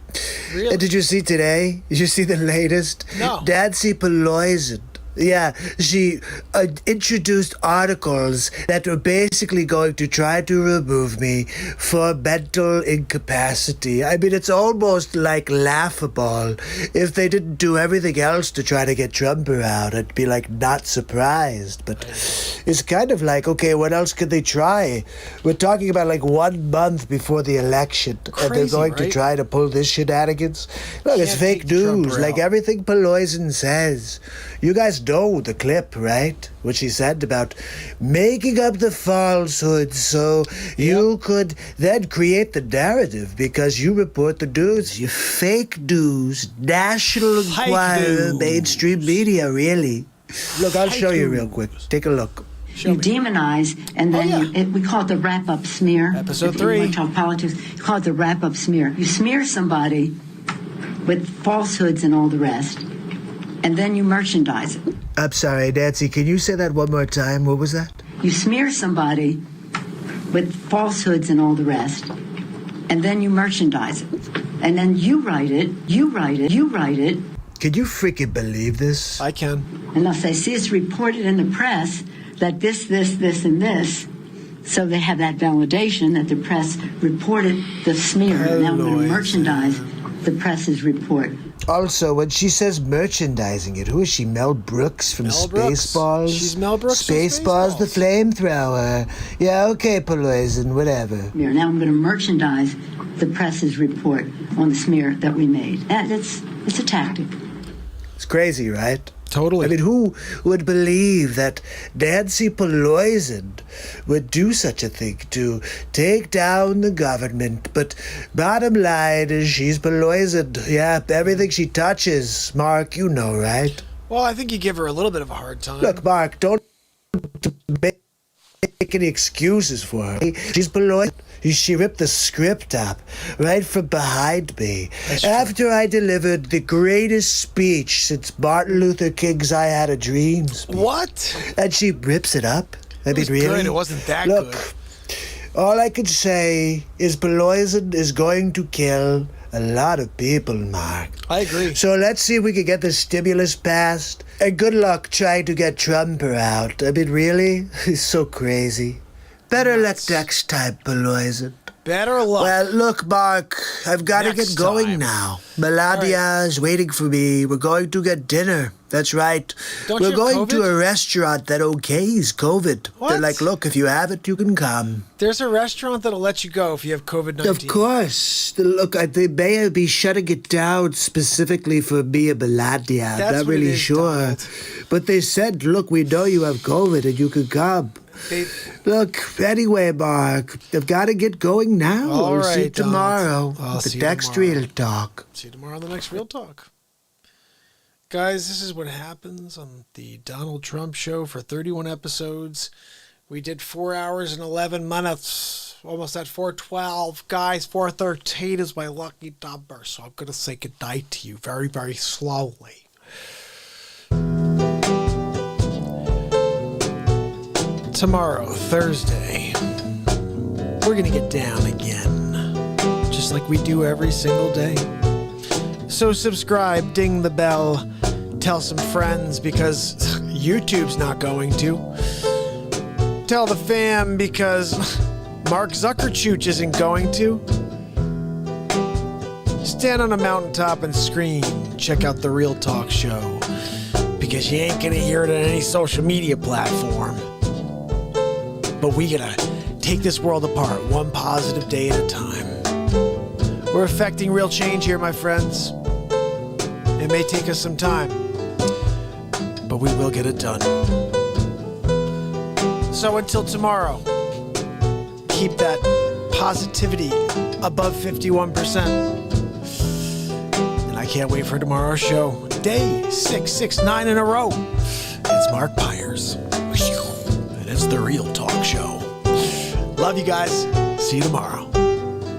Really? Did you see today? Did you see the latest? No. Nancy Pelosi. Yeah, she introduced articles that were basically going to try to remove me for mental incapacity. I mean, it's almost like laughable. If they didn't do everything else to try to get Trump out, I'd be like not surprised. But it's kind of like, okay, what else could they try? We're talking about like 1 month before the election, Crazy, and they're going to try to pull this shenanigans. Look, it's fake news. Like everything Pelosi says. You guys know the clip, right? What she said about making up the falsehoods so you could then create the narrative because you report the news. You fake news, National Enquirer, mainstream media, really. Look, I'll show you real quick. Take a look. You demonize, and then we call it the wrap-up smear. Episode 3. If you want to talk politics, you call it the wrap-up smear. You smear somebody with falsehoods and all the rest, and then you merchandise it. I'm sorry, Nancy, can you say that one more time? What was that? You smear somebody with falsehoods and all the rest, and then you merchandise it. And then you write it. Can you freaking believe this? I can. Unless they see it's reported in the press that this, and this, so they have that validation that the press reported the smear. And now we're going to merchandise the press's report. Also, when she says merchandising it, who is she? Mel Brooks from Mel Brooks. Spaceballs? She's Mel Brooks from Spaceballs, the flamethrower. Yeah, okay, Pelosi, whatever. Now I'm going to merchandise the press's report on the smear that we made. And it's a tactic. It's crazy, right? Totally. I mean, who would believe that Nancy Pelosi would do such a thing to take down the government? But bottom line is she's Pelosi. Yeah, everything she touches, Mark, you know, right? Well, I think you give her a little bit of a hard time. Look, Mark, don't make any excuses for her. She's Pelosi. She ripped the script up right from behind me after I delivered the greatest speech since Martin Luther King's I Had a Dream speech. What? And she rips it up. I mean, really? Good. It wasn't that Look, good. All I can say is Pelosi is going to kill a lot of people, Mark. I agree. So let's see if we can get the stimulus passed. And good luck trying to get Trump out. I mean, really? He's so crazy. Better luck next time, Pelosi. Better luck. Well, look, Mark, I've got to Next get going time. now. Melania is waiting for me. We're going to get dinner. That's right. Don't you We're have going to COVID? a restaurant that okays COVID. What? They're like, look, if you have it, you can come. There's a restaurant that'll let you go if you have COVID-19. Of course. Look, they may be shutting it down specifically for me and Melania. I'm That's not what it really is, sure. Donald. But they said, look, we know you have COVID and you can come. Look, anyway, Mark, I've got to get going now. All We'll see you right, Donald. tomorrow. I'll The see you next tomorrow. Real Talk. See you tomorrow on the next Real Talk. Guys, this is what happens on the Donald Trump show for 31 episodes. We did 4 hours and 11 minutes. Almost at 4:12. Guys, 4:13 is my lucky number. So I'm going to say goodnight to you very, very slowly. Tomorrow, Thursday, we're going to get down again. just like we do every single day. So subscribe, ding the bell, tell some friends because YouTube's not going to. Tell the fam because Mark Zuckerchooch isn't going to. Stand on a mountaintop and scream, check out The Real Talk Show, because you ain't gonna hear it on any social media platform. But we gotta take this world apart one positive day at a time. We're affecting real change here, my friends. It may take us some time, but we will get it done. So until tomorrow, keep that positivity above 51%. And I can't wait for tomorrow's show. Day 669 in a row. It's MARKPIRES. And it's The Real Talk Show. Love you guys. See you tomorrow.